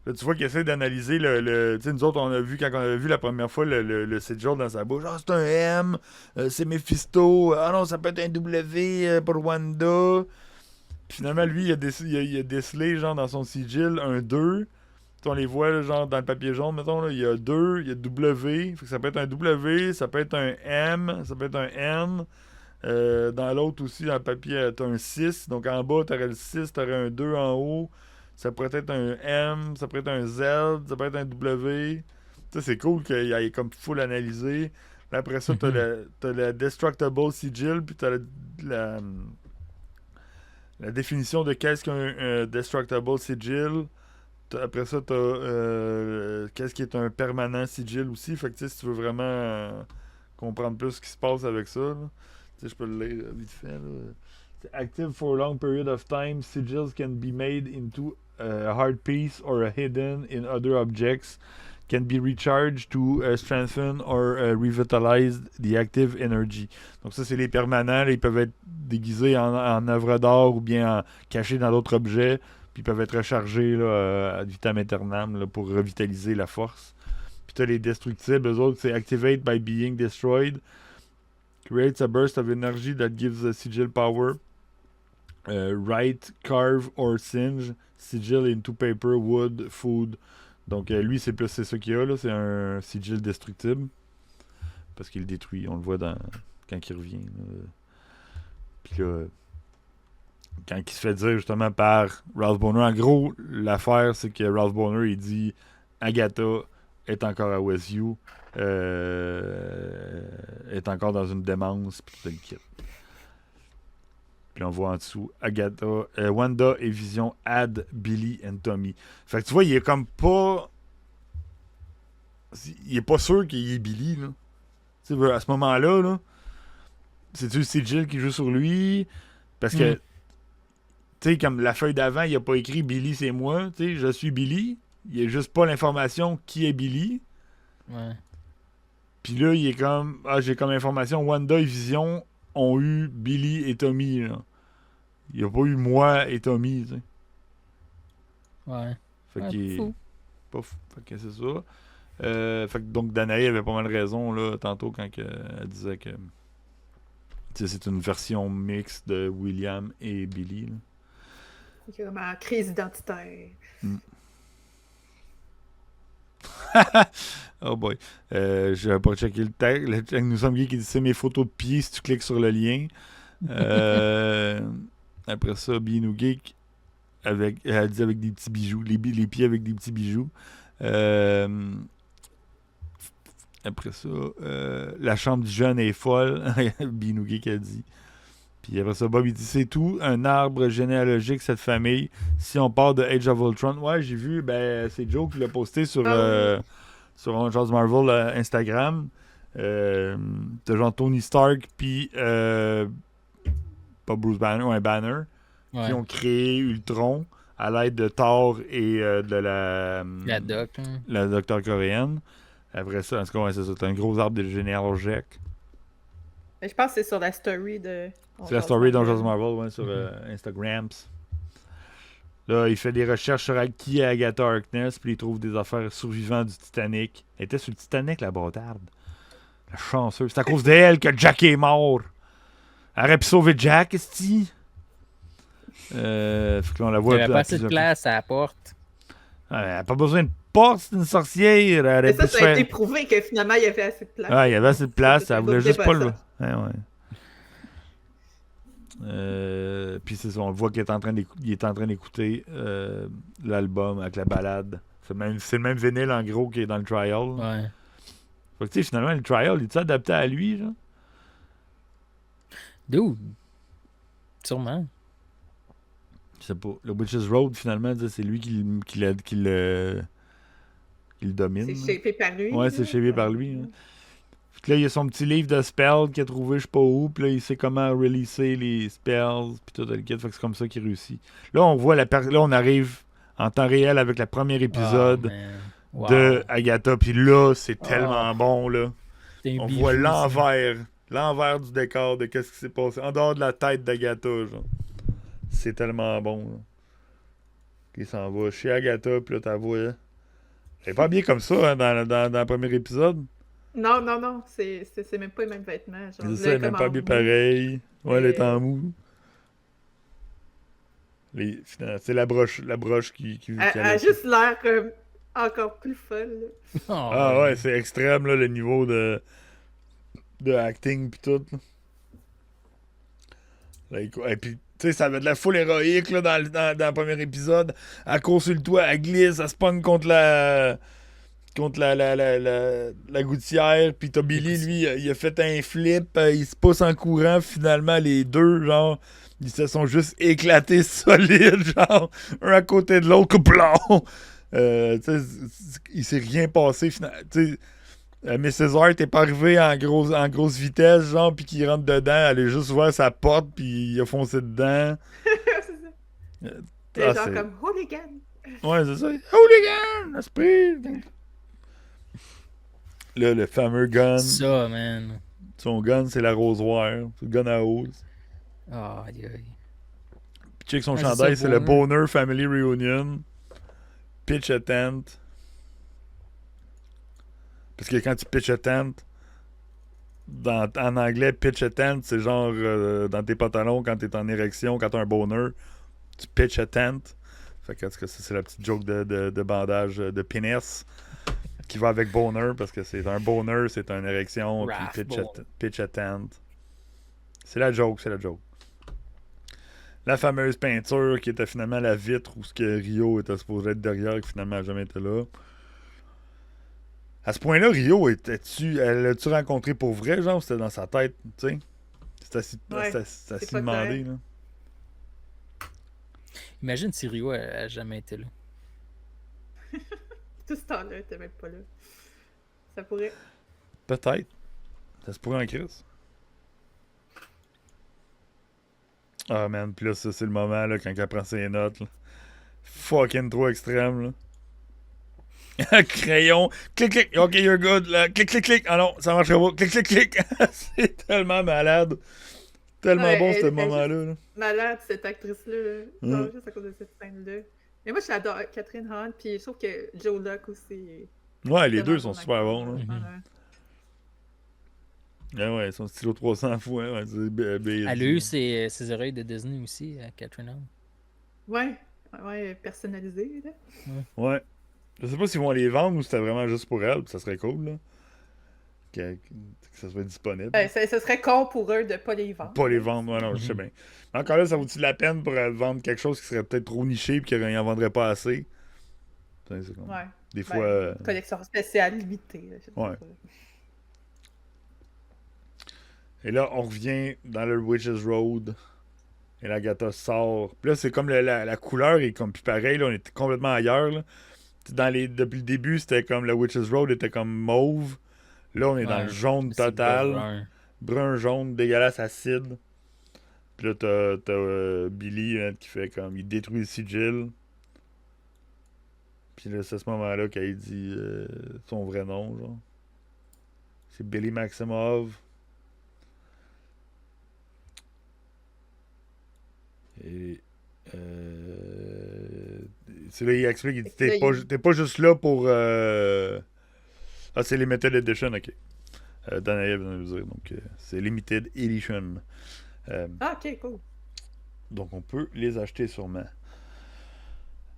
Là, tu vois qu'il essaie d'analyser le tu sais, nous autres, on a vu, quand on avait vu la première fois le sigil dans sa bouche, c'est un M, c'est Mephisto, ah non, ça peut être un W pour Wanda. Puis finalement, lui, il a décelé, genre, dans son sigil, un 2. Puis on les voit, là, genre, dans le papier jaune, mettons, là, il y a 2, il y a W. Fait que ça peut être un W, ça peut être un M, ça peut être un N. Dans l'autre aussi, dans le papier, t'as un 6. Donc en bas, t'aurais le 6, t'aurais un 2 en haut. Ça pourrait être un M, ça pourrait être un Z, ça pourrait être un W. Tu sais, c'est cool qu'il ait comme full analysé. Là, après ça, t'as le Destructible Sigil, puis t'as la définition de qu'est-ce qu'un Destructible Sigil. Après ça, t'as qu'est-ce qui est un permanent sigil aussi. Fait que tu sais, si tu veux vraiment comprendre plus ce qui se passe avec ça, là, tu sais, je peux le lire vite fait. Là. C'est active for a long period of time, sigils can be made into a hard piece or hidden in other objects. Can be recharged to strengthen or revitalize the active energy. Donc ça, c'est les permanents. Là, ils peuvent être déguisés en œuvre d'art ou bien cachés dans d'autres objets. Puis ils peuvent être rechargés là, ad vitam aeternam là, pour revitaliser la force. Puis t'as les destructibles, eux autres, c'est activate by being destroyed. Creates a burst of energy that gives a sigil power. Write, carve or singe. Sigil into paper, wood, food. Donc lui, c'est ça qu'il y a, là. C'est un sigil destructible. Parce qu'il le détruit. On le voit quand il revient. Là. Puis là... Quand il se fait dire justement par Ralph Boner, en gros, l'affaire, c'est que Ralph Boner, il dit Agatha est encore à Westview, est encore dans une démence, puis tout le kit. Puis on voit en dessous Agatha, Wanda et Vision add Billy and Tommy. Fait que tu vois, il est comme pas. Il est pas sûr qu'il y ait Billy, là. Tu sais, à ce moment-là, là, c'est-tu le sigil qui joue sur lui? Parce que. Tu sais, comme la feuille d'avant, il a pas écrit Billy, c'est moi. Tu sais, je suis Billy. Il n'y a juste pas l'information qui est Billy. Ouais. Puis là, il est comme. Ah, j'ai comme information, Wanda et Vision ont eu Billy et Tommy. Là. Il n'y a pas eu moi et Tommy, tu sais. Ouais. Fait Ouais, qu'il est. fou. Pas fou. Fait que c'est ça. Fait que donc, Danae avait pas mal raison, là, tantôt, quand elle disait que. Tu sais, c'est une version mixte de William et Billy, là. C'est comme en crise identitaire. Oh boy. Je vais pas checker le tag. Le tag nous sommes qui dit c'est mes photos de pieds si tu cliques sur le lien. Après ça, Binou Geek elle dit avec des petits bijoux. Les pieds avec des petits bijoux. Après ça, la chambre du jeune est folle. Binou Geek a dit. Puis après ça, Bob, il dit, c'est tout, un arbre généalogique, cette famille. Si on part de Age of Ultron, ouais, j'ai vu, c'est Joe qui l'a posté sur On Jase Marvel Instagram. T'as genre Tony Stark, puis pas Bruce Banner, un Banner, qui ont créé Ultron à l'aide de Thor et de La doc. la docteure coréenne. Après ça, en tout cas, ouais, c'est ça. T'as un gros arbre de généalogique. Mais je pense que c'est sur la story de. C'est la story d'On Jase Marvel, ouais, sur Instagram. Là, il fait des recherches sur qui est Agatha Harkness, puis il trouve des affaires survivantes du Titanic. Elle était sur le Titanic, la bâtarde. La chanceuse. C'est à cause d'elle que Jack est mort. Elle aurait pu sauver Jack, est-ce Fait que là, on la voit. Il n'y avait pas assez de place à la porte. Elle n'a pas besoin de porte, c'est une sorcière. Elle Mais ça a été prouvé que finalement, il y avait assez de place. Ah, il y avait assez de place, elle voulait juste pas le. ça. Ouais. Puis c'est ça, on voit qu'il est en train d'écouter l'album avec la balade. C'est le même vinyle en gros qui est dans le trial. Ouais. Fait que tu sais, finalement, le trial, il est adapté à lui, genre? Dude. Sûrement. Je sais pas. Le Witch's Road, finalement, c'est lui qui le domine. C'est shapé par lui. Ouais, c'est shapé par lui. Hein. Fait que là, il y a son petit livre de spells qu'il a trouvé, je sais pas où, puis là, il sait comment releaser les spells, puis tout le kit, fait que c'est comme ça qu'il réussit. Là, on voit là, on arrive en temps réel avec le premier épisode de Agatha, puis là, c'est tellement bon, là. On voit l'envers du décor de qu'est-ce qui s'est passé, en dehors de la tête d'Agatha, genre. C'est tellement bon, là. Il s'en va chez Agatha, puis là, t'as vu, elle est pas habillée comme ça, hein, dans le premier épisode. Non, c'est même pas les mêmes vêtements. Genre, C'est ça, elle est même pas habillée pareil. Ouais, elle est en mou. C'est la broche qui elle a juste l'air comme encore plus folle. Ouais, c'est extrême, là, le niveau de acting pis tout. Là, et puis, tu sais, ça avait de la foule héroïque, là, dans le premier épisode. Elle court sur le toit, elle glisse, elle se pogne contre la gouttière, puis t'as Billy, lui, il a fait un flip, il se pousse en courant, finalement, les deux, genre, ils se sont juste éclatés solides, genre, un à côté de l'autre, couplon! Il s'est rien passé, finalement, tu sais, Mrs. Hart est pas arrivée en grosse vitesse, genre, puis qu'il rentre dedans, elle a juste ouvert sa porte, puis il a foncé dedans. C'est ça. C'est genre comme hooligan! Ouais, c'est ça. Hooligan! Esprit! Là, le fameux gun. Ça, man. Son gun, c'est l'arrosoir. C'est le gun à hose. Oh, aïe. Puis check son chandail, c'est le Boner Family Reunion. Pitch a tent. Parce que quand tu pitch a tent, en anglais, pitch a tent, c'est genre dans tes pantalons quand t'es en érection, quand t'as un boner, tu pitch a tent. Fait que c'est la petite joke de bandage de pénis qui va avec boner, parce que c'est un boner, c'est une érection, puis pitch a tent. C'est la joke. La fameuse peinture qui était finalement la vitre où ce que Rio était supposé être derrière, qui finalement n'a jamais été là. À ce point-là, Rio, elle l'a-tu rencontré pour vrai, genre, ou c'était dans sa tête, tu sais? C'est assez demandé, là. Imagine si Rio a jamais été là. Tout ce temps-là, elle était même pas là. Ça pourrait. Peut-être. Ça se pourrait en crise. Ah, man, pis là, ça, c'est le moment, là, quand elle prend ses notes, là. Fucking trop extrême, là. Crayon, clic, ok, you're good, là. Clic, ah non, ça marchera pas, clic. C'est tellement malade. Tellement bon, ce moment-là. Là. Malade, cette actrice-là. Genre, juste à cause de cette scène-là. Mais moi, j'adore Catherine Hahn, puis je trouve que Joe Locke aussi. Ouais, les deux sont super bons. Là. Ouais, son stylo 300 fois. Ouais, elle a eu ses oreilles de Disney aussi, Catherine Hahn. Ouais, personnalisé. Là. Ouais. Je sais pas s'ils vont les vendre ou si c'était vraiment juste pour elle, ça serait cool, là. Que ça soit disponible. Ça serait con pour eux de pas les vendre. Pas les vendre, ouais, non, je sais bien. Encore là, ça vaut-tu de la peine pour vendre quelque chose qui serait peut-être trop niché et qu'ils n'en vendraient pas assez? C'est comme... Ouais. Des fois... collection spéciale limitée. Là, ouais. Et là, on revient dans le Witch's Road. Et l'Agatha sort. Puis là, c'est comme la couleur est comme plus pareil. Là, on était complètement ailleurs. Là. Depuis le début, c'était comme le Witch's Road était comme mauve. Là, on est dans le jaune c'est total. brun. Brun-jaune, dégueulasse, acide. Puis là, t'as Billy qui fait comme. Il détruit le sigil. Puis là, c'est à ce moment-là qu'il dit son vrai nom, genre. C'est Billy Maximov. Et. C'est là, il explique, il dit t'es pas juste là pour. Ah, c'est Limited Edition, ok. Danaï vient de nous dire, donc c'est Limited Edition. Ah, ok, cool. Donc on peut les acheter sûrement.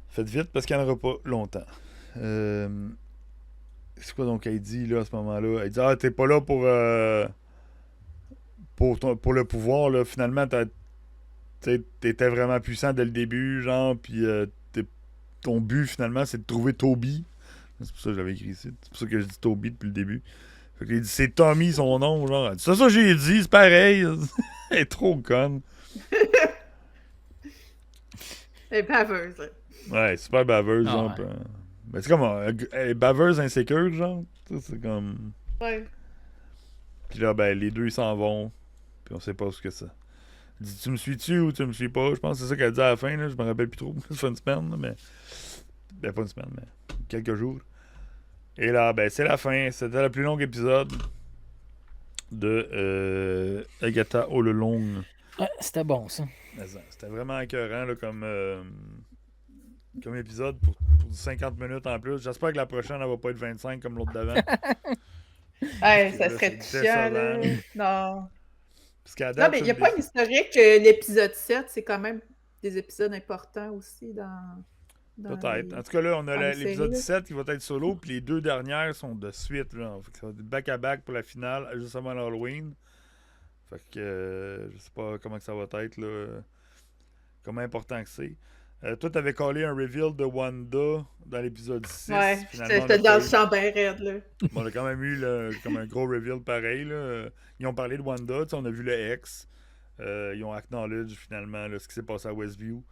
Faites vite parce qu'il n'y en aura pas longtemps. C'est quoi donc elle dit là à ce moment-là? Elle dit ah t'es pas là pour le pouvoir là. Finalement t'étais vraiment puissant dès le début genre puis ton but finalement c'est de trouver Toby. C'est pour ça que j'avais écrit ici. C'est pour ça que je dis Toby depuis le début. Fait qu'il dit c'est Tommy son nom genre. Elle dit, ça j'ai dit c'est pareil. Elle est trop conne. Elle est baveuse. Ouais, super baveuse, genre. Ouais. Ben, c'est comme elle est baveuse insécure, genre. C'est comme. Ouais. Puis là, ben, les deux, ils s'en vont. Puis on sait pas ce que c'est. Elle dit, tu me suis-tu ou tu me suis pas? Je pense que c'est ça qu'elle dit à la fin, là. Je me rappelle plus trop. Ça fait une semaine, là, mais. Ben, pas une semaine, mais. Quelques jours. Et là, ben, c'est la fin. C'était le plus long épisode de Agatha All Along. Ouais, c'était bon, ça. C'était vraiment écœurant, là, comme épisode pour 50 minutes en plus. J'espère que la prochaine, elle va pas être 25 comme l'autre d'avant. Ouais, Là, ça serait c'est chiant, là. décevant. Non. Parce qu'à Non, date, mais il une n'y a des- pas une historique que l'épisode 7, c'est quand même des épisodes importants aussi dans Peut-être. les- En tout cas, là, on a dans les l'épisode séries, là. 17 qui va être solo, puis les deux dernières sont de suite. Là. Fait que ça va être back-à-back pour la finale, juste avant l'Halloween. Fait que je sais pas comment que ça va être, là. Comment important que c'est. Toi, t'avais collé un reveal de Wanda dans l'épisode 6. Ouais, Finalement, on j'étais a dans pas le eu. champ bien raide, là. Bon, on a quand même eu comme un gros reveal pareil. Là. Ils ont parlé de Wanda, tu sais, on a vu le X. Ils ont acknowledge finalement là, ce qui s'est passé à Westview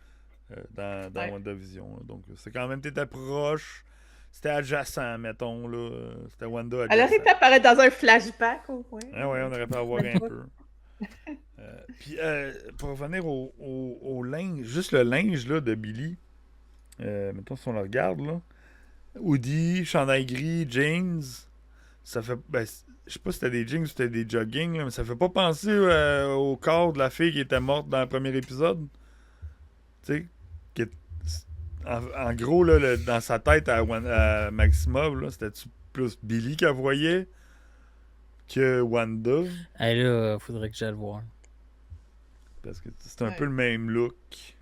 dans Ouais. WandaVision. Là. Donc c'est quand même, t'étais proche. C'était adjacent, mettons. Là. C'était Wanda Elle aurait adjacent. pu apparaître dans un flashback, au moins. Ah ouais, on aurait pu avoir un peu. Puis pour revenir au linge, juste le linge là, de Billy, mettons si on le regarde, là. Hoodie, chandail gris, jeans, ça fait. Ben, je sais pas si c'était des jeans ou c'était des jogging, là, mais ça fait pas penser au corps de la fille qui était morte dans le premier épisode. Tu sais, qui est- en gros, là, dans sa tête à Maximov, là, c'était-tu plus Billy qu'elle voyait que Wanda? Hey, là, faudrait que j'aille le voir. Parce que c'est un Ouais. peu le même look.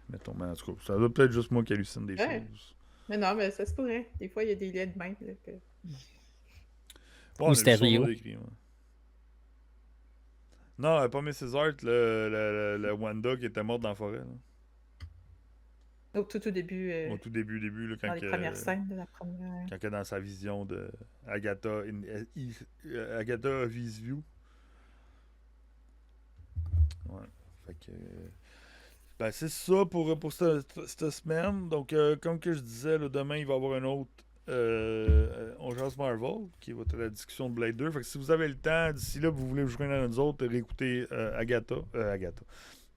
Mettons, mais en tout cas, ça doit peut-être juste moi qui hallucine des Ouais. choses. Mais non, mais ça se pourrait. Des fois, il y a des liens de même. Là, que... Bon, on a c'était vu son Rio. nom écrit, ouais. Non, pas Mrs. Hart, le Wanda qui était morte dans la forêt. Là. Au tout début, Au tout début, là, dans les premières scènes de la première. quand elle est dans sa vision de Agatha, Agatha of Eastview. Ouais. Fait que. Ben, c'est ça pour cette semaine. Donc, comme que je disais, là, demain, il va y avoir un autre On jase Marvel, qui est la discussion de Blade 2. Fait que si vous avez le temps, d'ici là, vous voulez vous joindre à nous autres, réécouter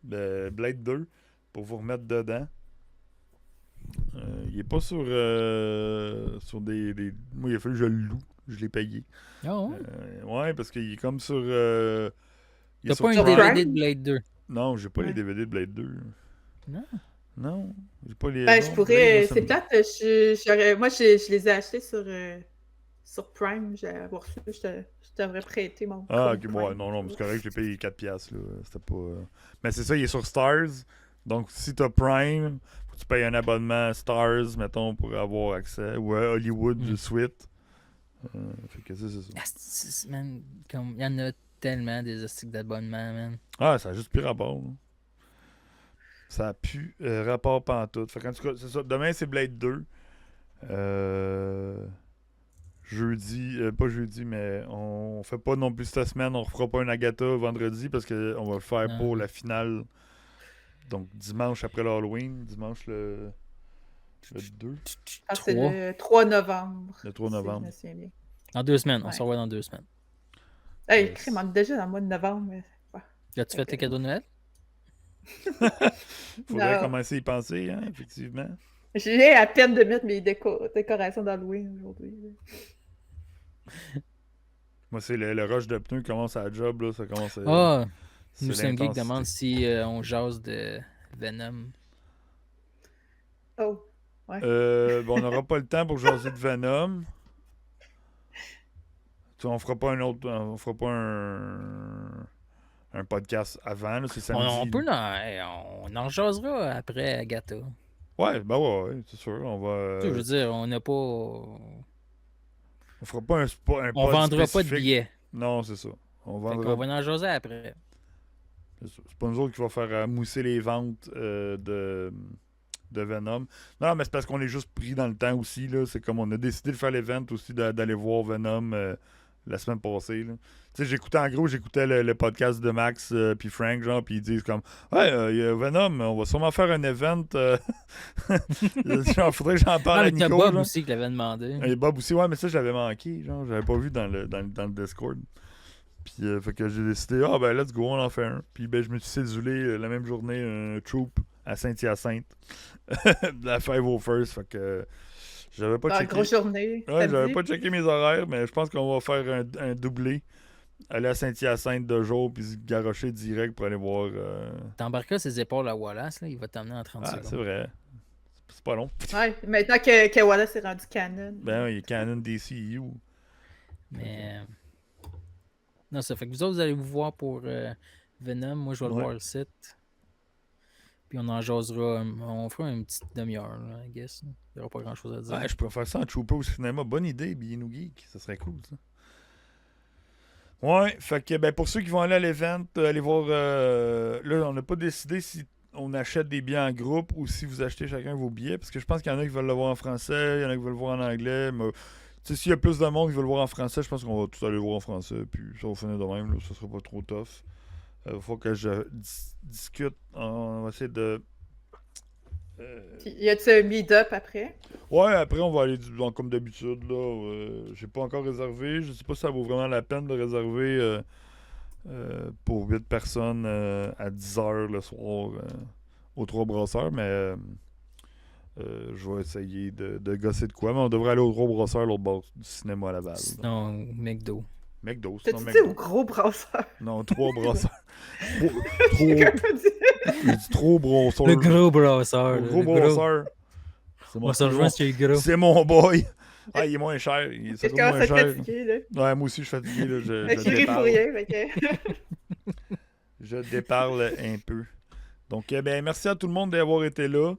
Blade 2 pour vous remettre dedans. Il est pas sur des. Moi, il a fallu que je le loue. Je l'ai payé. Ah ouais? Ouais, parce qu'il est comme sur. il est T'as sur pas un Prime. DVD de Blade 2? Non, j'ai pas les Ouais. DVD de Blade 2. Non? Non, j'ai pas les. Ben, non, je pourrais. Blade, C'est plate. Moi, je les ai achetés sur Prime. J'ai reçu. Je devrais prêter mon. Ah, code ok, Prime. ouais, non, mais c'est correct, j'ai payé 4$. Là. C'était pas. Mais c'est ça, il est sur Stars. Donc, si t'as Prime, faut que tu payes un abonnement Stars, mettons, pour avoir accès. Ou à Hollywood Mm. du Suite. Fait que c'est ça. Asti, man, il y en a tellement des astiques d'abonnement, man. Ah, ça a juste plus rapport. Là. Ça a plus rapport pantoute. Fait qu'en tout cas, c'est ça. Demain, c'est Blade 2. jeudi, pas jeudi, mais on fait pas non plus cette semaine, on refera pas un Agatha vendredi parce qu'on va le faire Non. pour la finale. Donc dimanche après l'Halloween, dimanche le 2, Ah, c'est 3. le 3 novembre. le 3 si novembre. Je me souviens bien. Dans 2 semaines. On Ouais. se revoit dans 2 semaines. Hey, Yes. crime, on est déjà dans le mois de novembre. Mais... ouais. As-tu fait tes cadeaux de Noël? Faudrait Non. commencer à y penser, hein, effectivement. J'ai à peine de mettre mes décorations d'Halloween aujourd'hui. Moi, c'est le rush de pneus qui commence à la job, là, ça commence à... Ah! c'est Nous sommes Geek l'intensité. demande si on jase de Venom. Oh. On n'aura pas le temps pour jaser de Venom. Tu sais, on fera pas un podcast avant, là, c'est samedi. On en jasera après Agatha. Ouais, c'est sûr, on va... Tu sais, je veux dire, on n'a pas. on fera pas un On pod vendra pas de spécifique. billets. Non, c'est ça. On Fait vendra... qu'on va en jaser après. C'est pas nous autres qui va faire mousser les ventes de Venom. Non, mais c'est parce qu'on est juste pris dans le temps aussi, là. C'est comme on a décidé de faire l'event aussi, d'aller voir Venom la semaine passée, là. Tu sais, j'écoutais le podcast de Max puis Frank, genre, puis ils disent comme « Ouais, il y a Venom, on va sûrement faire un event. Genre, faudrait que j'en parle Ah, à mais t'as Nico. Bob genre. aussi qui l'avait demandé. Et Bob aussi, ouais, mais ça, je l'avais manqué, genre, j'avais pas vu dans le Discord. Puis, fait que j'ai décidé, ben, let's go, on en fait un. Puis, ben, je me suis cédulé la même journée un troop à Saint-Hyacinthe, de la 501st, fait que j'avais pas checké. Grosse journée. Ouais, j'avais samedi. pas checké mes horaires, mais je pense qu'on va faire un doublé. Aller à Saint-Hyacinthe de jour, puis se garrocher direct pour aller voir. T'embarqueras ses épaules à Wallace, là, il va t'emmener en 30 Ah, c'est secondes. vrai. C'est pas long. Ouais, maintenant que Wallace est rendu canon. Ben, il y a Canon DCU. Mais. Non, ça fait que vous autres, vous allez vous voir pour Venom. Moi, je vais le Ouais. voir le site. Puis on en jasera. On fera une petite demi-heure, là, I guess. Il n'y aura pas grand-chose à dire. Ouais, je pourrais faire ça en Trooper au cinéma. Bonne idée, Billy Geek. Ça serait cool, ça. Ouais, fait que ben, pour ceux qui vont aller à l'event, allez voir. Là, on n'a pas décidé si on achète des billets en groupe ou si vous achetez chacun vos billets. Parce que je pense qu'il y en a qui veulent le voir en français, il y en a qui veulent le voir en anglais. Mais tu sais, s'il y a plus de monde qui veut le voir en français, je pense qu'on va tous aller le voir en français. Puis ça va finir de même, là, ça sera pas trop tough. Il faut que je discute. On va essayer de. Puis, y a-tu un meet-up après? Ouais, après, on va aller comme d'habitude. Là, j'ai pas encore réservé. Je sais pas si ça vaut vraiment la peine de réserver pour 8 personnes à 10h le soir aux 3 brasseurs, mais je vais essayer de gosser de quoi. Mais on devrait aller aux 3 brasseurs, l'autre bord du cinéma à Laval. Sinon, McDo. McDo, sinon T'as-tu dit McDo. au gros brasseur? Non, 3 brasseurs. J'ai Trop, comme dit- j'ai dit trop brasseurs. Le gros brasseur. Le gros brasseur. C'est On se rejoint sur le gros. C'est mon boy. Ah, il est moins cher. Ça Je coûte commence moins à être cher. fatigué, là. Ouais, moi aussi, je suis fatigué. Là. Mais je ris pour rien, fait que... Je déparle un peu. Donc, ben, merci à tout le monde d'avoir été là.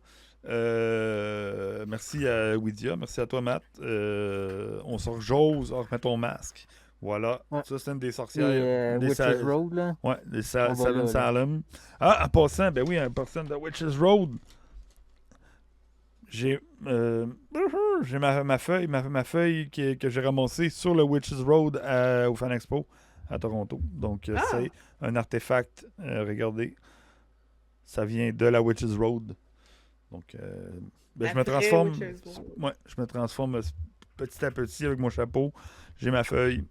Merci à Widia. Merci à toi, Matt. On sort j'ose. Remets ton masque. Voilà. Ouais. Ça, c'est une des Et sorcières. Des Witches Road, là. Ouais, des On va Seven là, là. Salem. Ah, en passant, ben oui, en passant de Witches Road. J'ai ma feuille, ma feuille que j'ai ramassée sur le Witches Road au Fan Expo à Toronto. Donc, Ah! c'est un artefact. Regardez. Ça vient de la Witches Road. Donc, ben, je me Après transforme. Witches Road. Ouais, je me transforme petit à petit avec mon chapeau. J'ai ma feuille.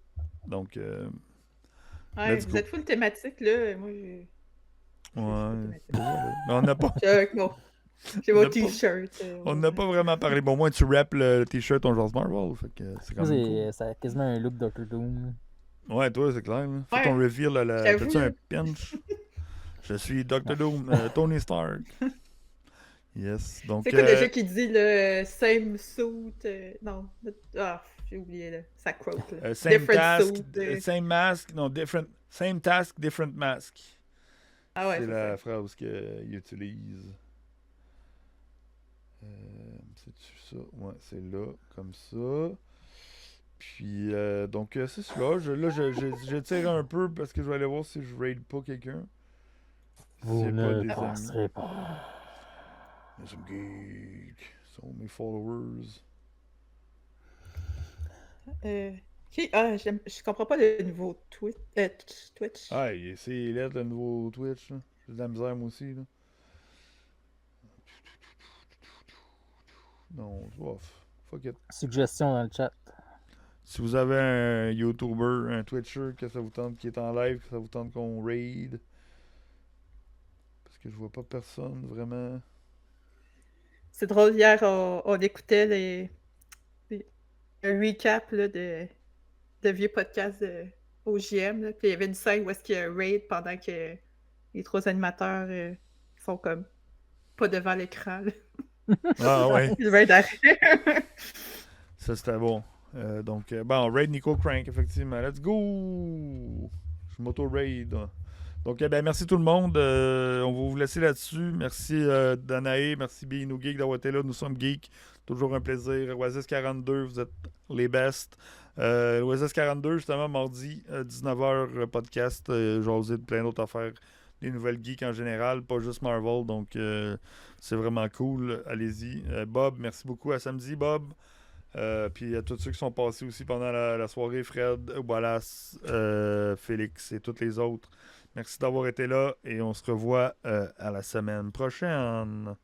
Donc, Ouais, let's vous go. êtes full thématique, là. Moi, j'ai... ouais. Mais on n'a pas. J'ai On mon n'a pas- t-shirt. On n'a pas vraiment parlé. Bon, moi, tu rappes le t-shirt, ton genre Marvel. Fait que c'est quand Ça, même cool. ça a quasiment un look Doctor Doom. Ouais, toi, c'est clair. Là. Fais Ouais. ton reveal. J'avoue. T'as-tu un pinch? Je suis Dr. Doom, Tony Stark. Yes. Donc, C'est quoi déjà qui dit le same suit? Non. Ah, j'ai oublié, là. Ça quote, là. same Different task, suit, same mask. Non, different. Same task, different mask. Ah ouais, c'est c'est la ça. phrase qu'il utilise. C'est-tu ça? Ouais, c'est là, comme ça. Puis, donc, c'est cela. Je tire un peu parce que je vais aller voir si je raid pas quelqu'un. Vous S'il y a pas ne des amis. penserez pas. Some geek. So mes followers. Je comprends pas le nouveau Twitch. Ah, c'est lettre le nouveau Twitch. Là. J'ai de la misère, moi aussi. Là. Non, fuck it. Suggestion dans le chat. Si vous avez un YouTuber, un Twitcher que ça vous tente, qui est en live, que ça vous tente qu'on raid. Parce que je vois pas personne vraiment. C'est drôle, hier, on écoutait un recap là, de vieux podcasts OGM. Là, puis il y avait une scène où est-ce qu'il y a un raid pendant que les 3 animateurs sont comme pas devant l'écran. Là. Ah ouais, Le raid arrive. ça c'était bon. Donc, bon, raid Nico Crank, effectivement. Let's go! Je m'auto-raid. Donc, ben, merci tout le monde. On va vous laisser là-dessus. Merci Danae, merci Beano Geek d'avoir été là. Nous sommes geeks. Toujours un plaisir. Oasis 42, vous êtes les best. Oasis 42, justement, mardi, 19h, podcast. J'osais de plein d'autres affaires. Des nouvelles geeks en général, pas juste Marvel. Donc, c'est vraiment cool. Allez-y. Bob, merci beaucoup. À samedi, Bob. Puis à tous ceux qui sont passés aussi pendant la soirée, Fred, Wallace, Félix et tous les autres. Merci d'avoir été là et on se revoit à la semaine prochaine.